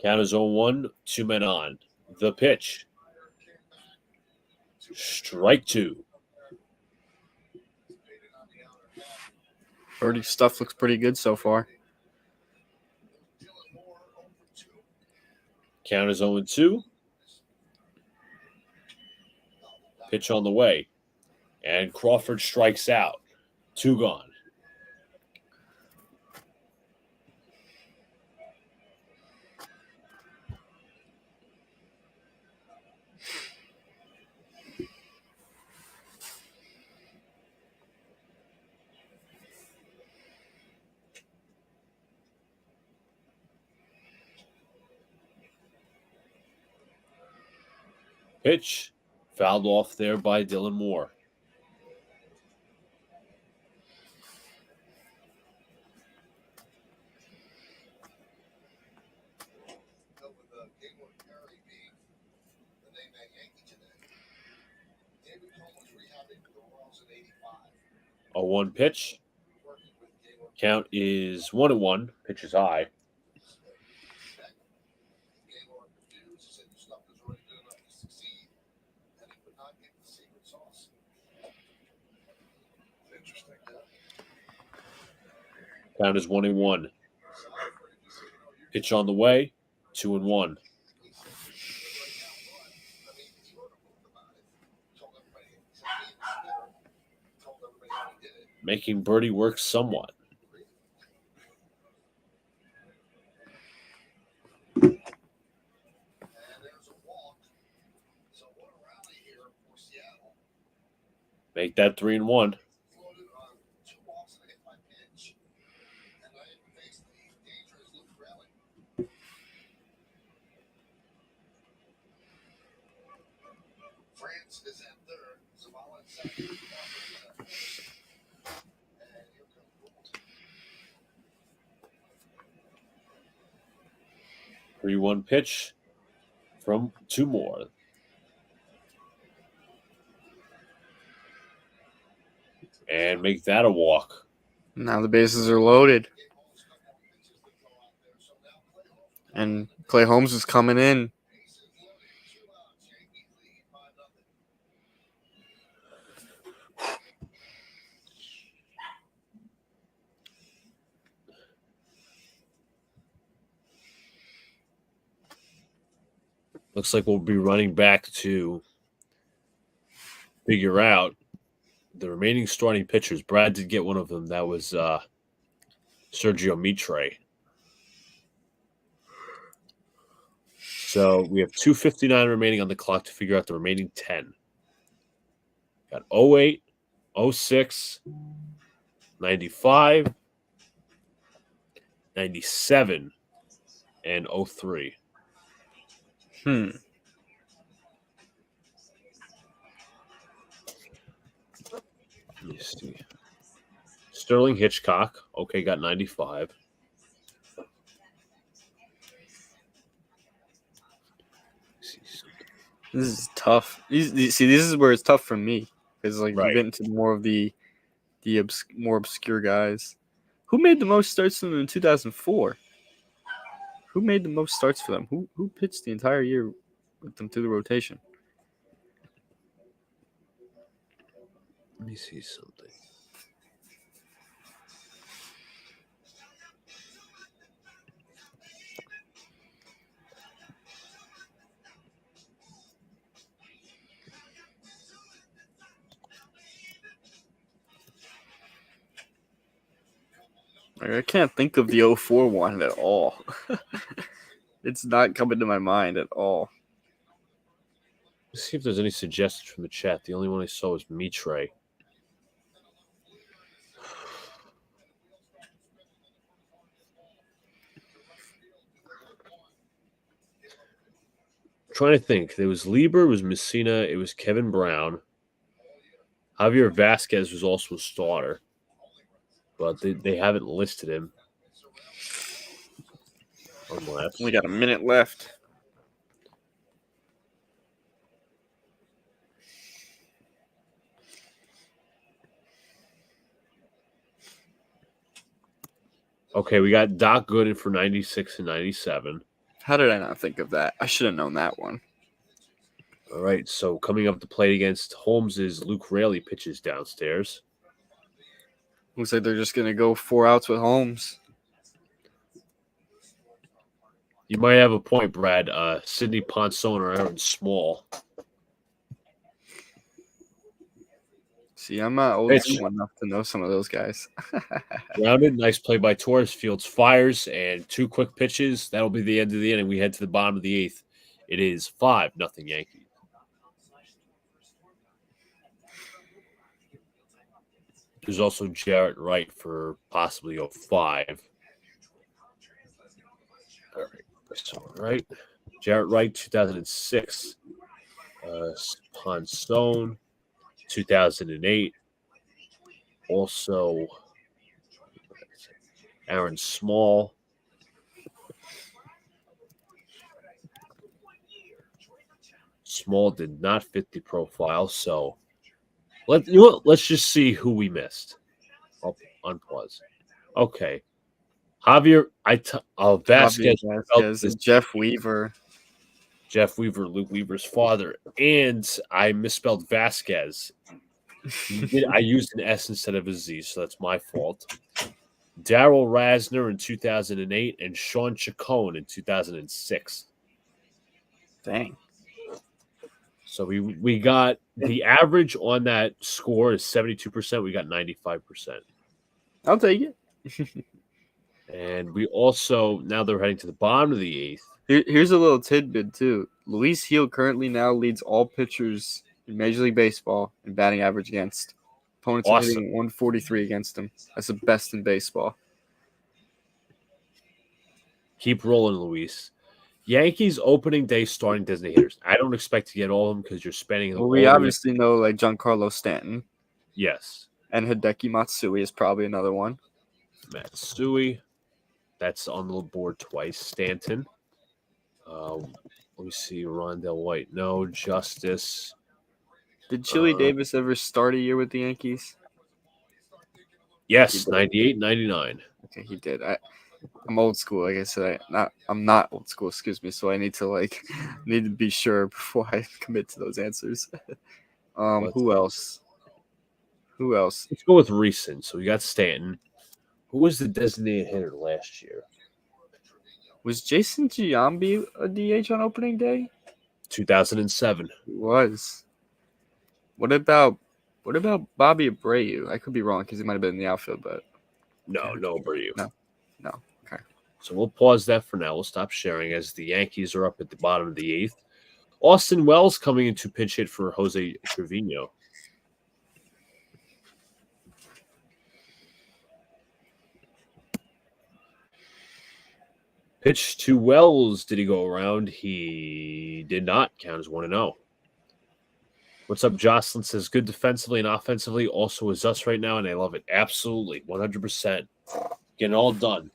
Count is 0-1, 2 men on. The pitch. Strike 2. Birdie's stuff looks pretty good so far. Count is 0-2. Pitch on the way. And Crawford strikes out. 2 gone. Pitch fouled off there by Dylan Moore. A 1 pitch. Count is 1-1. Pitch is high. Count is 1-1. Pitch on the way. 2-1. Making birdie work somewhat. Make that 3-1. France is at third. Zavala at second. 3-1 pitch from 2 more. And make that a walk. Now the bases are loaded. And Clay Holmes is coming in. Looks like we'll be running back to figure out the remaining starting pitchers. Brad did get one of them. That was Sergio Mitre. So we have 2:59 remaining on the clock to figure out the remaining 10. Got 08, 06, 95, 97, and 03. Hmm. Let me see. Sterling Hitchcock. Okay, got 95. This is tough. This is where it's tough for me because like Right. you get into more of the more obscure guys. Who made the most starts for them in 2004? Who made the most starts for them? Who pitched the entire year with them through the rotation? Let me see something. Like, I can't think of the 04 one at all. It's not coming to my mind at all. Let's see if there's any suggestions from the chat. The only one I saw was Mitre. Trying to think. There was Lieber, it was Messina, it was Kevin Brown. Javier Vasquez was also a starter, but they haven't listed him. Unless We got a minute left. okay, we got Doc Gooden for 96 and 97. How did I not think of that? I should have known that one. All right, so coming up to play against Holmes is Luke Raley pitches downstairs. Looks like they're just gonna go 4 outs with Holmes. You might have a point, Brad. Sidney Ponson or Aaron Small. See, I'm not old Pitch. school enough to know some of those guys. Grounded, nice play by Torres. Fields fires and 2 quick pitches. That'll be the end of the inning. We head to the bottom of the 8th. It is 5-0 Yankees. There's also Jarrett Wright for possibly 05. All right. So, right. Jarrett Wright, 2006. Ponson, 2008. Also, Aaron Small. Small did not fit the profile, so let's just see who we missed. I'll unpause. Okay. Javier Vasquez, Vasquez and Jeff Weaver. Jeff Weaver, Luke Weaver's father, and I misspelled Vasquez. I used an S instead of a Z, so that's my fault. Darryl Rasner in 2008 and Sean Chacon in 2006. Dang. So we got the average on that score is 72%. We got 95%. I'll take it. And we also, now they're heading to the bottom of the 8th. Here's a little tidbit, too. Luis Gil currently now leads all pitchers in Major League Baseball in batting average against. Opponents are hitting 143 against him. That's the best in baseball. Keep rolling, Luis. Yankees opening day starting designated hitters. I don't expect to get all of them because you're spending them. Well, we obviously know like Giancarlo Stanton. Yes. And Hideki Matsui is probably another one. Matsui. That's on the board twice. Stanton. Let me see. Rondell White. No. Justice. Did Chili Davis ever start a year with the Yankees? Yes. 98, 99. Okay, he did. I'm old school, like I said. I'm not old school, excuse me. So I need to be sure before I commit to those answers. Who else? Let's go with recent. So we got Stanton. Who was the designated hitter last year? Was Jason Giambi a DH on opening day? 2007. He was. What about Bobby Abreu? I could be wrong because he might have been in the outfield, but no Abreu. No. Okay. So we'll pause that for now. We'll stop sharing as the Yankees are up at the bottom of the 8th. Austin Wells coming into pinch hit for Jose Trevino. Pitch to Wells. Did he go around? He did not. Count as 1-0. What's up, Jocelyn says good defensively and offensively. Also is us right now, and I love it. Absolutely. 100%. Getting all done.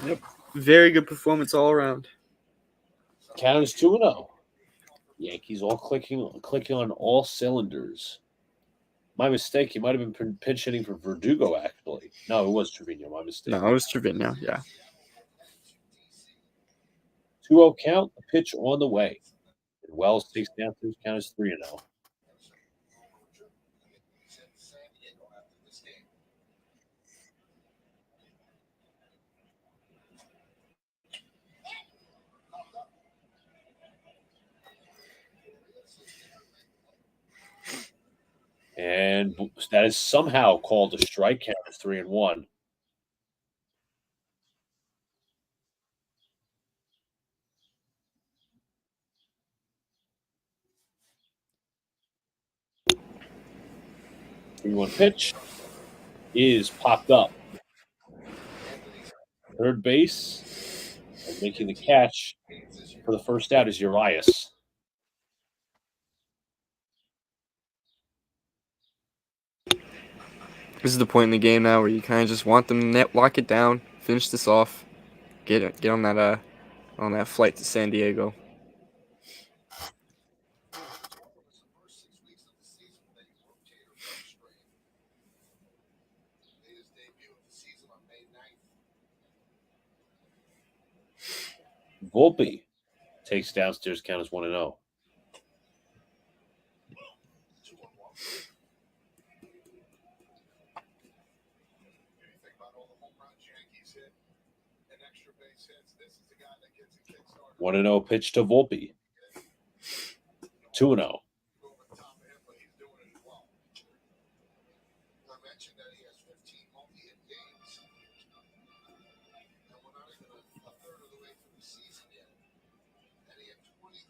Yep. Very good performance all around. Count is 2-0. Yankees all clicking on all cylinders. My mistake. He might have been pinch hitting for Verdugo, actually. No, it was Trevino. My mistake. No, it was Trevino, yeah. 2-0 count. A pitch on the way. And Wells takes down to his count is 3-0. And that is somehow called a strike. Count is 3-1. One pitch is popped up. Third base and making the catch for the first out is Urias. This is the point in the game now where you kind of just want them to lock it down, finish this off, get on that flight to San Diego. Volpe takes downstairs, count as 1-0. 2-1. You think about all the home runs Yankees hit and extra base hits. This is the guy that gets a kickstart. 1-0 pitch to Volpe. 2-0. Go over the top of him, but he's doing it well. I mentioned that he has 15 multi-hit games. And we're not even a third of the way through the season yet. And he had 23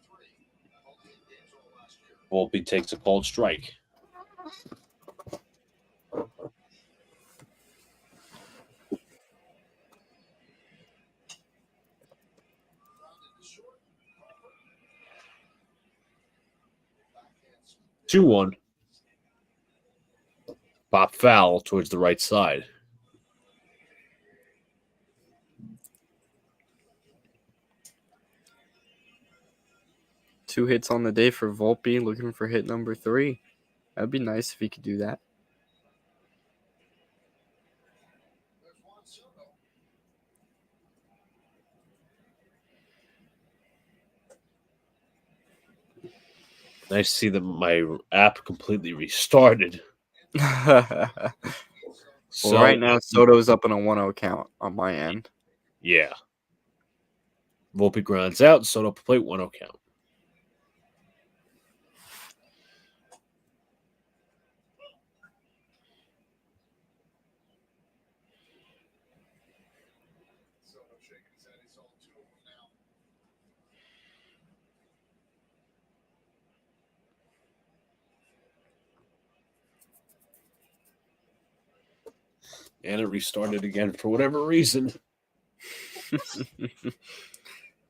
multi-hit games all last year. Volpe takes a cold strike. Grounded to short. 2-1. Pop foul towards the right side. Two hits on the day for Volpe, looking for hit number 3. That'd be nice if he could do that. There's Juan Soto. Nice to see that my app completely restarted. Well, So right now, Soto's up on a 1-0 count on my end. yeah. Volpe grounds out. Soto up the plate, 1-0 count. Soto shaking his head. He's all 2 of them now. And it restarted again for whatever reason. The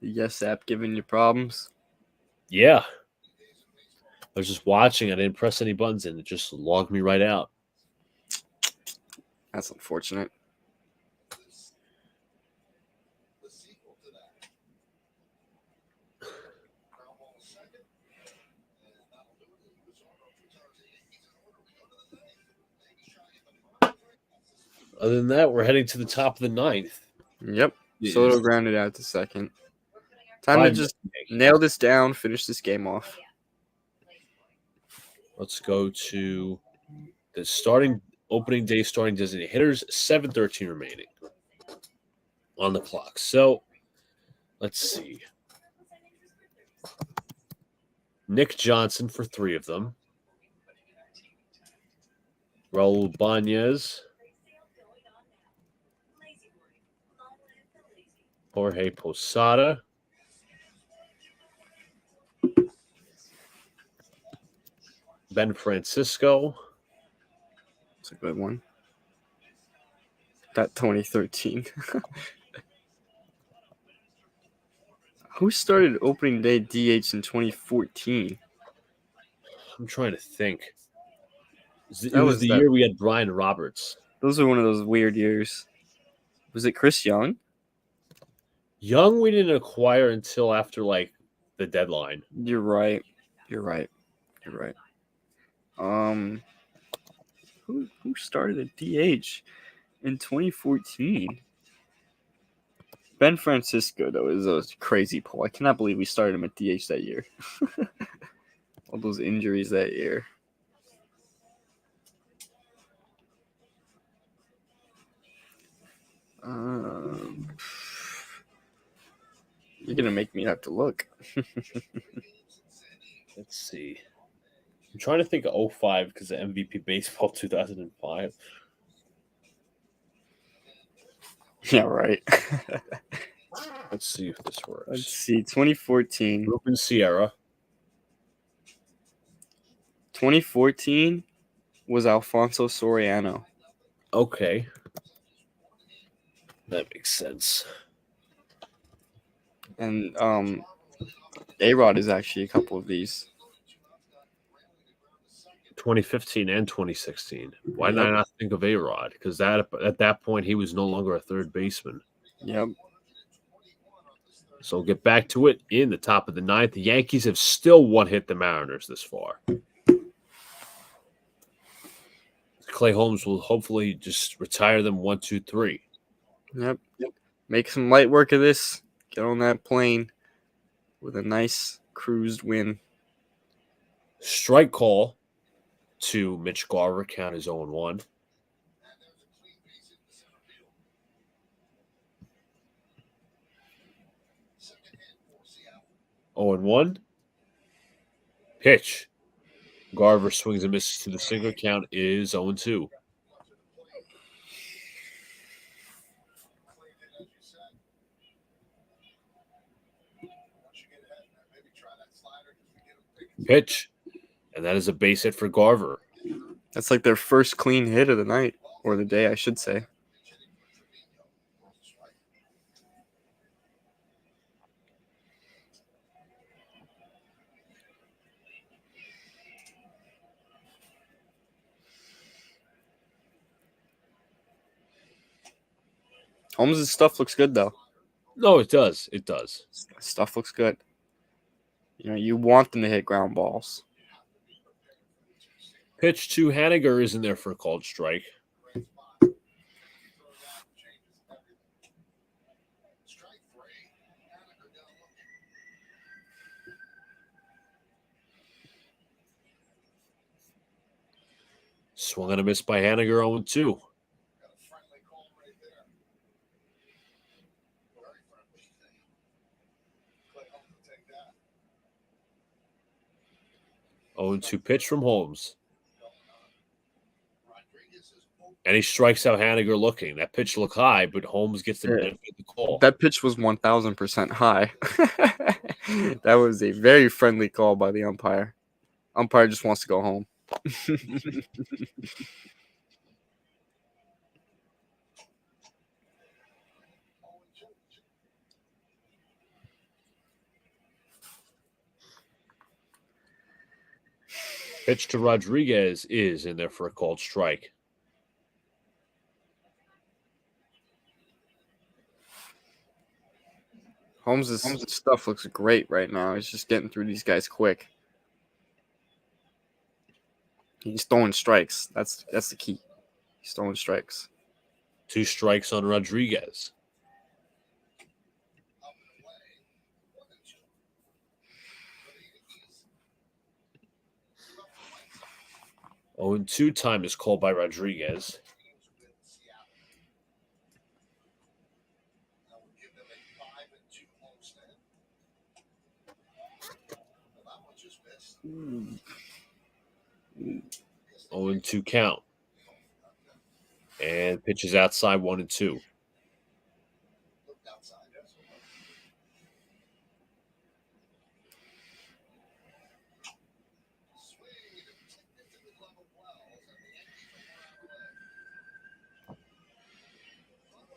Yes app giving you problems. Yeah. I was just watching. I didn't press any buttons and it just logged me right out. That's unfortunate. The sequel to that. Ground ball second. And that'll do it. He was on road returns the Yankees in order. We go to the 9th. Maybe shy of the 5th. Other than that, we're heading to the top of the 9th. Yep. It Soto is grounded out to second. Time to 5 just nothing. nail this down, finish this game off. Let's go to the opening day starting designated hitters. 7:13 remaining on the clock. So let's see. Nick Johnson for 3 of them. Raul Banez. Jorge Posada. Ben Francisco. It's a good one. That 2013. Who started opening day DH in 2014? I'm trying to think. It That was was the that- year we had Brian Roberts. Those are one of those weird years. Was it Chris Young? Young, we didn't acquire until after like the deadline. You're right. Who started at DH in 2014? Ben Francisco, though, is a crazy pull. I cannot believe we started him at DH that year. All those injuries that year. You're gonna make me have to look. Let's see. I'm trying to think of 05 because of MVP Baseball 2005. Yeah, right. Let's see if this Let's works. see. 2014. Ruben Sierra. 2014 was Alfonso Soriano. Okay. That makes sense. And A-Rod is actually a couple of these. 2015 and 2016. Why did I not think of A-Rod? Because at that point, he was no longer a third baseman. Yep. So we'll get back to it in the top of the 9th. The Yankees have still one-hit the Mariners this far. Clay Holmes will hopefully just retire them 1, 2, 3. Yep. Make some light work of this. get on that plane with a nice cruised win. Strike call to Mitch Garver. Count is 0-1. And there's a clean base hit to center field. Second hit for Seattle. 0-1. Pitch. Garver swings and misses to the single. Count is 0-2. Up to the plate. Clean hit, as you said. Once you get ahead, maybe try that slider just to get him thinking. Pitch. And that is a base hit for Garver. That's like their first clean hit of the night, or the day, I should say. Pitch hitting for Trevino. Balls a strike. Holmes' stuff looks good, though. No, it does. It does. Stuff looks good. You know, you want them to hit ground balls. Pitch to Haniger is in there for a called strike. Great spot. Throw it out, changes everything. Strike three. Haniger down looking. Swung and a miss by Haniger 0-2. Got a friendly call right there. Very friendly. Clay Holmes will take that. 0-2 pitch from Holmes. Going on. Rodriguez is open. And he strikes out Haniger looking. That pitch looked high, but Holmes gets the Yeah. benefit of the call. That pitch was 1,000% high. That was a very friendly call by the umpire. Umpire just wants to go home. Pitch to Rodriguez is in there for a called strike. Holmes' stuff looks great right now. He's just getting through these guys quick. He's throwing strikes. That's the key. He's throwing strikes. 2 strikes on Rodriguez. Up and away. 1-2. For the Yankees. 0-2 time is called by Rodriguez. Teams with Seattle. That would give them a 5-2 homestand. Well, that one just missed. 0-2 count. And pitches outside 1-2. Looked outside. Yes. Swing and tipped into the glove of Wells, and the Yankees are on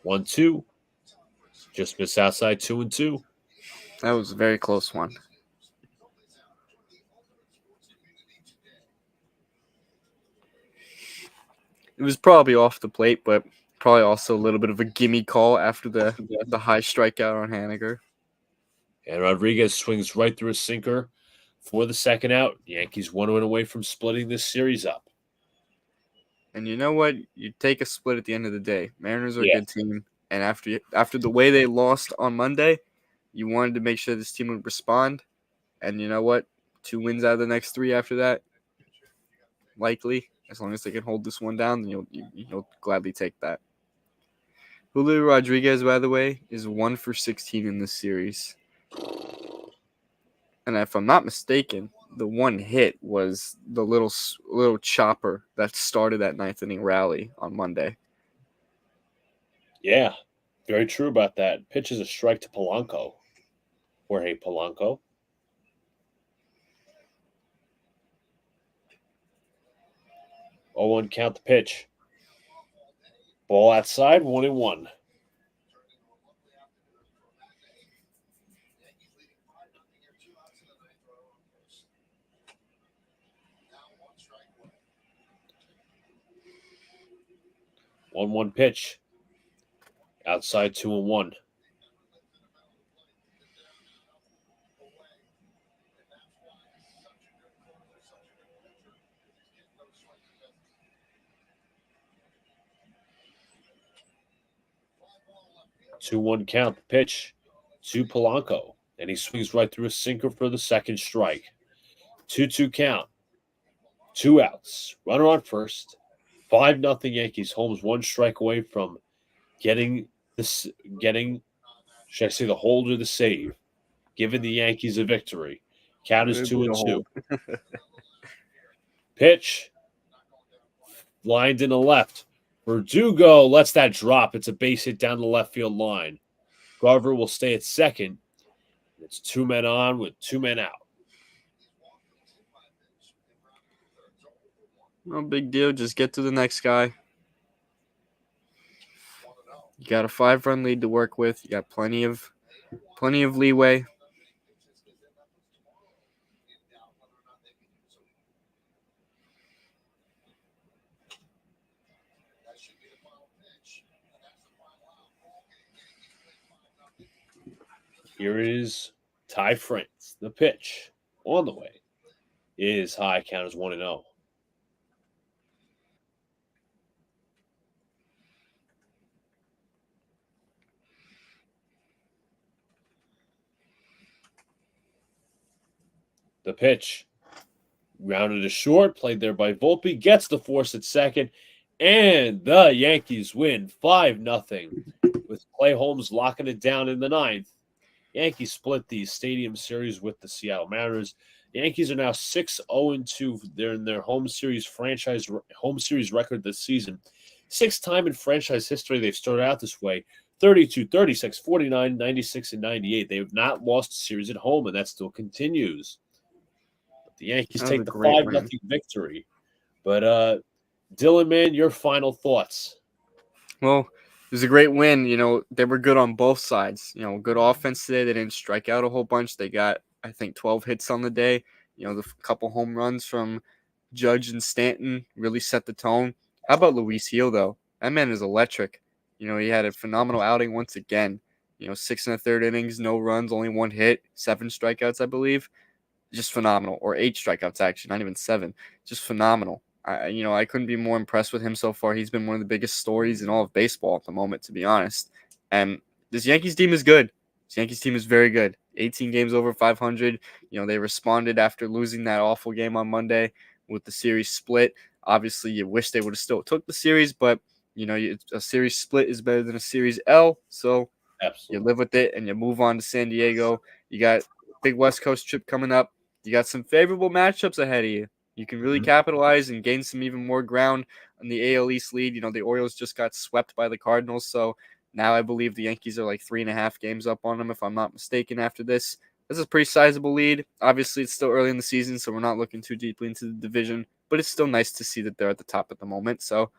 their way. 1-2. Just missed outside 2-2. That was a very close one. It was probably off the plate, but probably also a little bit of a gimme call after the high strikeout on Haniger. And Rodriguez swings right through a sinker for the second out. Yankees 1 win away from splitting this series up. And you know what? You take a split at the end of the day. Mariners are a Yeah. good team, and after the way they lost on Monday, you wanted to make sure this team would respond. And you know what? 2 wins out of the next 3 after that, likely. As long as they can hold this one down, then you'll gladly take that. Julio Rodriguez, by the way, is 1 for 16 in this series. And if I'm not mistaken, the one hit was the little chopper that started that 9th inning rally on Monday. Yeah, very true about that. Pitches a strike to Polanco. Jorge Polanco. Oh, 1 count the pitch. Ball outside, 1-1. Yankees leading 5-0 here, 2 outs in the ninth, runner on first. Now 1 strike away. 1-1 pitch. Outside 2-1. Two-one count. The pitch to Polanco, and he swings right through a sinker for the second strike. 2-2 count. 2 outs. Runner on first. 5-0 Yankees. Holmes 1 strike away from getting this, should I say, the hold or the save, giving the Yankees a victory. Count is It'd be the 2-2. hold. Pitch lined in the left. Verdugo lets that drop. It's a base hit down the left field line. Garver will stay at second. It's 2 men on with 2 men out. No big deal. Just get to the next guy. You got a 5-run lead to work with. You got plenty of leeway. Here is Ty France. The pitch on the way is high. Count is 1-0. The pitch rounded to short, played there by Volpe, gets the force at second, and the Yankees win 5-0 with Clay Holmes locking it down in the ninth. Yankees split the Stadium Series with the Seattle Mariners. The Yankees are now 6-0-2. They're in their home series record this season. 6th time in franchise history they've started out this way. 32, 36, 49, 96, and 98. They have not lost a series at home, and that still continues. But the Yankees take the 5-0 victory. But Dylan, man, your final thoughts. Well, it was a great win. You know, they were good on both sides. You know, good offense today. They didn't strike out a whole bunch. They got, I think, 12 hits on the day. You know, the couple home runs from Judge and Stanton really set the tone. How about Luis Gil, though? That man is electric. You know, he had a phenomenal outing once again. You know, 6 1/3 innings, no runs, only 1 hit, 7 strikeouts, I believe. Just phenomenal. Or 8 strikeouts, actually, not even 7. Just phenomenal. I couldn't be more impressed with him so far. He's been one of the biggest stories in all of baseball at the moment, to be honest. And this Yankees team is good. This Yankees team is very good. 18 games over 500. You know, they responded after losing that awful game on Monday with the series split. Obviously, you wish they would have still took the series, but, you know, a series split is better than a series L. So Absolutely. you live with it and you move on to San Diego. You got big West Coast trip coming up. You got some favorable matchups ahead of you. You can really capitalize and gain some even more ground on the AL East lead. You know, the Orioles just got swept by the Cardinals, so now I believe the Yankees are like 3.5 games up on them, if I'm not mistaken, after this. This is a pretty sizable lead. Obviously, it's still early in the season, so we're not looking too deeply into the division, but it's still nice to see that they're at the top at the moment. So,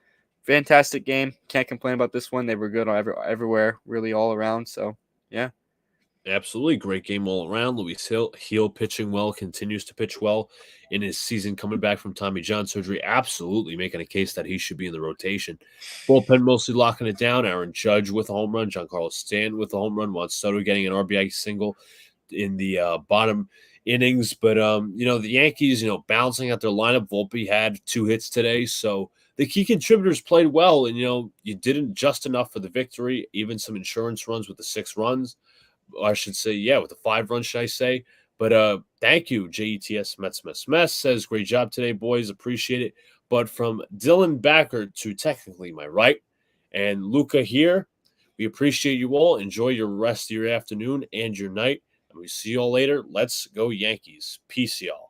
fantastic game. Can't complain about this one. They were good everywhere, really all around. So, yeah. Absolutely. Great game all around. Luis Gil pitching well, continues to pitch well in his season coming back from Tommy John surgery. Absolutely making a case that he should be in the rotation. Bullpen mostly locking it down. Aaron Judge with a home run. Giancarlo Stanton with a home run. Juan Soto getting an RBI single in the bottom innings. But, the Yankees, balancing out their lineup. Volpe had 2 hits today. So the key contributors played well. And, you didn't just enough for the victory. Even some insurance runs with the 6 runs. I should say, with the 5 runs, should I say? But thank you, JETS Mets says, great job today, boys. Appreciate it. But from Dylan Backer to technically my right and Luca here, we appreciate you all. Enjoy your rest of your afternoon and your night. And we see you all later. Let's go Yankees. Peace, y'all.